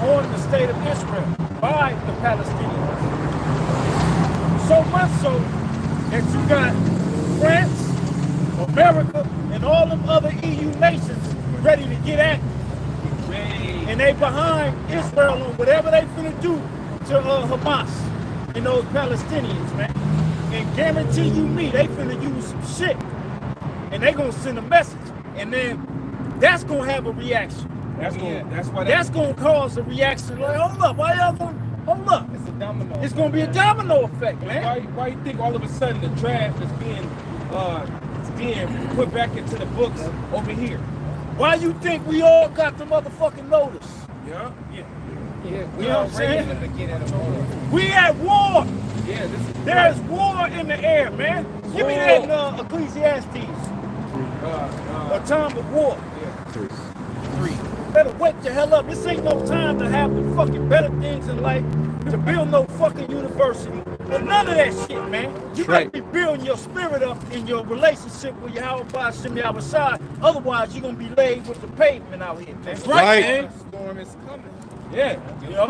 on the state of Israel by the Palestinians. So much so that you got France, America, and all them other EU nations ready to get at it. And they behind Israel on whatever they finna do to Hamas and those Palestinians, man. And guarantee you me, they finna use some shit. And they gonna send a message. And then that's gonna have a reaction. That's gonna cause a reaction. Like, hold up, why y'all gonna, hold up. It's a domino. It's gonna be a domino effect, man. Why you think all of a sudden the draft is being put back into the books over here? Why you think we all got the motherfucking notice? Yeah. You know what I'm saying? We at war. Yeah, There's war in the air, man. Give me that Ecclesiastes. A time of war. Three. Better wake the hell up. This ain't no time to have the fucking better things in life, to build no fucking university, or none of that shit, man. You gotta be building your spirit up in your relationship with Yahweh Shemi Abashai. Otherwise, you're gonna be laid with the pavement out here, man. Right, man. The storm is coming. Yeah,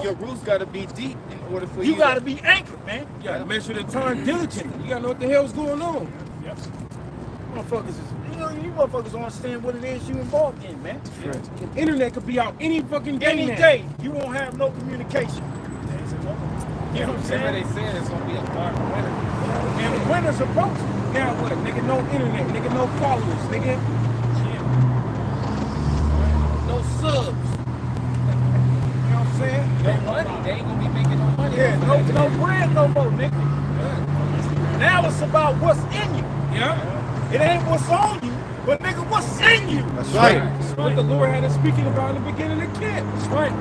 Your roots gotta be deep in order for you gotta be anchored, man. You gotta measure the time diligently. You gotta know what the hell's going on. Yep. Motherfuckers is, you motherfuckers don't understand what it is you involved in, man. Right. The internet could be out any fucking day. Any day, you won't have no communication. You know what I'm saying? They said it's gonna be a dark winter. And the winter's approaching. Now what? Nigga, no internet. Nigga, no followers. Nigga, No subs. You know what I'm saying? No money. They ain't gonna be making no money. Yeah, no bread no more, nigga. Now it's about what's in you. yeah. It ain't what's on you, but nigga, what's in you? That's right. That's what the Lord had us speaking about in the beginning of the kid. That's right.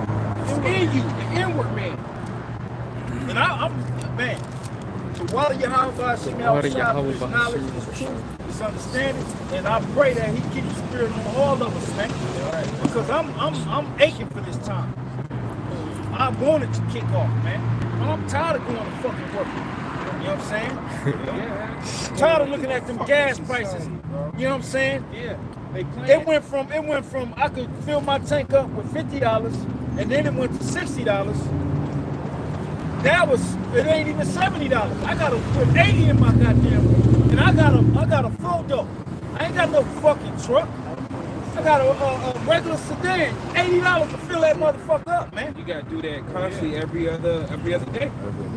It's in you, the inward man. And I'm, man, so while Yahweh Shemi Abashai for his knowledge, his truth, his understanding, and I pray that he keeps his spirit on all of us, man. Because I'm aching for this time. I wanted to kick off, man. I'm tired of going to fucking work. You know what I'm saying? I'm tired of looking at them gas prices. You know what I'm saying? Yeah. It went from I could fill my tank up with $50, and then it went to $60. Now it ain't even $70. I gotta put 80 in my goddamn, and I got a full dope. I ain't got no fucking truck. I got a regular sedan. $80 to fill that motherfucker up, man. You gotta do that constantly every other day.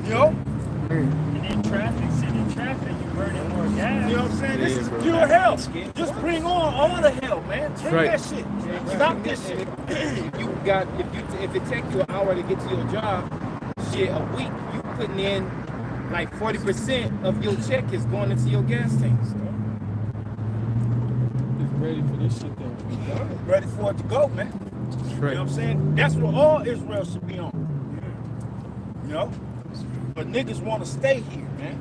You know? And in traffic, sitting in traffic, you burning more gas. You know what I'm saying? This is pure hell. Just bring on all the hell, man. Bring that shit. Stop this shit. If it take you an hour to get to your job, shit, a week, you putting in like 40% of your check is going into your gas tanks. Ready for this shit though. Ready for it to go, man. You know what I'm saying? That's what all Israel should be on. You know? But niggas want to stay here, man.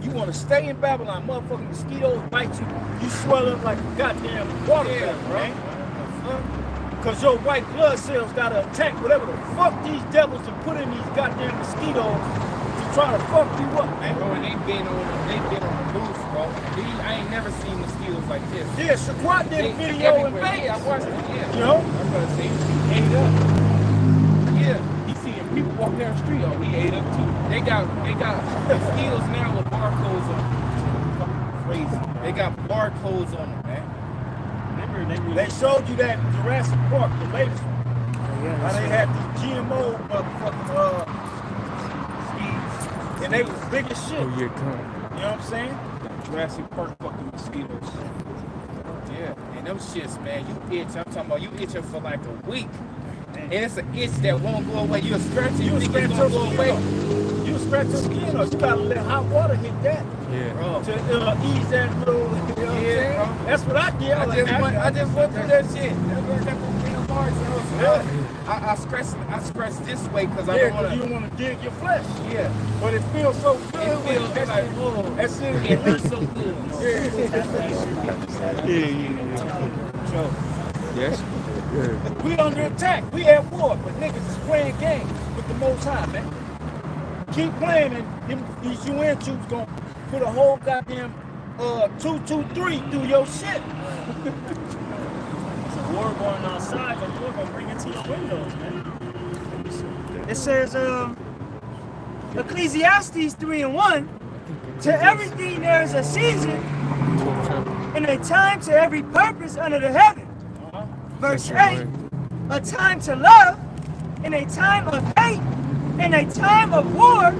You want to stay in Babylon. Motherfucking mosquitoes bite you. You swell up like a goddamn water fountain, man. Because your white blood cells got to attack whatever the fuck these devils have put in these goddamn mosquitoes to try to fuck you up, man. Bro, and they've been on the loose, bro. I ain't never seen mosquitoes like this. Yeah, Shaquat did a video in Vegas. Yeah, I watched it, yeah. You know? I'm gonna say he ate up. Yeah. He seeing people walk down the street. Oh, he ate up too. They got mosquitoes now with barcodes on them. Crazy. They got barcodes on them, man. They showed you that in Jurassic Park, the latest one. How they had these GMO motherfucking seeds, and they was big as shit. You know what I'm saying? Jurassic Park fucking mosquitoes. Yeah, and them shits, man, you itch. I'm talking about you itching for like a week. And it's an itch that won't go away. You'll scratch it, you think it's gonna go away. You scratch your skin up. You gotta let hot water hit that. Yeah. Bro. To ease that little, you know what I'm saying? Bro. That's what I did. I just went through that shit. That's where I got those little marks. I scratch this way because I don't want to. You want to dig your flesh. Yeah. But it feels so good. It feels like, that shit it hurts so good. Yes. We under attack. We at war, but niggas is playing games with the Most High, man. Keep playing, and these UN troops gonna put a whole goddamn 223 through your shit. war going outside, but war gonna bring it to your windows, man. It says, Ecclesiastes 3:1, to everything there is a season and a time to every purpose under the heaven. Verse 8, a time to love and a time of hate and a time of war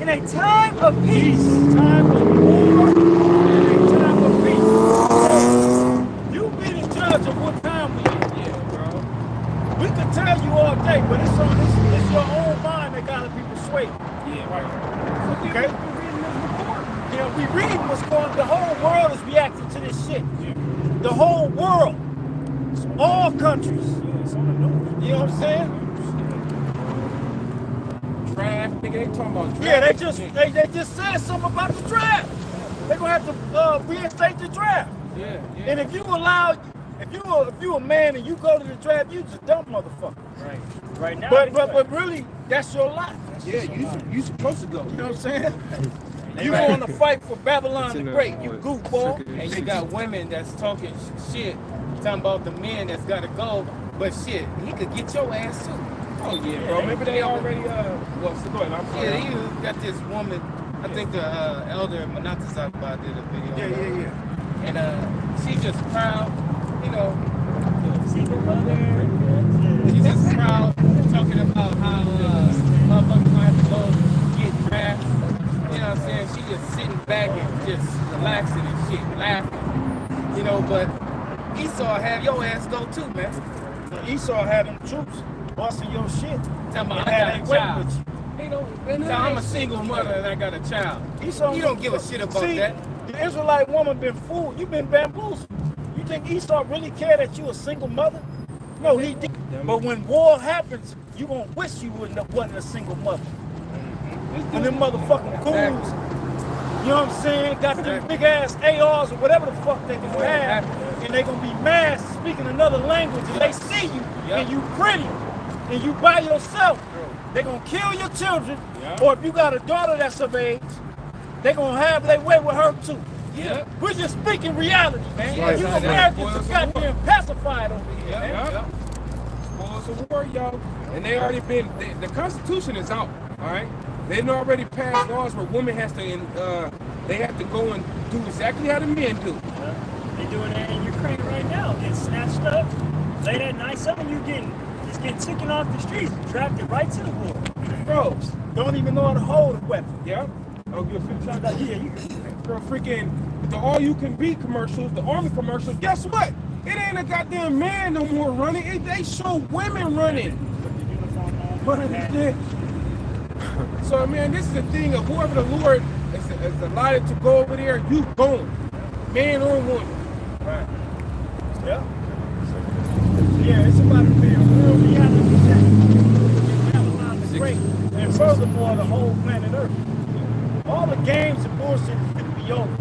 and a time of peace. Time of war and a time of peace. You be the judge of what time we in here, bro. We could tell you all day, but it's your own mind that got people swayed. Yeah, right. Okay? You know, we read what's going on. The whole world is reacting to this shit. The whole world. All countries. You know what I'm saying? Draft, nigga, they talking about draft. Yeah, they just said something about the draft. They're gonna have to reinstate the draft. Yeah. And if you a man and you go to the draft, you just a dumb motherfucker. Right now. But really, that's your life. Yeah, you supposed to go. You know what I'm saying? You want to fight for Babylon the Great, you goofball. And you got women that's talking shit, talking about the men that's gotta go, but shit, he could get your ass too. Oh yeah, bro. Remember they already well, so go ahead. I'm sorry. Yeah, he got this woman. I think the elder Manatazakba did a video. Yeah. And she's just proud, you know. Single mother. She's just proud, talking about how motherfuckers gonna have to go get drafted. You know what I'm saying? She just sitting back and just relaxing and shit, laughing. You know, but Esau have your ass go too, man. Esau had them troops busting your shit. Tell me I Had got a they child. with you. Now, I'm a single mother and I got a child. Esau, You don't give a shit about that. The Israelite woman been fooled. You've been bamboozled. You think Esau really cared that you a single mother? No, he did. But when war happens, you gonna wish you wasn't a single mother. When them motherfucking fools, you know what I'm saying, got them big ass ARs or whatever the fuck they can have, and they gonna be mad speaking another language, and they see you, and you pretty, and you by yourself, they gonna kill your children, or if you got a daughter that's of age, they gonna have their way with her too. Yeah. We're just speaking reality, man. Right. You Americans are goddamn pacified over here, man. Spoils of war, y'all. And they already been, the Constitution is out, all right? They've already passed laws where women has to, they have to go and do exactly how the men do. They doing it in Ukraine right now. Getting snatched up. Late at night, some of you getting taken off the streets, drafted right to the war. Bro, don't even know how to hold a weapon. Yeah. Oh, you're $50. Yeah, you Girl, freaking, the all-you-can-be commercials, the Army commercials, guess what? It ain't a goddamn man no more running. They show women running. So, man, this is the thing of whoever the Lord is allotted to go over there, you going. Man or woman. Right. Yeah. Yeah, it's about to be a real reality check. Babylon the Great. And furthermore, the whole planet Earth. All the games and bullshit is going to be over.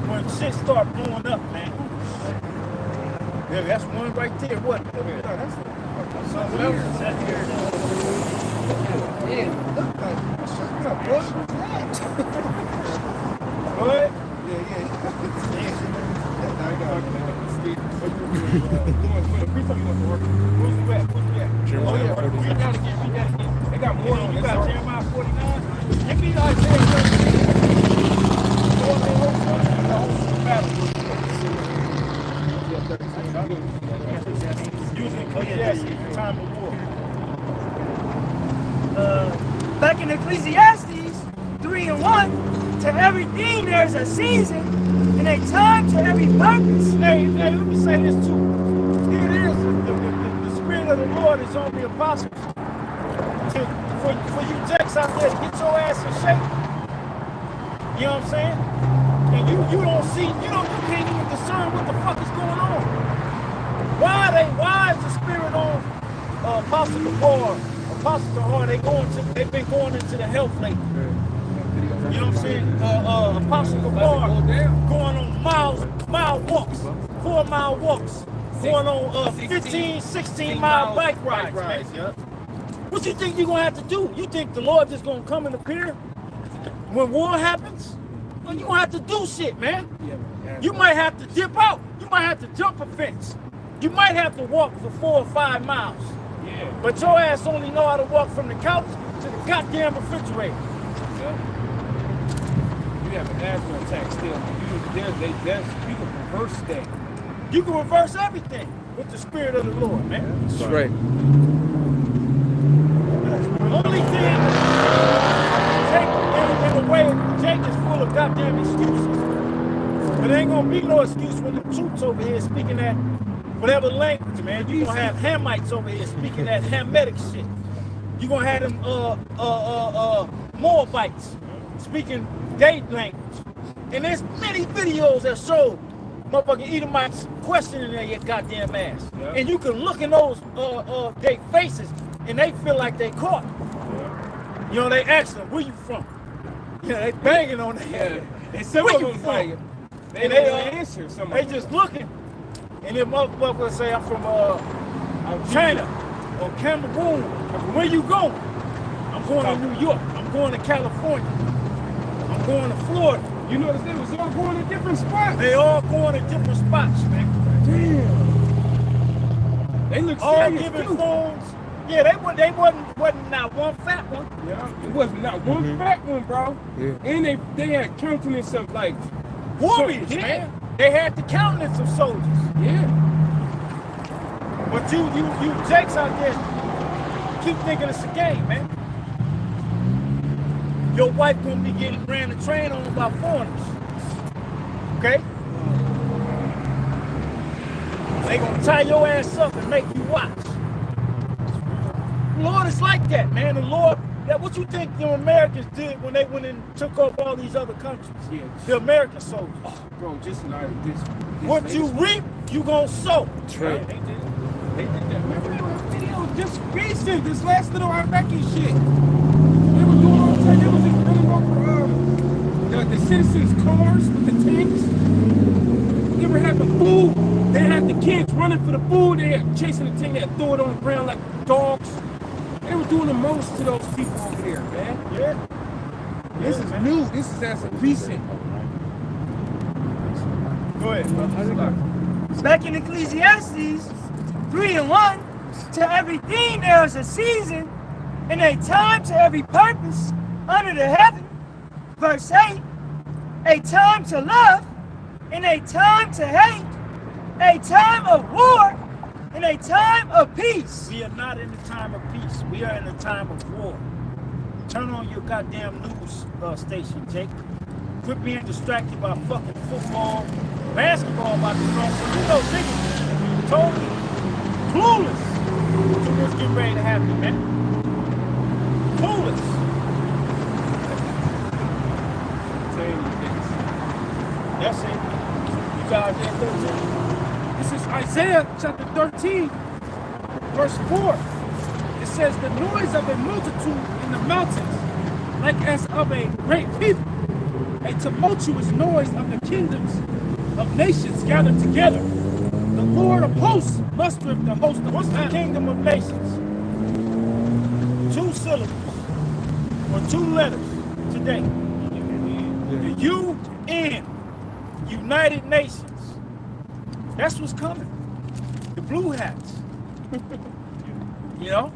When shit start blowing up, man. Yeah, that's one right there. What? That's something else. That's here. Yeah, look like, shut up, boy. What? They got more on You this. got Jeremiah 49. Give me Isaiah 36. Using Ecclesiastes, time of war. back in Ecclesiastes 3:1, to everything there's a season and a time to every purpose. Hey, let me say this too. Here it is. The Spirit of the Lord is on the apostles. For you jacks out there to get your ass in shape. You know what I'm saying? And you don't see, you can't even discern what the fuck is going on. Why is the Spirit on Apostle Gabar, Apostle Tahar, they've been going into the health lately. You know what I'm saying? Apostle Gabar going on mile walks, 4-mile walks, going on 15, 16-mile bike rides, man. What you think you're gonna have to do? You think the Lord just gonna come and appear when war happens? Well, you're gonna have to do shit, man. You might have to dip out. You might have to jump a fence. You might have to walk for 4 or 5 miles. Yeah. But your ass only know how to walk from the couch to the goddamn refrigerator. Yeah. You have an asthma attack still. You can reverse that. You can reverse everything with the Spirit of the Lord, man. That's right. Only thing, Jake, in a way, Jake is full of goddamn excuses. But there ain't gonna be no excuse when the troops over here speaking that whatever language, man. You gonna have Hamites over here speaking that Hamitic shit. You gonna have them Moabites speaking their language. And there's many videos that show motherfucking Edomites questioning their goddamn ass. Yep. And you can look in those their faces and they feel like they caught. Yeah. You know, they ask them, where you from? Yeah, they banging on their head. And some Where of you them from? like, they And don't answer. Some they of them. just looking. And then motherfuckers say, I'm from China or Cameroon. Where you going? I'm going to New York. I'm going to California. I'm going to Florida. You notice they was all going to different spots. They all going to different spots, man. Damn. They look All serious giving too. phones. Yeah, they wasn't not one fat one. Yeah, it was not one fat one, bro. Yeah. And they had countenance of like Warriors, yeah. man. They had the countenance of soldiers. Yeah. But you jakes out there keep thinking it's a game, man. Your wife gonna be getting ran the train on by foreigners. Okay? They gonna tie your ass up and make you watch. The Lord is like that, man. The Lord, that what you think the Americans did when they went and took over all these other countries? Yeah. The American soldiers. Bro, just like this. What you reap, you gonna sow. Right. They did that. Remember that video just recent, this last little Iraqi shit. They were doing all the time. They was just running over the citizens' cars with the tanks. They were having food. They had the kids running for the food. They had chasing the tank. They had throw it on the ground like dogs. They were doing the most to those people over there, man. Yeah. This is new. This is as of recent. Go ahead, bro. Back in Ecclesiastes 3:1, to everything there is a season, and a time to every purpose under the heaven. Verse 8, a time to love, and a time to hate, a time of war, and a time of peace. We are not in the time of peace. We are in the time of war. Turn on your goddamn news station, Jake. Quit being distracted by fucking football, basketball about to start. You know, niggas totally clueless to what's getting ready to happen, man. Clueless. That's it. You guys there, 13. This is Isaiah chapter 13, verse 4. It says, the noise of a multitude in the mountains, like as of a great people, a tumultuous noise of the kingdoms of nations gathered together. The Lord of hosts mustereth the host of What's the kingdom of nations? 2 syllables or 2 letters today. The UN, United Nations. That's what's coming. The blue hats. You know?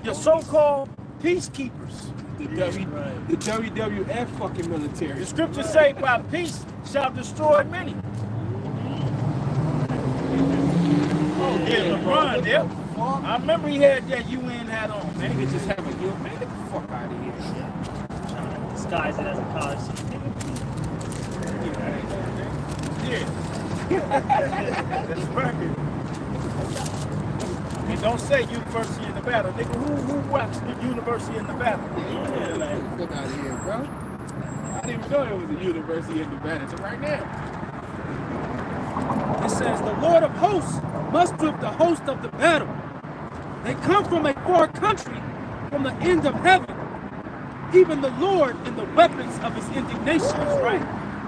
Your so-called peacekeepers. the WWF fucking military. The scriptures say, by peace shall destroy many. Oh, yeah, LeBron, yeah. I remember he had that UN hat on, man. Nigga just have a yo, man, get the fuck out of here. Disguise it as a college student. Yeah. That's right. And don't say University of Nevada. Nigga, who watched the University of Nevada? Yeah, like, fuck out of here, bro. I didn't even know it was the University of Nevada until right now. It says, the Lord of hosts mustereth the host of the battle. They come from a far country, from the end of heaven. Even the Lord and the weapons of his indignation. That's right.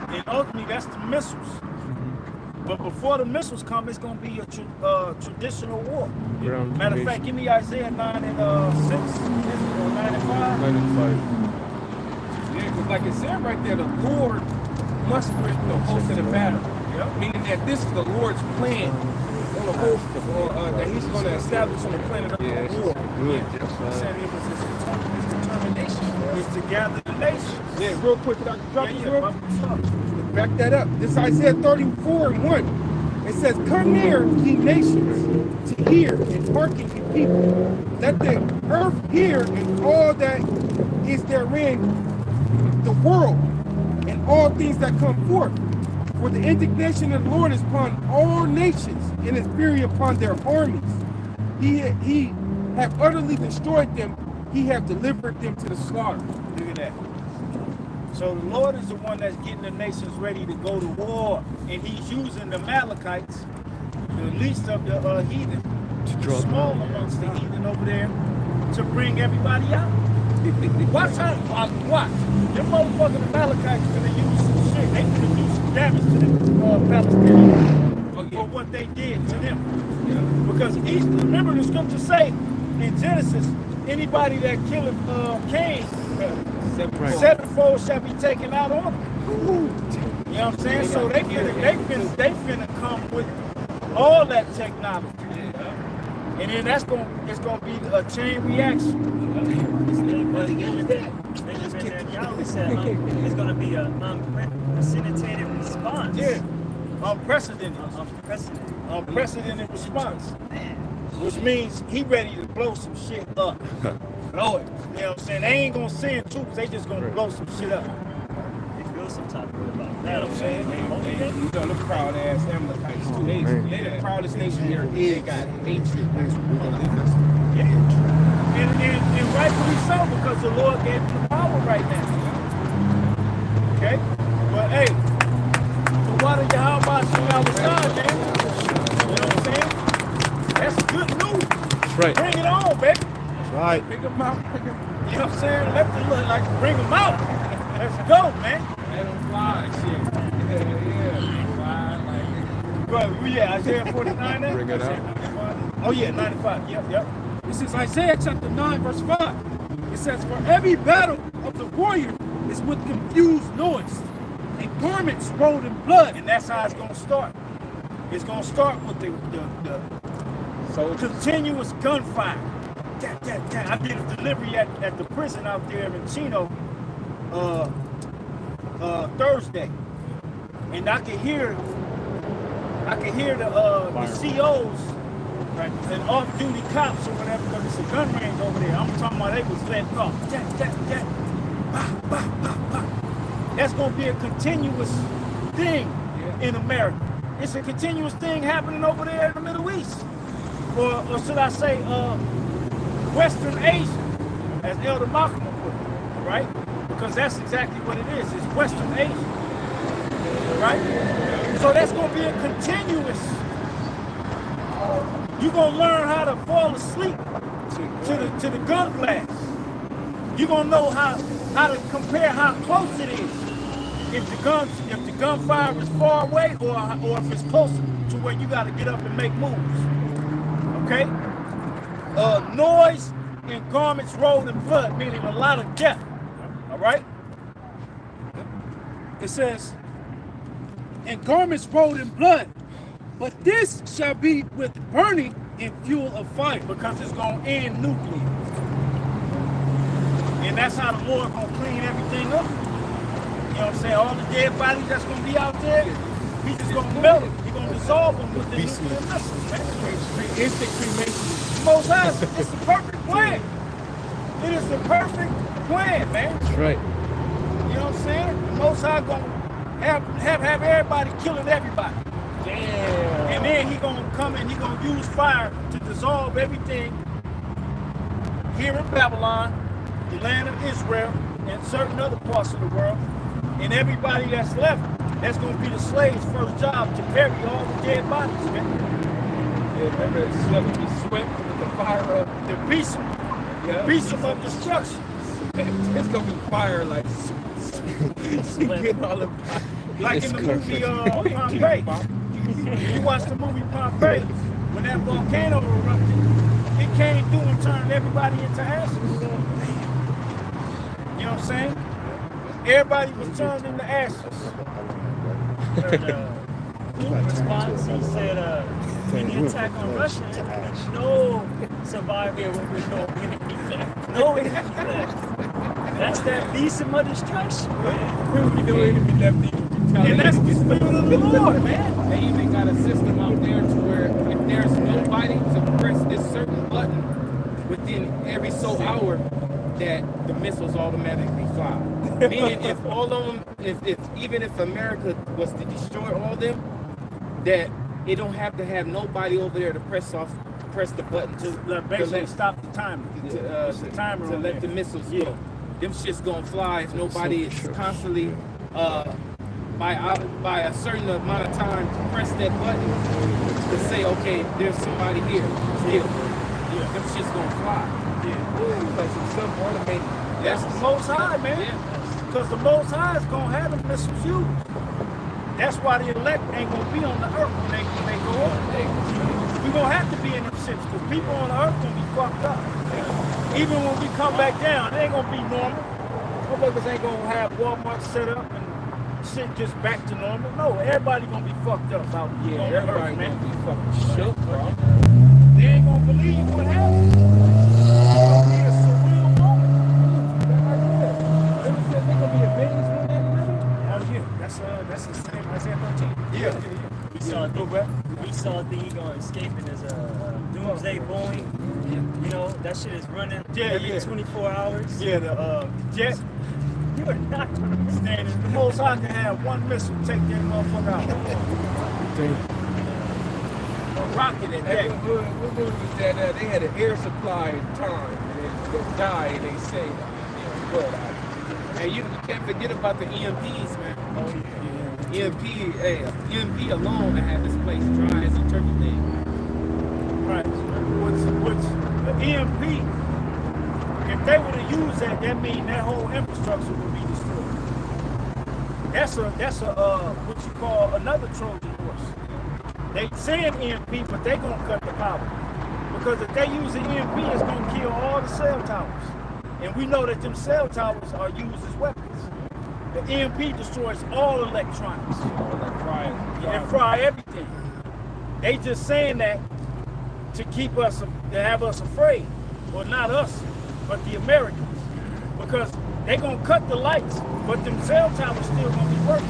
And ultimately, that's the missiles. But before the missiles come, it's going to be a traditional war. Matter of fact, give me Isaiah 9 and 6, or 9 and 5. 9 and 5. Yeah, because like it said right there, the Lord mustereth the host of the battle. Meaning that this is the Lord's plan on the whole, that He's going to establish on the planet of Yes, the war. good. He said it was his determination was to gather the nations. Yeah, real quick, can I drop this real quick? Stop. Back that up. This is Isaiah 34:1. It says, "Come near, ye nations, to hear, and hearken, ye people. Let the earth hear, and all that is therein, the world, and all things that come forth. For the indignation of the Lord is upon all nations, and his fury upon their armies. He have utterly destroyed them. He have delivered them to the slaughter." Look at that. So the Lord is the one that's getting the nations ready to go to war, and He's using the Amalekites, the least of the heathen, draw small amongst the heathen over there, to bring everybody out. Watch how, watch. Them motherfucking Amalekites gonna use some shit. They gonna do some damage to the Palestinians for what they did to them. Because remember the scriptures say in Genesis, anybody that killeth Cain, sevenfold shall be taken out on them. You know what I'm saying? So they finna come with all that technology. And then it's gonna be a chain reaction. Y'all said it's going to be an unprecedented response. Yeah. Unprecedented response. Which means he ready to blow some shit up. Blow it. You know what I'm saying? They ain't gonna send troops, they just gonna blow some shit up. They feel some type of way about You know that. what I'm saying? You know, them proud ass Amalekites too. They the proudest nation here. They got hatred. Yeah. And rightfully so, because the Lord gave them the power right now. Okay? But hey, the water Yahweh outside, man. You know what I'm saying? That's good news. That's right. Bring it on, baby. That's right. Pick them out. You know what I'm saying? Let them look like bring them out. Let's go, man. Let them fly and shit. Yeah. Fly like Bro, we at Isaiah 49 now? Bring it out. Oh yeah, 95. Yep. This is Isaiah chapter 9, verse 5. It says, "For every battle of the warrior is with confused noise, and garments rolled in blood." And that's how it's gonna start. It's gonna start with the continuous gunfire. I did a delivery at the prison out there in Chino Thursday, and I could hear the COs and off-duty cops or whatever, because it's a gun range over there. I'm talking about they was letting off. That's gonna be a continuous thing in America. It's a continuous thing happening over there in the Middle East, or should I say, Western Asia, as Elder Malcolm put it, right? Because that's exactly what it is. It's Western Asia, right? So that's going to be a continuous. You're going to learn how to fall asleep to the gun blast. You're going to know how to compare how close it is. If the gunfire is far away, or if it's closer to where you got to get up and make moves. Okay? Noise and garments rolled in blood, meaning a lot of death. All right? It says, "And garments rolled in blood, but this shall be with burning and fuel of fire." Because it's going to end nuclear. And that's how the Lord going to clean everything up. You know what I'm saying? All the dead bodies that's going to be out there, He's just going to melt them. He's going to dissolve them with the nuclear missiles, man. instant cremation. Most High, it's the perfect plan. It is the perfect plan, man. That's right. You know what I'm saying? The Most High gonna have everybody killing everybody. Damn. And then he gonna come and he gonna use fire to dissolve everything here in Babylon, the land of Israel, and certain other parts of the world. And everybody that's left, that's gonna be the slaves' first job to bury all the dead bodies, man. Yeah, remember it's going to be swept with the fire of The beast of destruction. It's going to be fire like get all the Like in the movie Pompeii. You watch the movie Pompeii, when that volcano erupted, it came through and turned everybody into ashes. You know what I'm saying? Everybody was turned into ashes. Putin response, he said, any attack on Russia, no survivor will be no enemy left. That's that beast of destruction, man. And that's the spirit of the Lord, man. They even got a system out there to where if there's nobody to press this certain button within every so hour, that the missiles automatically fly. Meaning if all of them, if even if America was to destroy all of them, that it don't have to have nobody over there to press the button to Basically stop the timer. to let the missiles go. Them shit's gonna fly if nobody is constantly by a certain amount of time to press that button to say, okay, there's somebody here. Still, them shit's gonna fly. That's the Most High, man. Because the Most High is gonna have the missiles used. That's why the elect ain't gonna be on the earth when they go up. We gonna have to be in them ships because people on the earth gonna be fucked up. Even when we come back down, it ain't gonna be normal. Motherfuckers ain't gonna have Walmart set up and shit just back to normal. No, everybody gonna be fucked up out here. Yeah, everybody gonna be fucking shook, bro. They ain't gonna believe what happened. It's gonna be a surreal moment. They're gonna be amazed when they live. Oh yeah, that's the same Isaiah 13. Yeah. We saw a thing he gonna escape in his doomsday Boeing. You know, that shit is running every 24 hours. Yeah, the jet. You're not gonna stand it. The Most High can have one missile take that motherfucker out. A rocket at that. What movie was that? They had an air supply in time, and they died, and they say, And you can't forget about the EMPs, man. EMP alone to have this place dry as a turkey leg. Right. Which the EMP, if they were to use that, that means that whole infrastructure would be destroyed. That's a what you call another Trojan horse. They saying EMP, but they gonna cut the power. Because if they use the EMP, it's gonna kill all the cell towers. And we know that them cell towers are used as weapons. The EMP destroys all electronics. And fry everything. They just saying that to keep us, to have us afraid. Well, not us, but the Americans. Because they gonna cut the lights, but them cell towers still gonna be working.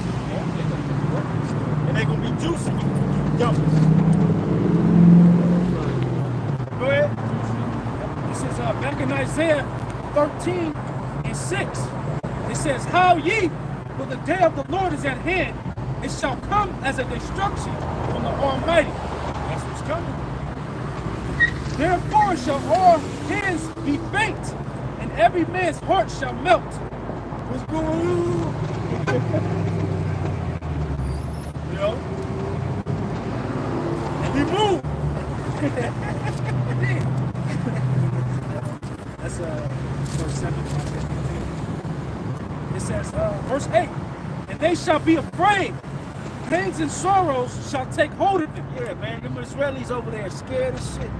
And they gonna be juicing you, dumpers. Go ahead. This is back in Isaiah 13 and 6. It says, how ye, for the day of the Lord is at hand, it shall come as a destruction from the Almighty. That's what's coming. Therefore shall all hands be faint, and every man's heart shall melt. What's going on? You know? And he moved. That's verse 7. It says, verse 8, and they shall be afraid. Pains and sorrows shall take hold of them. Yeah, man, them Israelis over there scared as shit.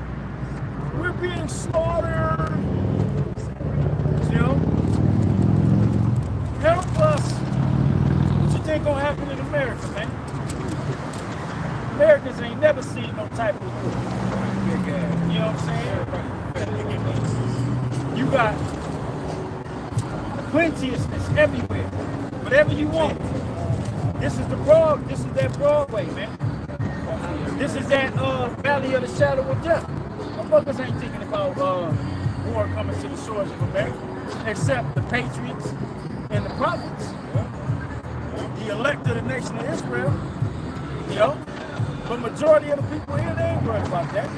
We're being slaughtered. You know? Help us. What you think gonna happen in America, man? Americans ain't never seen no type of war. You know what I'm saying? You got plenteousness everywhere. Whatever you want. This is that Broadway, man. This is that Valley of the Shadow of Death. Motherfuckers ain't thinking about war coming to the shores of America, except the patriots and the prophets. The elect of the nation of Israel. You know? But majority of the people here, they ain't worried about that.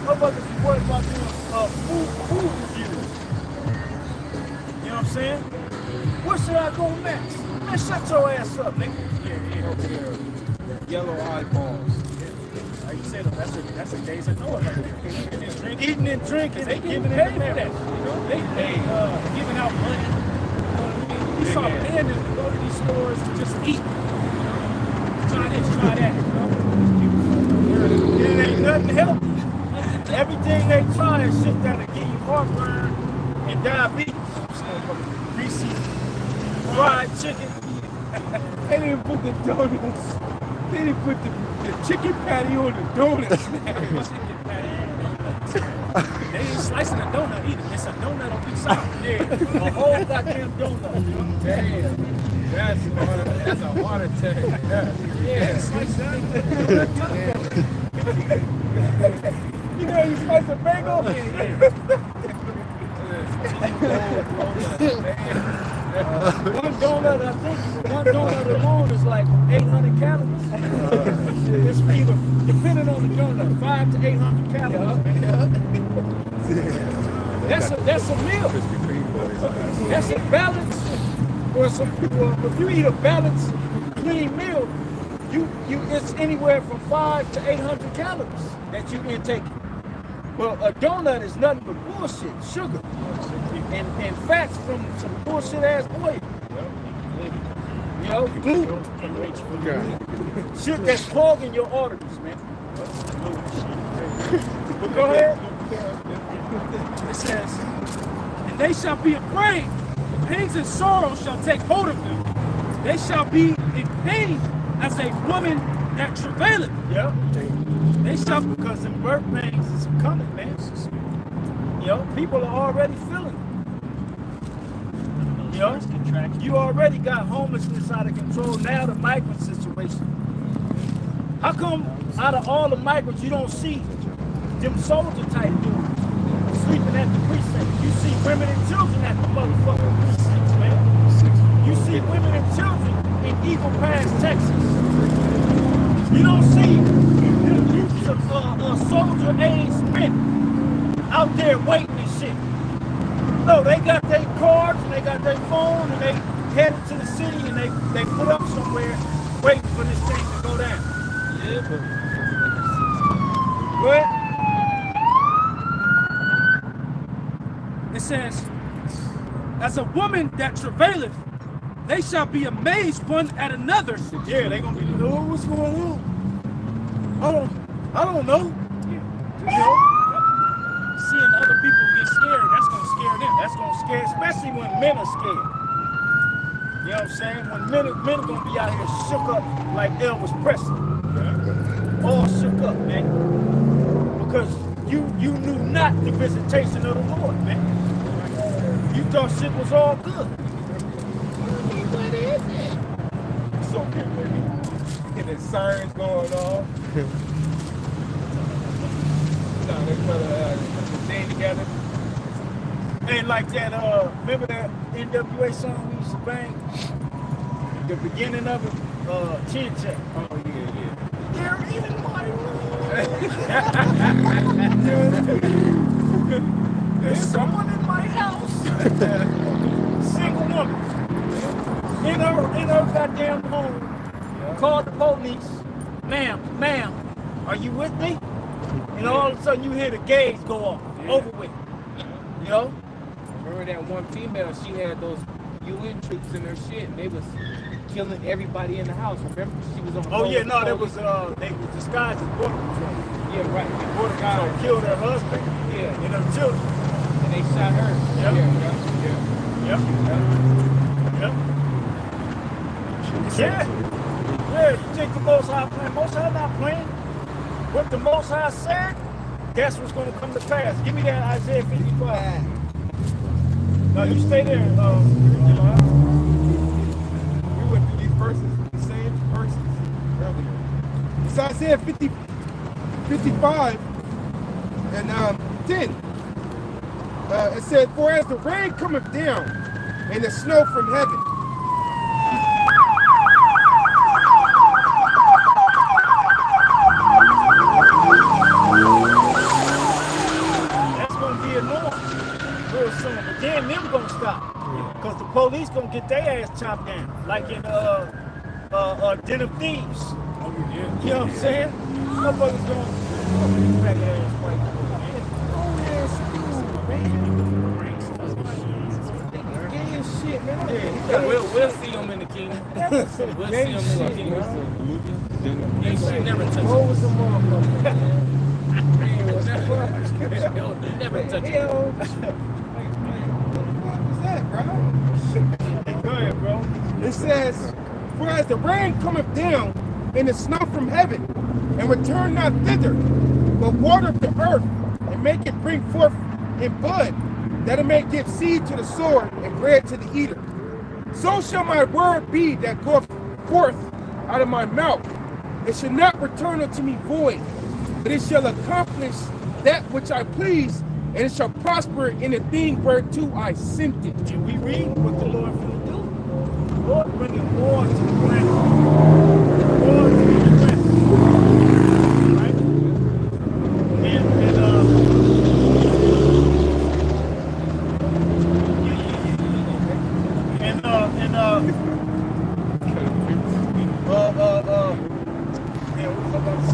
Motherfuckers be worried about doing food reviews. You know what I'm saying? Where should I go next? Man, shut your ass up, nigga. yeah, over there. Yellow eyeballs. Like you said, that's a days of Noah. Like Eating and drinking, they giving getting it paid for to that. You know, they giving out money. You saw paying them to go to these stores and just eat. Try this, try that. It ain't nothing healthy. Everything they try is shit that'll give you heartburn and diabetes. Greasy fried chicken. They didn't put the donuts Then he put the chicken patty on the donuts. They ain't slicing a donut either. It's a donut on each side. Yeah, a whole goddamn donut. Damn. That's a heart attack. Yeah, slice that. You know you slice a bagel? One donut, I think, one donut alone is like 800 calories. It's either, depending on the donut, 500 to 800 calories. That's a meal. That's a balance. Or some people, if you eat a balanced, clean meal, it's anywhere from 500 to 800 calories that you intake. Well, a donut is nothing but bullshit, sugar, and fats from some bullshit ass oil. You know, gluten. Shit that's clogging your arteries, man. But go ahead. It says, and they shall be afraid. Pains and sorrow shall take hold of them. They shall be in pain as a woman that travaileth. Yeah. They shall, Because the birth pains is coming, man. You know, people are already feeling it. You know, you already got homelessness out of control. Now the migrant situation. How come out of all the migrants you don't see them soldier type dudes sleeping at the precinct? You see women and children at the motherfucking precincts, man. You see women and children in Eagle Pass, Texas. You don't see soldier age men out there waiting and shit. No, they got their cards and they got their phone and they headed to the city and they put up somewhere waiting for this thing to go down. Yeah. Go ahead. it says, as a woman that travaileth, they shall be amazed one at another. Yeah, they gonna be, oh, what's going on? I don't know. You know, seeing other people get scared, that's gonna scare them. That's gonna scare, especially when men are scared. You know what I'm saying? When men are gonna be out here shook up like Elvis Presley. All shook up, man. Because you knew not the visitation of the Lord, man. You thought shit was all good. What is it? So good, baby. And the sirens going off. No, they put a thing together. And like that, remember that NWA song we used to bang? The beginning of it, Chin Check. Oh, yeah. They're in my room. There's someone in my house. Single woman. In her goddamn home. Called the police. Ma'am, are you with me? And all of a sudden you hear the gauge go off. Over with. You know? Remember that one female, she had those UN troops in her shit, and they was killing everybody in the house. Remember? She was on. Oh yeah, no, that was they were disguised as border patrol. Yeah, right. Border patrol killed her husband. Yeah. And her children. And they shot her. Yep. Yeah. Yeah, you think the Most High playing? Most High not playing. What the Most High said, that's what's going to come to pass. Give me that Isaiah 55. No, you stay there. We went through these verses, the same verses earlier. It's Isaiah 55 and 10. It said, for as the rain cometh down and the snow from heaven, but then them gonna stop. Because the police gonna get their ass chopped down. Like in Den of Thieves. You know what I'm saying? Motherfuckers going fat ass white shit, man. We'll see them in the kingdom. We'll see them in the kingdom. Yeah, she never touched what was the motherfucker? They'll never touch it. Go ahead, bro. It says, for as the rain cometh down and the snow from heaven, and return not thither, but water the earth, and make it bring forth in bud, that it may give seed to the sower and bread to the eater. So shall my word be that goeth forth out of my mouth. It shall not return unto me void, but it shall accomplish that which I please, and it shall prosper in the thing whereto I sent it. And we read what the Lord will do. The Lord bringing more to the planet. More to the planet. Right? Man, what was I about to say?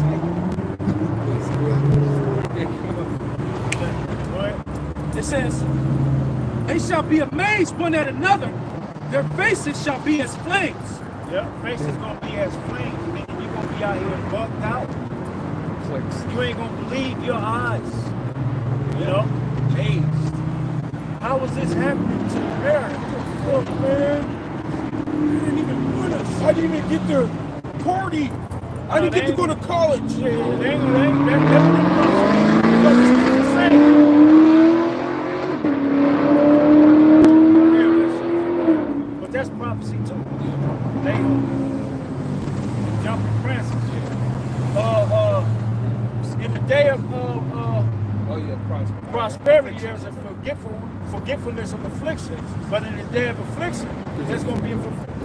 It says, they shall be amazed one at another. Their faces shall be as flames. Yeah, face is gonna be as flames, nigga. You're gonna be out here bugged out. You ain't gonna believe your eyes. You know? Amazed. How was this happening to America? Fuck, man. They didn't even want us. I didn't even get to party. I didn't get to go to college. Yeah, they ain't that's the same. But that's prophecy too. They jumping Francis. In the day of prosperity, there's a forgetfulness of affliction. But in the day of affliction, there's gonna be a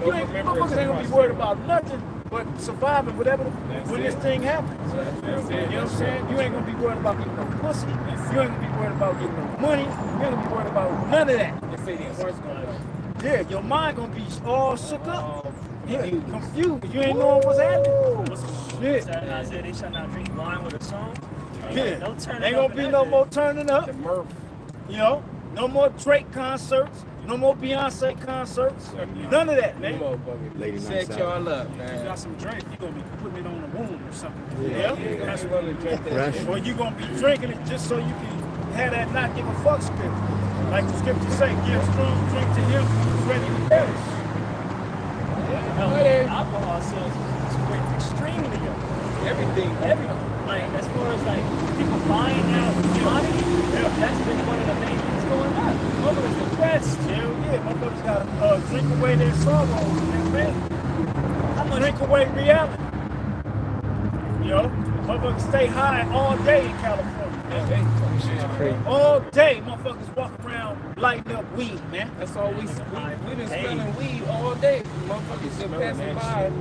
you ain't gonna be worried about nothing but surviving whatever when this thing happens. You know what I'm saying? You ain't gonna be worried about getting no pussy. You ain't gonna be worried about getting no money. You ain't gonna be worried about none of that. Yeah, your mind gonna be all shook up. Yeah, confused. You ain't knowing what's happening. Shit. Isaiah, they shall not drink wine with a song. Yeah. No turning Ain't up gonna be no more turning up. You know, no more Drake concerts, no more Beyonce concerts, none of that, man. Set y'all up, You man. got some drink, you gonna be putting it on the wound or something. Yeah. That's what we drink that shit. Or you gonna be drinking it just so you can have that not give a fuck script. Like the scripture say, give strong drink to him who's ready to perish. Alcohol sales is extremely young. Everything. Like as far as like people buying out commodity, that's been one of the main things going on. Motherfuckers depressed. Hell yeah, motherfuckers gotta drink away their sorrows and their pain. Drink away reality. You know, motherfuckers stay high all day in California. All day, motherfuckers walk around lighting up weed, man. That's all we been smelling weed all day. Motherfuckers just passing by.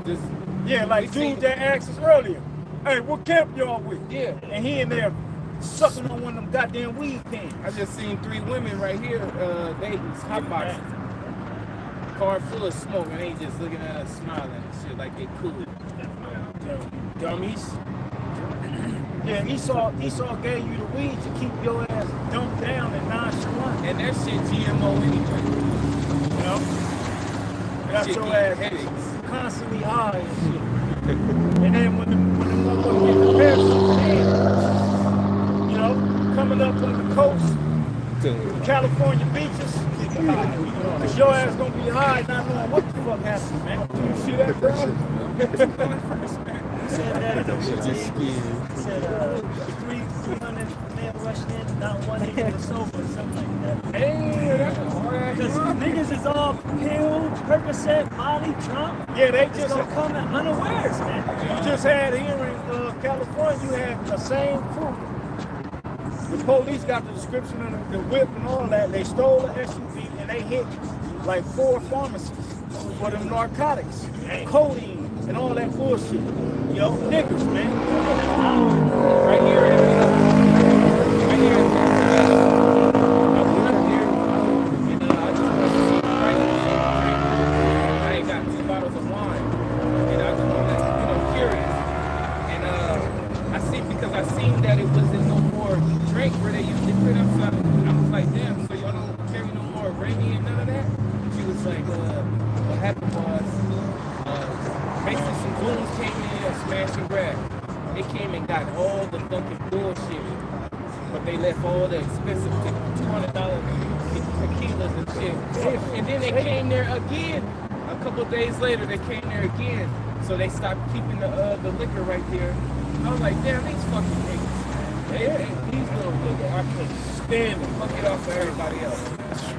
Just Yeah, like dude that asked us earlier, hey, what camp y'all with? yeah. And he in there sucking on one of them goddamn weed pens. I just seen 3 women right here. They hotboxing. Car full of smoke, and they just looking at us smiling and shit like they cool. Dummies. Yeah, Esau gave you the weed to keep your ass dumped down and nonchalant. And that shit GMO anyway. You know? Got Shit your give ass headaches. constantly high and shit. And then when the motherfucker get the parachute, you know, coming up on the coast, California beaches, your ass gonna be high not knowing what the fuck happened, man. You see that, bro? Said that in the said 300 men rushed in, not one nigga was sober or something like that. Hey, that's a hard ass Because drug. niggas is all pilled, Percocet, Molly, drunk. Yeah, they Just just gonna come in unawares, man. you just had here in California, you had the same crew. The police got the description of the whip and all that. They stole the SUV and they hit like 4 pharmacies for them narcotics, codeine, and all that bullshit. Yo, niggas, man. Right here. Right here. I went up there and I just wanted to see I ain't got 2 bottles of wine. And I just wanted to, curious. And I seen that it wasn't no more drink where they used to put outside. I was like, damn, so y'all don't carry no more Remy and none of that? She was like, what happened was basically some goons came in and smashed and grabbed. They came and got all the fucking bullshit, but they left all the expensive $200 tequilas and shit. And then they came there again. A couple days later, they came there again. So So they stopped keeping the liquor right there. I was like, damn, these fucking niggas. These little niggas, I can't stand them. Fuck it off for everybody else.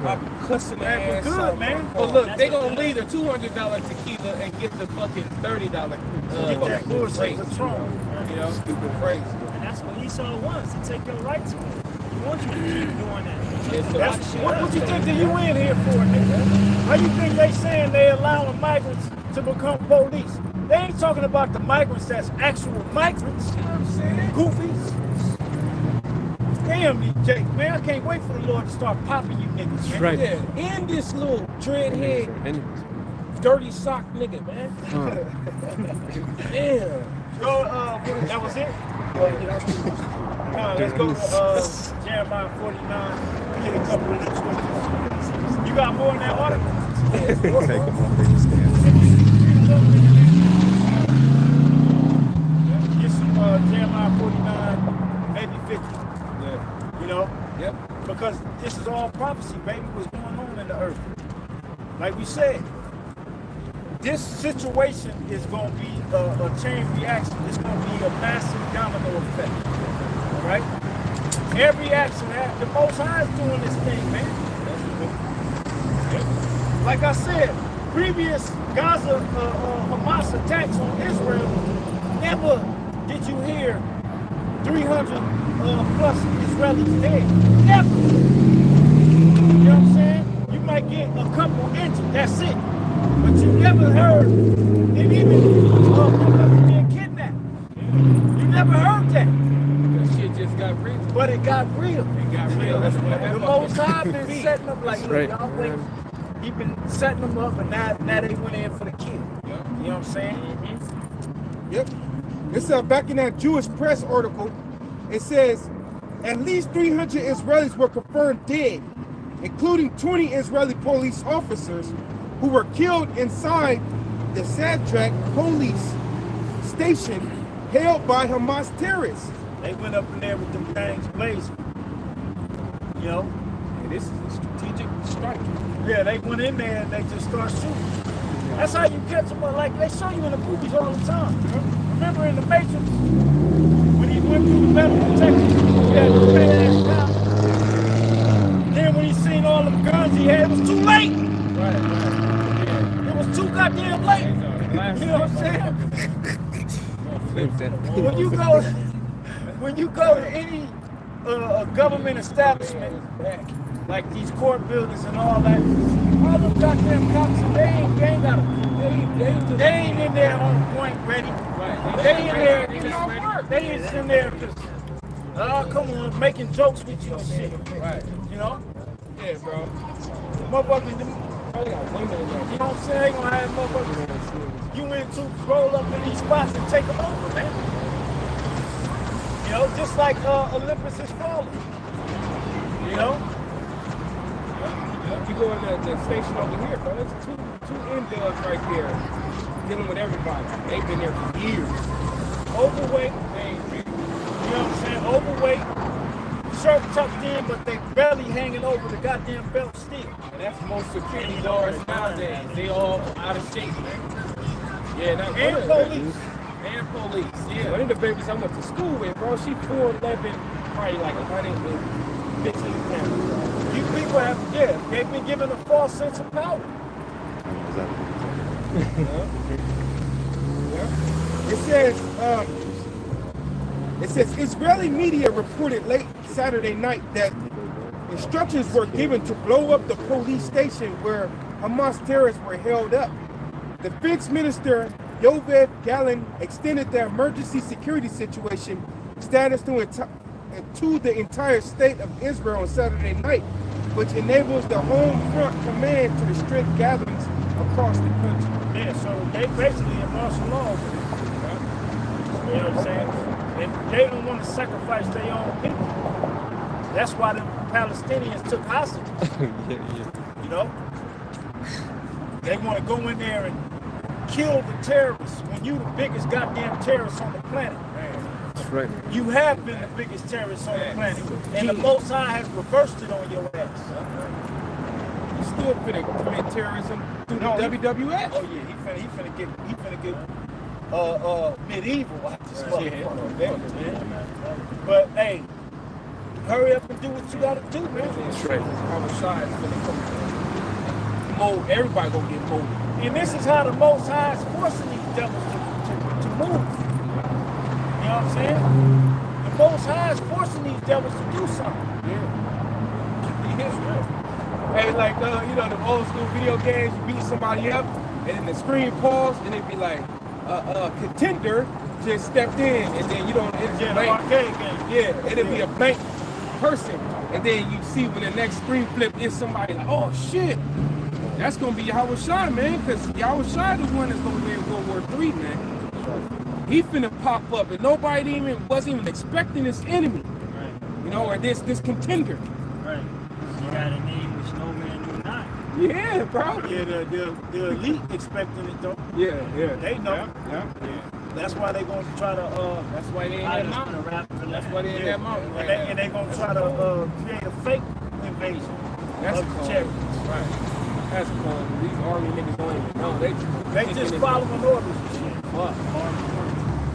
I be cussing their ass good, out, man. But look, they gonna leave the $200 tequila and get the fucking $30. Get that bullshit Patron. You know, stupid crazy. And that's what Esau wants, to take your right to it. He wants you to keep doing that. What you think that you in here for, nigga? How you think they saying they allowing migrants to become police? They ain't talking about the migrants that's actual migrants. You know what I'm saying? Goofies. Damn these Jakes, man. I can't wait for the Lord to start popping you niggas, man. That's right. Yeah, and this little dreadhead, dirty sock nigga, man. Damn. So, that was it? Let's go Jeremiah 49. Get a couple of the scriptures. You got more in that article? Take them off, they just can't. Get some Jeremiah 49, maybe 50. Yeah. You know? Yep. Because this is all prophecy, baby, what's going on in the earth. Like we said, this situation is going to be a chain reaction. It's going to be a massive domino effect. All right? Every action, the Most High is doing this thing, man. Like I said, previous Gaza Hamas attacks on Israel, never did you hear 300 plus Israelis dead. Never. You know what I'm saying? You might get a couple injured, that's it. But you never heard it even being kidnapped. You never heard that. That shit just got real. But it got real. It got real. That's what The happened. Most High been setting up like, Right. y'all wait. He been setting them up, and now they went in for the kill. You know what I'm saying? Yep. It's back in that Jewish press article. It says at least 300 Israelis were confirmed dead, including 20 Israeli police officers who were killed inside the Sadrak police station held by Hamas terrorists. They went up in there with them things blazing. You know? And this is a strategic strike. Yeah, they went in there and they just started shooting. That's how you catch them. Like they show you in the movies all the time. Remember in the Matrix when he went through the metal detector, he had the fat ass down. Then when he seen all them guns he had, it was too late. Right. Yeah. It was too goddamn late. You know what I'm saying? When you go to any government establishment, like these court buildings and all that, all them goddamn cops, they ain't in there on point ready. Right. They in there, they ain't in there just, oh, come on, making jokes with you and shit. Right. You know? Yeah, bro. Motherfuckers, you know Probably got women in there. what I'm saying? They gonna have motherfuckers, you in to roll up in these spots and take them over, man. You know, just like Olympus is falling. You know? You go in the station over here, bro. There's two infidels right there dealing with everybody. They've been there for years. Overweight, you know what I'm saying? Overweight, shirt tucked in, but they barely hanging over the goddamn belt still. And that's most security guards nowadays. They all out of shape, man. Yeah, that's And police. And police, yeah. One of the babies I went to school with, bro, she 4'11", probably like 115 pounds. You people have, they've been given a false sense of power. It says Israeli media reported late Saturday night that instructions were given to blow up the police station where Hamas terrorists were held up. Defense Minister Yoav Gallant extended the emergency security situation status to the entire state of Israel on Saturday night, which enables the home front command to restrict gatherings across the country. Yeah, so they basically in martial law over there. You know what I'm saying? And they don't want to sacrifice their own people. That's why the Palestinians took hostages. You know? They want to go in there and kill the terrorists when you the biggest goddamn terrorist on the planet. That's right. You have been the biggest terrorist on the planet. And the Most High has reversed it on your ass. You still finna commit terrorism through the WWF? Oh yeah, he finna get medieval out this motherfucker, man. But hey, hurry up and do what you gotta do, man. That's right. Homicide is gonna come. Mold. Everybody gonna get molded. And this is how the Most High is forcing these devils to move. You know what I'm saying? The Most High is forcing these devils to do something. Hey, like you know, the old school video games, you beat somebody up, and then the screen pause, and it'd be like, contender just stepped in, and then you don't. It's Yeah, blank. arcade game. Yeah, it'd be a blank person, and then you see when the next screen flip is somebody like, oh shit, that's gonna be Yahweh Shai, man, because Yahweh Shai the one that's gonna be in World War III, man. He finna pop up, and nobody wasn't even expecting this enemy, you know, or this contender. Right. You got a name which no man knew not. Yeah, bro. Yeah, the elite expecting it though. Yeah. They know. Yeah. That's why they gonna try to That's why they in that mountain. That's why they in that mountain right and they gonna try to create a fake invasion. That's of cold. chariots. Right. That's cold. These army niggas don't even know. They just following orders and shit. Fuck.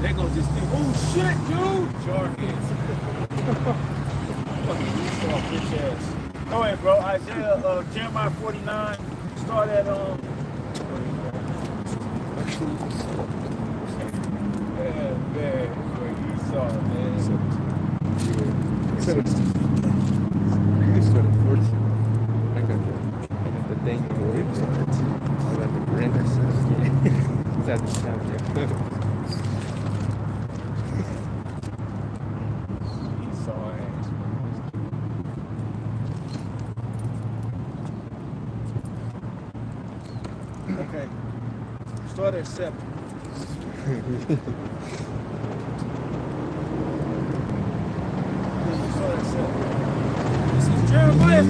They gonna just think, oh shit, dude. Sure is. Fucking Esau, bitch ass. Go ahead, bro. Isaiah, Jeremiah 49. Start at Man, Esau, man. I started 14. I got the thing. I got the brand. It's at the sound, yeah. Esau ass. okay. Start at 7. This is Jeremiah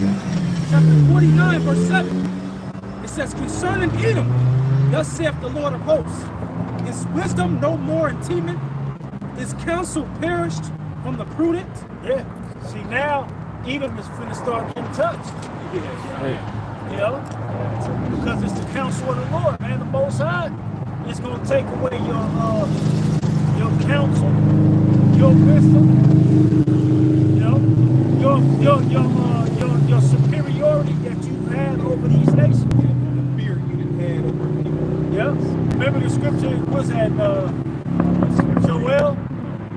chapter 49, verse 7. It says, concerning Edom, thus saith the Lord of hosts, is wisdom no more in Teman? Is counsel perished from the prudent? Yeah. See, now Edom is finna start getting touched. You know? Because it's the counsel of the Lord, man. The Most High is gonna take away your counsel, your wisdom, you know, your superiority that you've had over these nations. The fear you done had over people. Yeah. Remember the scripture was at Joel,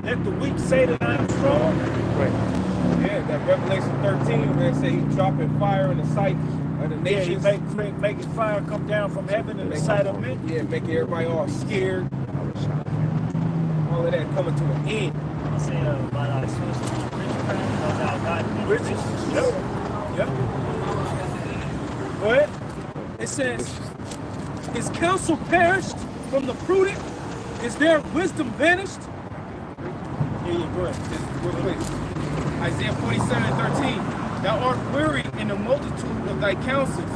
let the weak say that I am strong. Right. Yeah, that Revelation 13, where it say he's dropping fire in the sight of the Yeah, he nations. making fire come down from heaven in the sight of men. Yeah, making everybody all scared. All of that coming to an end. I say about our sources, Riches. Yep. Yep. Go ahead. It says, is counsel perished from the prudent? Is their wisdom vanished? Yeah, go ahead. Just real quick. Isaiah 47:13. Thou art weary in the multitude of thy counsels.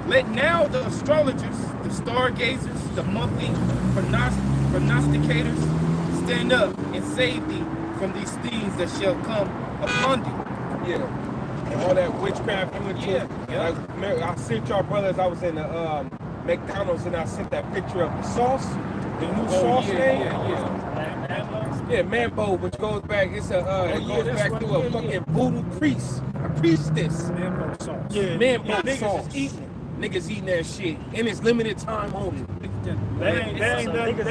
Let now the astrologers, the stargazers, the monthly prognosticators stand up and save thee from these things that shall come upon thee. Yeah. And all that witchcraft you went to. Yeah. Like, I sent y'all brothers, I was in the McDonald's and I sent that picture of the sauce. The new sauce name. Yeah, Mambo, which goes back, it goes back to a fucking voodoo priest, a priestess. Mambo sauce. Yeah, Mambo niggas sauce. is eating it. Niggas eating that shit. And it's limited time only. They ain't nothing but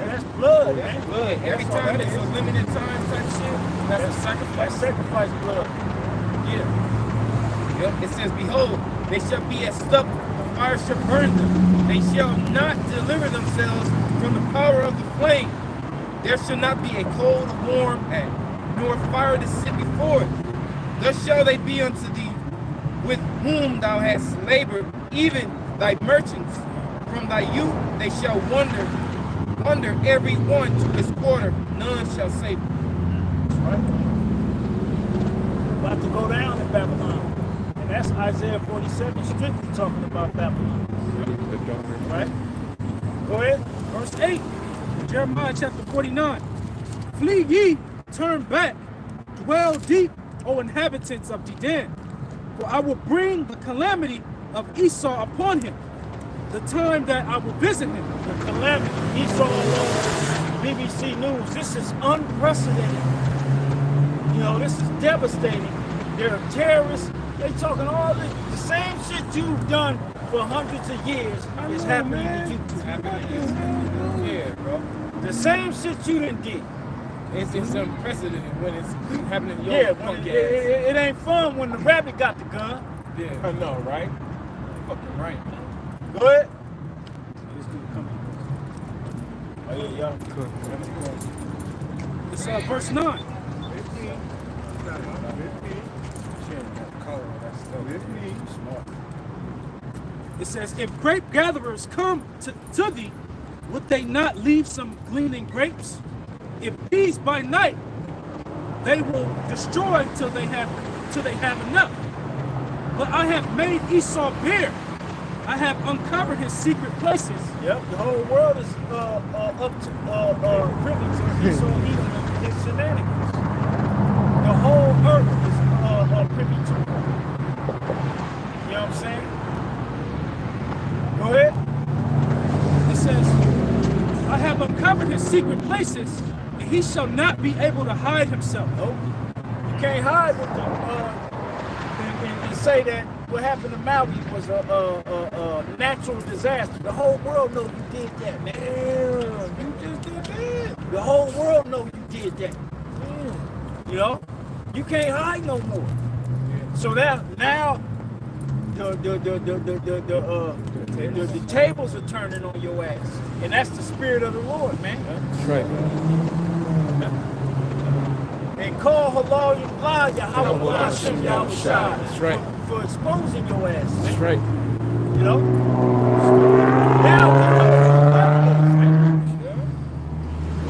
that's blood, man. Blood. Every time it's a limited time type shit, that's a sacrifice. That's sacrifice blood. Yeah. Yep. It says, behold, they shall be as stubble, the fire shall burn them. They shall not deliver themselves from the power of the flame. There shall not be a cold or warm at, nor fire to sit before it. Thus shall they be unto thee, with whom thou hast labored, even thy merchants. From thy youth they shall wander every one to his quarter, none shall save them. Right? About to go down in Babylon. And that's Isaiah 47 strictly talking about Babylon. Right? Go ahead. Verse 8, Jeremiah chapter 49. Flee ye, turn back, dwell deep, O inhabitants of Dedan, for I will bring the calamity of Esau upon him, the time that I will visit him. calamity. Esau on BBC News. This is unprecedented. You know, this is devastating. They're terrorists. They talking all this. The same shit you've done for hundreds of years is happening to you. Yeah, bro. The same shit you done did. It's unprecedented when it's happening to your Yeah, punk ass. it ain't fun when the rabbit got the gun. Yeah, I know, right? Fucking right. Go ahead. This dude coming. Oh yeah, y'all. It's verse 9. It says, if grape gatherers come to thee, would they not leave some gleaning grapes? If these by night, they will destroy till they have enough. But I have made Esau bare. I have uncovered his secret places. Yep, the whole world is up to privy to Esau eating his shenanigans. The whole earth is privy to it. You know what I'm saying? Go ahead. It says, I have uncovered his secret places, and he shall not be able to hide himself. Nope. You can't hide with them and say that what happened to Maui was a natural disaster. The whole world know you did that, man. You just did that. The whole world know you did that. You know? You can't hide no more. So now the tables are turning on your ass. And that's the spirit of the Lord, man. That's right. And call Halal Yahweh Hashem Yahushua. That's right. For exposing your ass. Man. That's right. You know? Now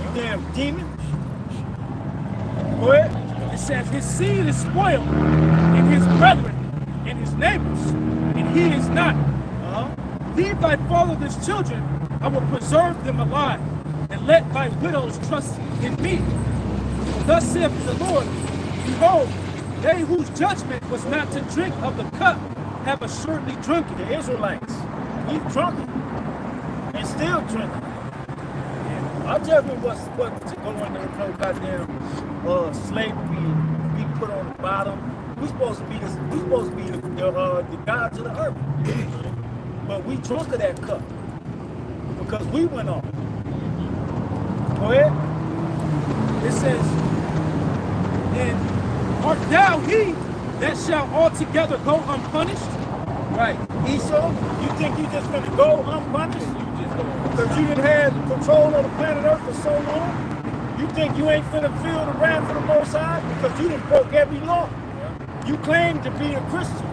you damn demon. Go ahead. It says his seed is spoiled, and his brethren, and his neighbors, and he is not. Leave thy fatherless children, I will preserve them alive, and let thy widows trust in me. For thus saith the Lord, behold, they whose judgment was not to drink of the cup have assuredly drunk it. The Israelites, we've drunk it, and still drinking. Our judgment was to go into no goddamn slavery and be put on the bottom. We're supposed to be the gods of the earth. But we drunk of that cup because we went on. Go ahead. It says, and art thou he that shall altogether go unpunished? Right. Esau, you think you just gonna go unpunished? Because you didn't have control of the planet Earth for so long? You think you ain't finna feel the wrath of the Most High? Because you done broke every law. You claim to be a Christian.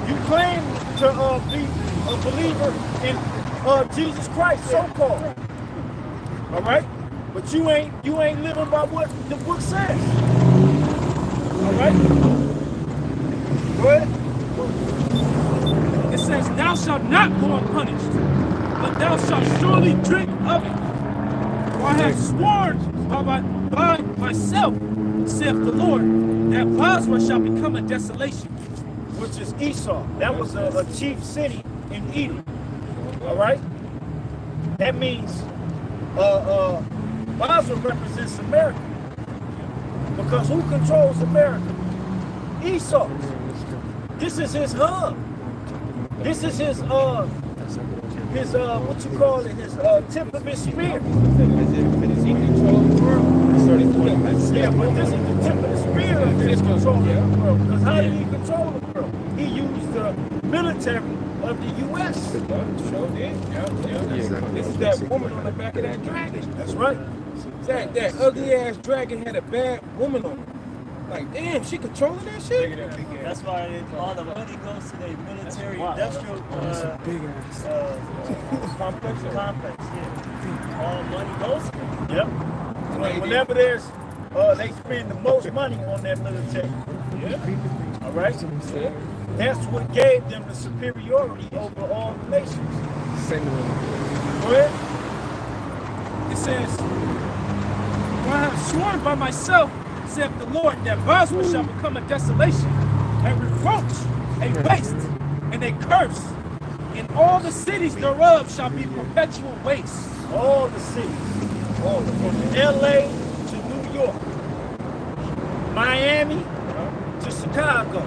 You claim to be a believer in Jesus Christ, so-called. All right? But you ain't living by what the book says. All right? Go ahead. It says, thou shalt not go unpunished, but thou shalt surely drink of it. For I have sworn by myself, saith the Lord, that Basra shall become a desolation. Which is Esau. That was a chief city in Edom. All right? That means Basra represents America. Because who controls America? Esau. This is his hub. This is his what you call it, his tip of his spear. He control the world. Yeah, but this is the tip of the spear of his control of the world. Because how did he control the world? He used the military of the U.S. Sure did. This is that woman on the back of that dragon. That's right. That ugly ass dragon had a bad woman on it. Like, damn, she controlling that shit? That's why all the money goes to the military industrial complex. Yeah. All money goes to it. Yep. Whenever there's, they spend the most money on their military. Yeah. All right? That's what gave them the superiority over all the nations. Go ahead. It says, for I have sworn by myself, saith the Lord, that Basra shall become a desolation, a reproach, a waste, and a curse. and all the cities thereof shall be perpetual waste. All the cities, all of them, from LA to New York, Miami to Chicago,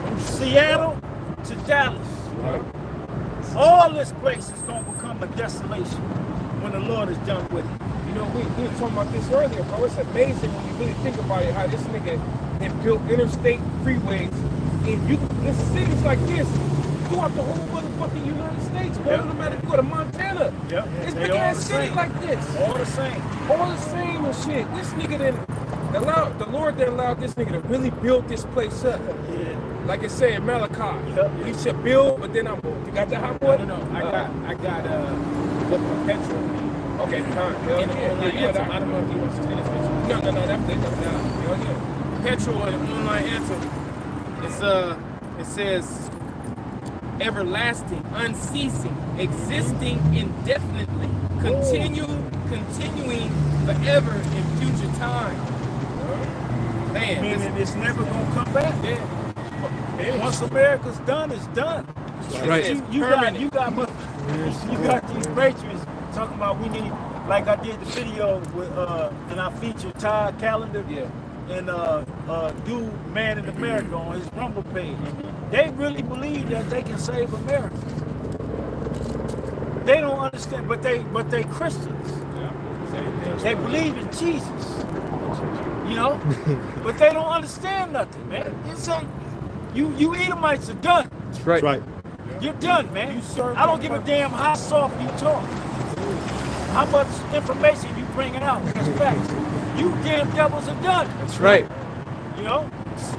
from Seattle to Dallas. All this place is going to become a desolation when the Lord is done with it. You know, we were talking about this earlier, bro. It's amazing when you really think about it, how this nigga had built interstate freeways in cities like this throughout the whole motherfucking United States, bro. No matter if you go to Montana, it's big ass city like this. All the same. All the same and shit. This nigga didn't allow, the Lord didn't allow this nigga to really build this place up. Yeah. Like it said in Malachi, Yep. he should build, but then you got the hot boy? No, I got the perpetual. Okay, fine. I don't know if he wants to finish with you. No, that's it. Perpetual and online anthem. It says everlasting, unceasing, existing indefinitely, continuing forever in future time. Man, Meaning it's never going to come back. yeah. Once America's done, it's done. Right. You got these patriots talking about we need, like I did the video with and I featured Todd Callender and dude Man in America on his Rumble page. They really believe that they can save America. They don't understand, but they Christians. They believe in Jesus. You know? But they don't understand nothing, man. It's like you Edomites are done. That's right. Right. You're done, man. I don't give a damn how soft you talk. How much information you bringing out. That's facts. You damn devils are done. That's right. You know?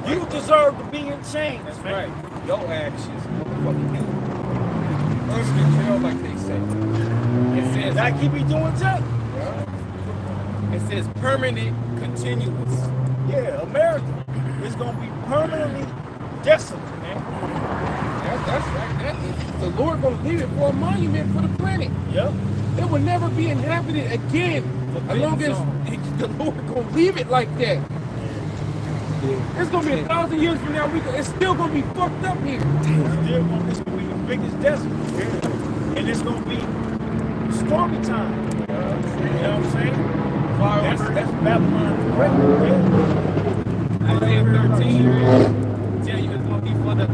You deserve to be in chains. That's right. Your actions, motherfucking you. First in jail, like they say. It says That keep me doing too. it says permanent, continuous. Yeah, America is gonna be permanently desolate, man. That's right. That is, the Lord gonna leave it for a monument for the planet. Yep. It will never be inhabited again, as long as the Lord gonna leave it like that. It's gonna be 1,000 years from now. It's still gonna be fucked up here. It's gonna be the biggest desert. And it's gonna be stormy time. You know what I'm saying? That's Babylon. Isaiah 13 tell you it's gonna be for the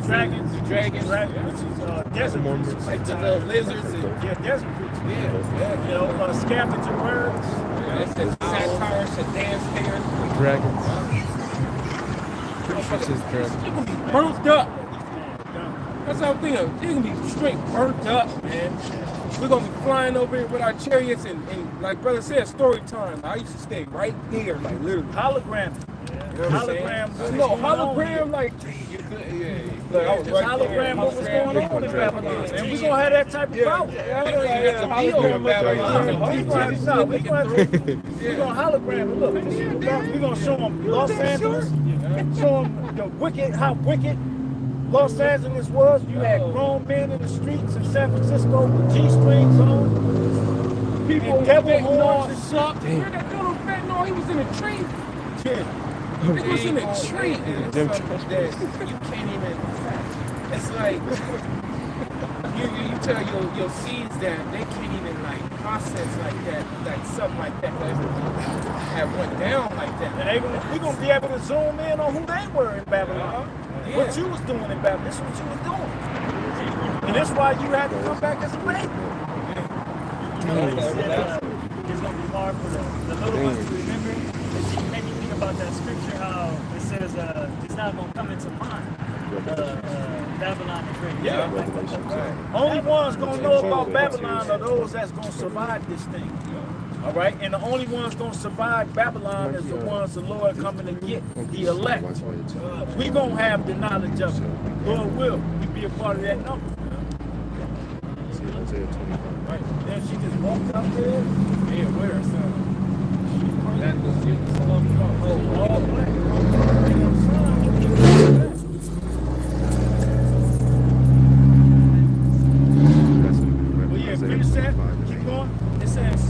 dragons, Which is desert creatures. like the lizards and Desert creatures. yeah. You know, scavenger birds. It's the satire, dance hair. Dragons. Pretty sure it says dragons. It's gonna be burnt up. That's how I'm thinking. It's gonna be straight burnt up, man. We're gonna be flying over here with our chariots and like brother said, story time. I used to stay right here, like literally. Hologram. You know what I'm saying? Hologram. No, hologram, like, look, I was Just right hologram there. what was going on in Babylon. And we're gonna have that type of power. We're gonna hologram it. Look, we're gonna show them Los Angeles, show them how wicked Los Angeles was. You had grown men in the streets in San Francisco with G-strings on, people and devil fentanyl horns and shit. Where that little fentanyl? He was in a tree. He was in a tree. It's something that you can't even. It's like you tell your seeds that they can't even like process like that, like something like that have went down like that. And we're gonna be able to zoom in on who they were in Babylon. What you was doing in Babylon. This is what you was doing. And that's why you had to come back as a baby. It's going to be hard for the little ones to remember. It made me think about that scripture, how it says it's not going to come into mind. Babylon the Great. Yeah. Only ones gonna know about Babylon are those that's gonna survive this thing. All right, and the only ones gonna survive Babylon is the ones the Lord coming to get, the elect. We gonna have the knowledge of it. Lord will we be a part of that number. Right. Then she just walked up there. Yeah, where or something. That was all black. Finish that. Keep going. It says,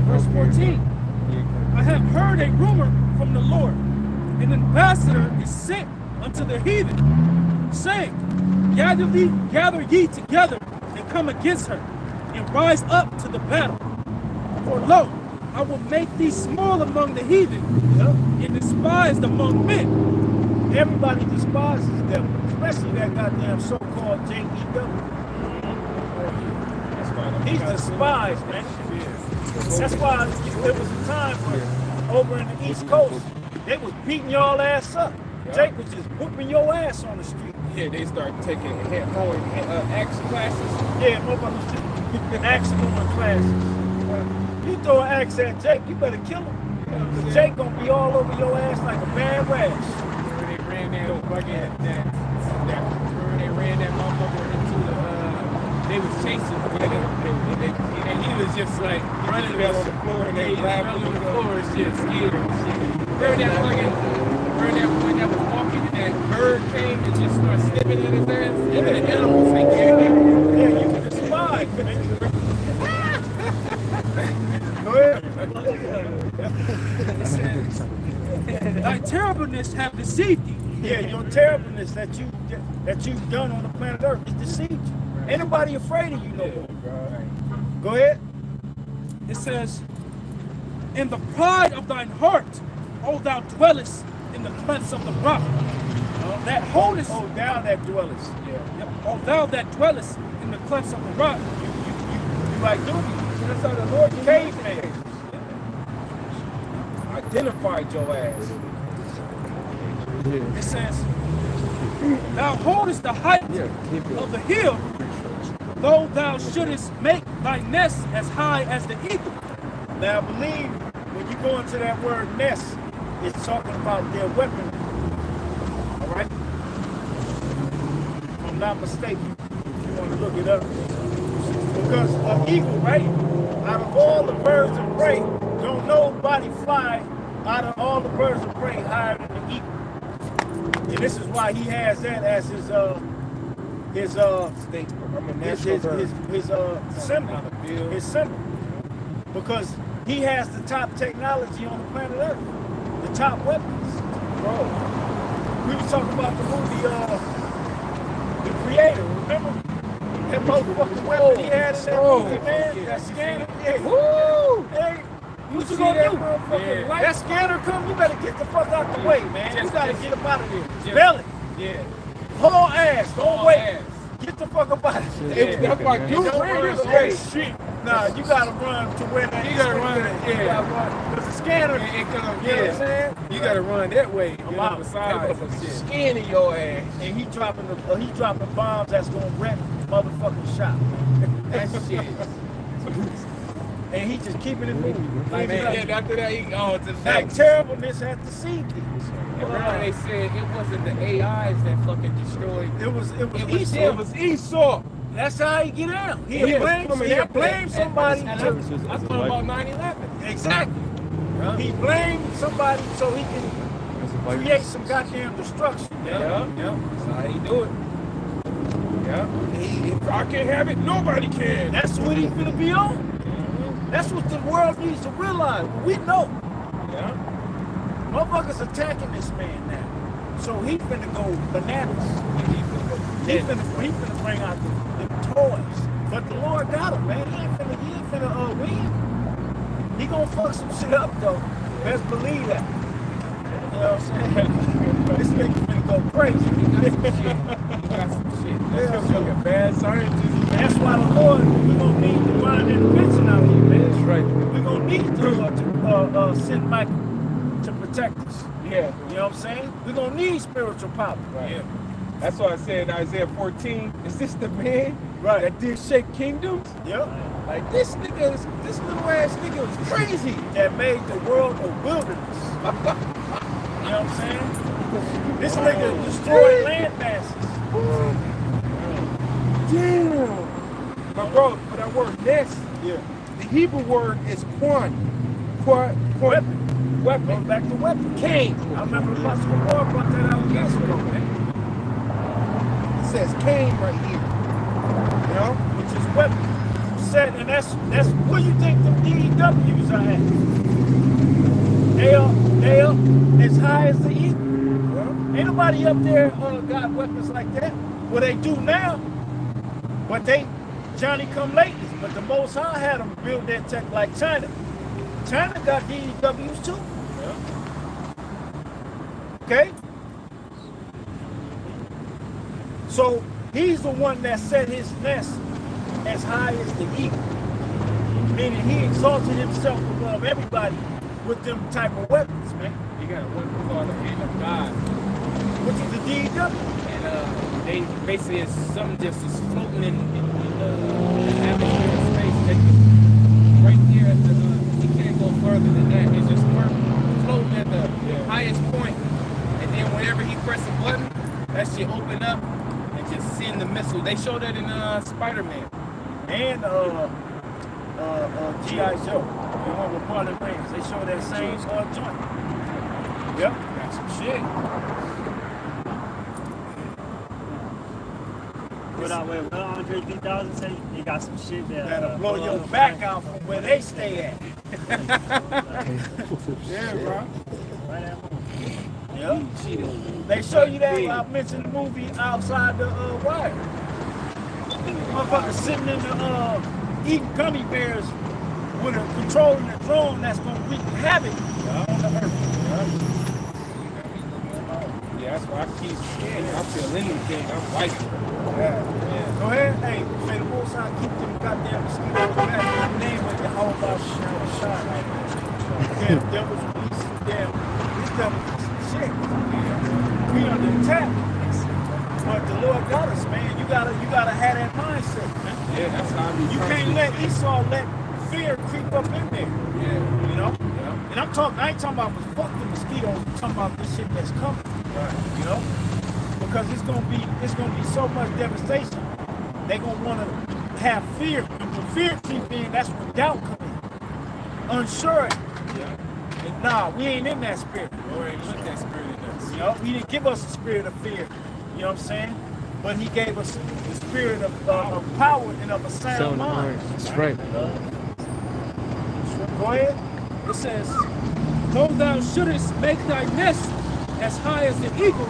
verse 14, I have heard a rumor from the Lord. An ambassador is sent unto the heathen. saying, gather ye together and come against her, and rise up to the battle. For lo, I will make thee small among the heathen, and despised among men. Everybody despises them, especially that goddamn so-called JEW. He's despised, man. That's why there was a time where over in the East Coast, they was beating y'all ass up. Jake was just whooping your ass on the street. Yeah, they start taking action classes. Yeah, motherfuckers just axe throwing classes. You throw an axe at Jake, you better kill him. Cause Jake gonna be all over your ass like a bad rash. They ran that motherfucker into the they was chasing and he was just like running on the floor and they laughing on the floor and shit, scared and shit. Remember that one that was walking and that bird came and just started snipping at his ass? And the animals like, Yeah, you were despised, man. Go ahead. Thy terribleness have deceived thee. Yeah, your terribleness that you've done on the planet Earth is deceived you. Ain't nobody afraid of you no more. Go ahead. It says, in the pride of thine heart, O thou dwellest in the clefts of the rock, that holdest, Oh, thou that dwellest. O thou that dwellest in the clefts of the rock. You like Doogie. that's how the Lord Caveman. identified your ass. It says, thou holdest the height of the hill, though thou shouldest make thy nest as high as the eagle. Now, I believe when you go into that word nest, it's talking about their weaponry. All right? If I'm not mistaken, if you want to look it up. Because an eagle, right? Out of all the birds of prey, don't nobody fly out of all the birds of prey higher than the eagle. And this is why he has that as his symbol. Because he has the top technology on the planet Earth, the top weapons. Bro, we were talking about the movie The Creator, remember? That motherfucking weapon he had in that movie, man, that scanner. Yeah. Woo! Hey, what you gonna do? That scanner come, you better get the fuck out the way, man. You gotta get him out of here. Belly. Yeah. Haul ass, don't wait. Get the fuck up out of here. That's like you Hey, shit. Nah, you gotta run to where that You gotta run, yeah. Because the scanner, It come, you know what I'm saying? You gotta run that way. Get out. on the sides and shit. Scanning your ass. And he dropping bombs that's gonna wreck motherfucking shop. That shit. And he just keeping it moving. Like, man, after that, he goes to the That next. terribleness had deceived you. Remember they said it wasn't the AIs that fucking destroyed. It was Esau. It was Esau. That's how he get out. He'll blame somebody. I thought about 9/11. Exactly. He blamed somebody so he can create some goddamn destruction. Yeah. That's how he do it. Yeah. If I can't have it, nobody can. That's what he's gonna be on. That's what the world needs to realize. We know. Yeah. Motherfuckers attacking this man now. So he finna go bananas. He finna bring out the toys. But the Lord got him, man. He ain't finna win. He gonna fuck some shit up though. Best believe that. You know what I'm saying? This nigga finna go crazy. He got some shit. That's fucking bad scientist. That's why the Lord, we're gonna need divine intervention out here, man. That's right. We're gonna need to send Michael to protect us. Yeah. You know what I'm saying? We're gonna need spiritual power. Right. Yeah. That's why I said in Isaiah 14, is this the man Right. that did shake kingdoms? Yep. Like this little ass nigga was crazy. That made the world a wilderness. You know what I'm saying? This nigga destroyed land masses. Damn. My bro, for that word nest, Yeah. the Hebrew word is quan. Weapon. Weapon. Back to weapon. Cain. I remember Apostle Moore brought that out years ago, man. It says Cain right here. You know? Which is weapon. Said, and that's where you think the DEWs are at. They are as high as the eagle. Yeah. Ain't nobody up there got weapons like that. Well, they do now, but they Johnny come lately. But the Most High had them build that tech like China. China got DEWs too. Okay? So he's the one that set his nest as high as the eagle. Meaning he exalted himself above everybody with them type of weapons, man. You got a weapon called the hand of God. Which is the DEW. And they basically it's something just is floating in the atmosphere of space. That right there at the you can't go further than that. It's just floating at the highest point. And then whenever he press a button, that shit open up and just send the missile. They showed that in Spider-Man. And G.I. Joe. The one with Marlon Wayans. They show that same joint. Yep. Got some shit. What Andre 3000 say? He got some shit That'll blow your back out from where they stay at. Yeah, bro. Right at home. Yep. They show you that I mentioned the movie Outside the Wire. Motherfucker sitting in the eating gummy bears with a controlling the drone that's gonna wreak havoc on the earth. Yeah, that's why I keep scared. I feel anything. I'm white. Yeah. Go ahead. Hey, may the Most High keep them goddamn mosquitoes back. My name with the whole about shot right now. Damn devils releasing damn. These devils is shit. We under attack. But the Lord got us, man. You gotta have that mindset, man. Yeah, that's how I be. You can't let Esau let fear creep up in there. Yeah. You know? Yeah. And I ain't talking about fuck the mosquitoes, I'm talking about this shit that's coming. Right. You know? Because it's gonna be so much devastation. They gonna wanna have fear. And when fear creep in, that's when doubt comes in. Unsurety. Yeah. And nah, we ain't in that spirit. Lord ain't put that spirit in us. You know, he didn't give us a spirit of fear. You know what I'm saying? But he gave us the spirit of power and of a sound mind. That's right. Go ahead. It says, though thou shouldest make thy nest as high as the eagle,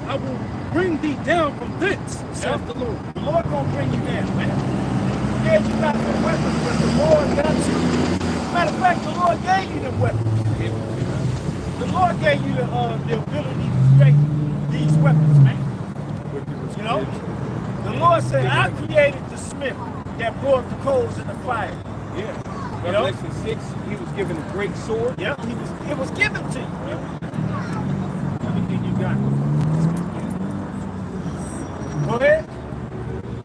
I will bring thee down from thence, saith the Lord. The Lord gonna bring you down, man. Yeah, you got the weapons, but the Lord got you. Matter of fact, the Lord gave you the weapons. The Lord gave you the ability to create these weapons, man. You know? The Lord said, I created the smith that brought the coals in the fire. Yeah. You know? Revelation 6, he was given a great sword. Yep, it was given to you. Everything you got. Go ahead.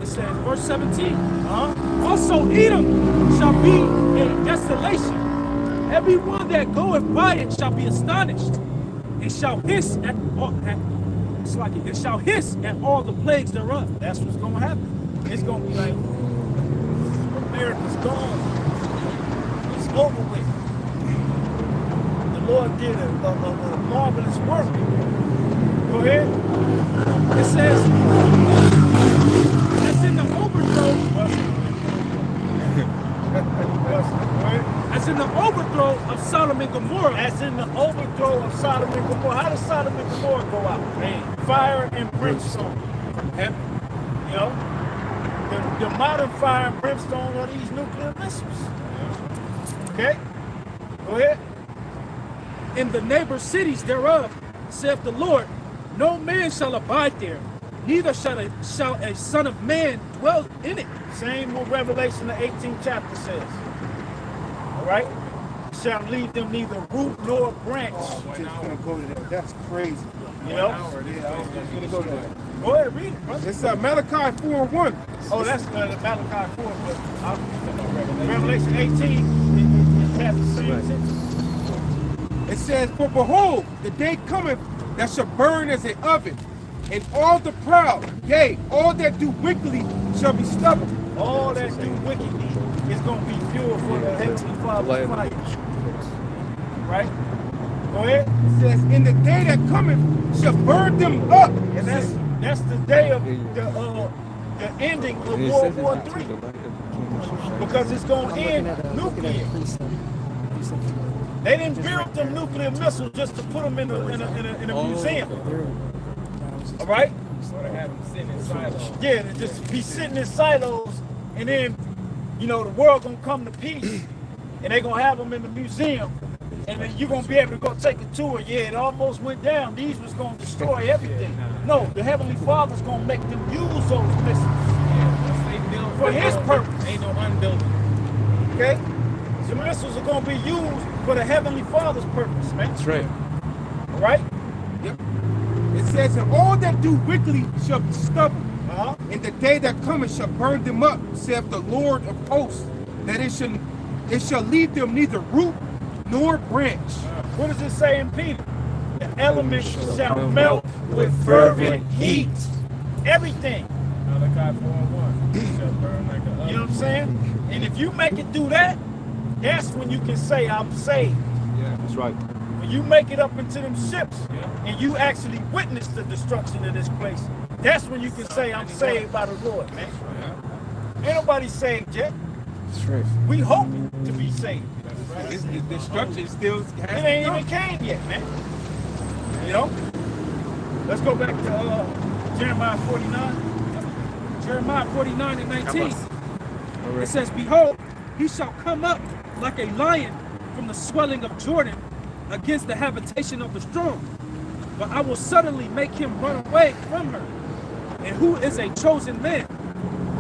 It says, verse 17, also Edom shall be in desolation. Every one that goeth by it shall be astonished, and shall hiss at all the plagues thereof. That's what's gonna happen. It's gonna be like America's gone. It's over with. The Lord did a marvelous work. Go ahead. It says, that's in the overthrow. As in the overthrow of Sodom and Gomorrah. As in the overthrow of Sodom and Gomorrah. How does Sodom and Gomorrah go out? Man, fire and brimstone from heaven. You know? The modern fire and brimstone are these nuclear missiles. Okay? Go ahead. In the neighbor cities thereof, saith the Lord, no man shall abide there, neither shall a son of man dwell in it. Same what Revelation the 18th chapter says. All right? Shall leave them neither root nor branch. Just gonna go to that. That's crazy. You know? Gonna go to that. Go ahead, read it, brother. It's Malachi 4:1. Oh, that's Malachi 4, but Revelation 18 is chapter 6. It says, for behold, the day cometh that shall burn as an oven, and all the proud, yea, all that do wickedly shall be stubborn. All that do wickedly is going to be pure for the Heavenly Father's fire. Right? Go ahead. It says, in the day that cometh shall burn them up. And that's the day of the ending of World War III. Because it's going to end nuclear. They didn't build them nuclear missiles just to put them in a museum. All right? Or to have them sitting in silos. Yeah, to just be sitting in silos, and then, you know, the world gonna come to peace, and they gonna have them in the museum, and then you're gonna be able to go take a tour. Yeah, it almost went down. These was gonna destroy everything. No, the Heavenly Father's gonna make them use those missiles Once they build for His purpose. ain't no unbuilding. Okay? The missiles are gonna be used for the Heavenly Father's purpose, man. That's right. All right? Yep. It says, and all that do wickedly shall be stubble, Uh-huh. and the day that cometh shall burn them up, saith the Lord of hosts, that it shall leave them neither root nor branch. What does it say in Peter? The elements shall melt with fervent heat. Everything. Malachi 4:1. Shall burn like a You know what I'm saying? And if you make it do that, that's when you can say I'm saved. That's right. When you make it up into them ships and you actually witness the destruction of this place, that's when you can say I'm saved by the Lord, man. Ain't nobody saved yet. That's right. We hoping to be saved. The destruction still It has ain't even came yet, man. You know? Let's go back to Jeremiah 49. Jeremiah 49 and 19. All It right. says, behold, he shall come up like a lion from the swelling of Jordan against the habitation of the strong. But I will suddenly make him run away from her. And who is a chosen man,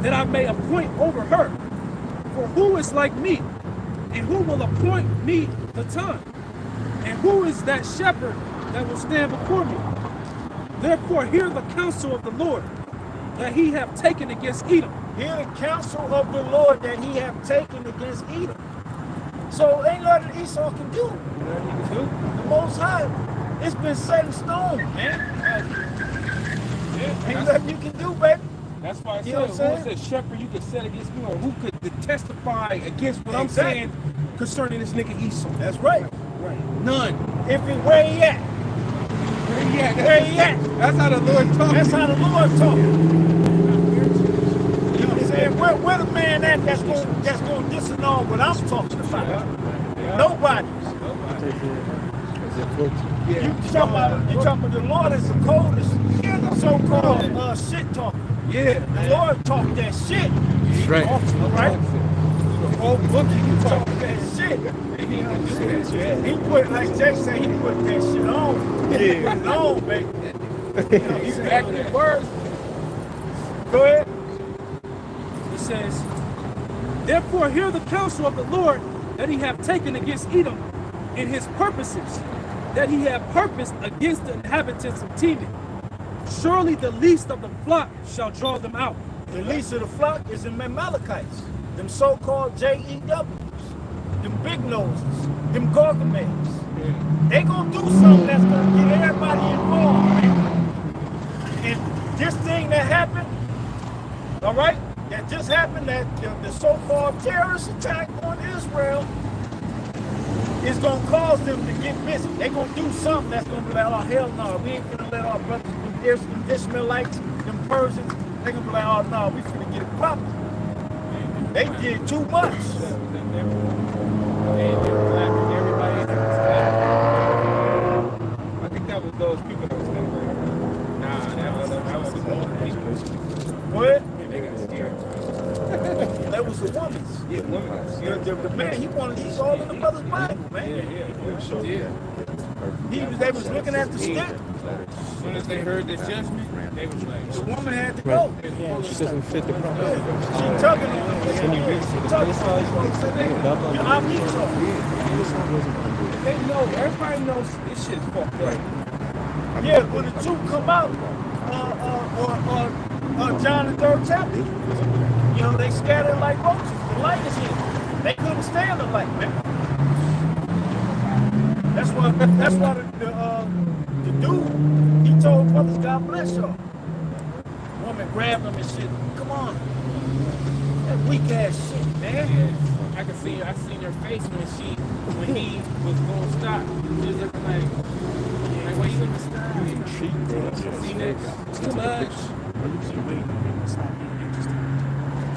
that I may appoint over her? For who is like me? And who will appoint me the time? And who is that shepherd that will stand before me? Therefore hear the counsel of the Lord that he hath taken against Edom. Hear the counsel of the Lord that he have taken against Edom. So ain't nothing Esau can do. The Most High, it's been set in stone, man. Ain't nothing you can do, baby. That's why I You know said, what I'm who is a shepherd you could set against me, or who could testify against what I'm Exactly. saying concerning this nigga Esau? That's right. None. If it where he at, Where he at? where he at. That's how the Lord talks. That's how the Lord talk. You know what I'm saying? Where the man at that's gonna disannul what I'm talking about? Nobody. Is it 14? You talking about the Lord is the coldest so-called shit talker. Yeah. The Lord talk that shit. That's right. All right? The whole book he can Talk talk. that shit. He put, like Jay said, he put that shit on. He put it on, baby. He's back in the words. Go ahead. It says, therefore hear the counsel of the Lord that he hath taken against Edom in his purposes, that he hath purposed against the inhabitants of Teman. Surely the least of the flock shall draw them out. The least of the flock is in Amalekites. Them so-called JEWs. Them big noses. Them Gargamels. They gonna do something that's gonna get everybody involved, man. And this thing that happened, all right, that just happened, that the so-called terrorist attack on Israel is gonna cause them to get busy. They gonna do something that's gonna be like, oh hell no, we ain't gonna let our brothers, them Ishmaelites, them Persians, they gonna be like, oh no, we finna get it poppin'. They did too much. I think that was those people that was standing right here. Nah, that was the one people. What? They got scared. That was the woman's. Yeah, women. The man, he wanted these all in the brother's Bible, man. They was looking at the stick. As soon as they heard the judgment, they was like, The woman had to go. She doesn't fit the prophecy. She tugging it. She tugging it. I'm Esau. They know, everybody knows this shit's fucked up. Yeah, when the two come out, John the 3rd chapter, you know, they scattered like roaches. The light is here. They couldn't stand the light, man. That's why the dude, he told brothers, God bless y'all. Woman grabbed him and said, come on. That weak ass shit, man. I seen her face when he was going to stop. She was looking like why you gonna stop? See that? It's too much.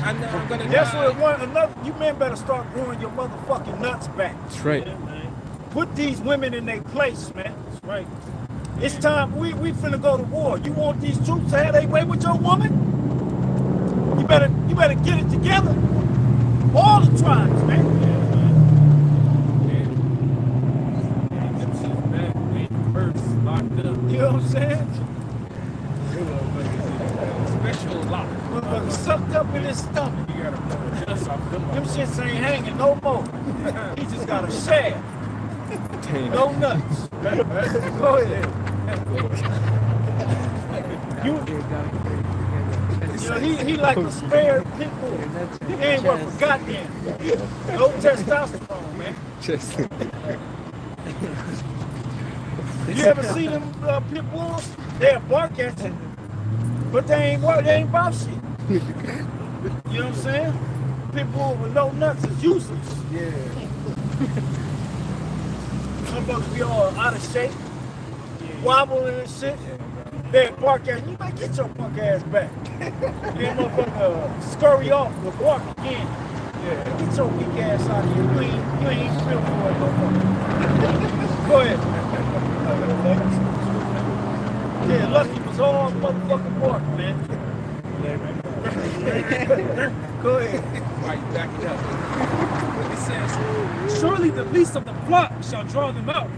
I know I'm gonna That's die. what another. You men better start growing your motherfucking nuts back. That's right. Put these women in their place, man. That's right. It's time. We finna go to war. You want these troops to have their way with your woman? You better get it together. All the tribes, man. First locked up. You know what I'm saying? Special lock. Motherfucker sucked up in his stomach. You gotta blow the dust off them. Them shits ain't hanging no more. He just got a shaft. No nuts. Go ahead. You know, he like a spared pit bull. He ain't worth a goddamn. No testosterone, man. Just You ever see them pit bulls? They'll bark at you, but they ain't about shit. You know what I'm saying? Pit bull with no nuts is useless. yeah. Some folks be all out of shape, wobbling and shit. They bark at you. You might get your punk ass back. Then motherfucker scurry off and bark again. Yeah. Get your weak ass out of here. You ain't built for it no more. Go ahead. Yeah, Lucky was all motherfucking bark, man. Go ahead. Right, back it up. It says, surely the least of the flock shall draw them out.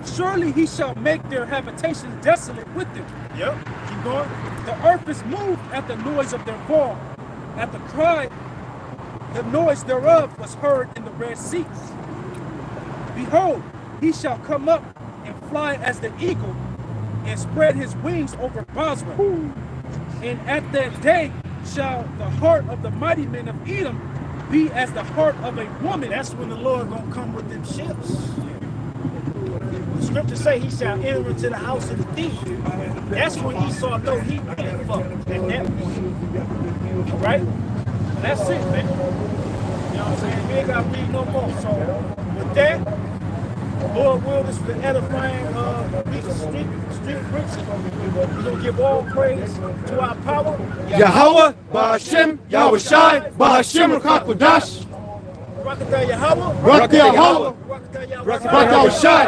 Surely he shall make their habitation desolate with them. Yep, keep going. The earth is moved at the noise of their fall. At the cry, the noise thereof was heard in the Red Seas. Behold, he shall come up and fly as the eagle and spread his wings over Bosra. And at that day shall the heart of the mighty men of Edom be as the heart of a woman. That's when the Lord gonna come with them ships. The scriptures say he shall enter into the house of the thief. That's when Esau know he ain't fucked at that point. All right? And that's it, man. You know what I'm saying? We ain't got to read no more. So with that, Lord will, this is the edifying street preaching. We're gonna give all praise to our power. Yahweh, Ba'ashem, Yahushai, Ba'ashem, Rakakwadash. Rakata Yahweh. Rakata Yahweh. Rakata Yahushai.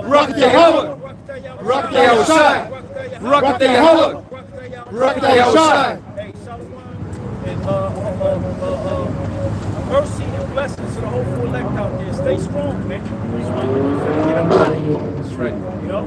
Rakata Yahweh. Rakata Yahushai. Rakata Yahweh. Rakata Yahushai. Hey, Shalom. And mercy and blessings to the whole full elect out there. Stay strong, man. Get them out of here. That's right. You know?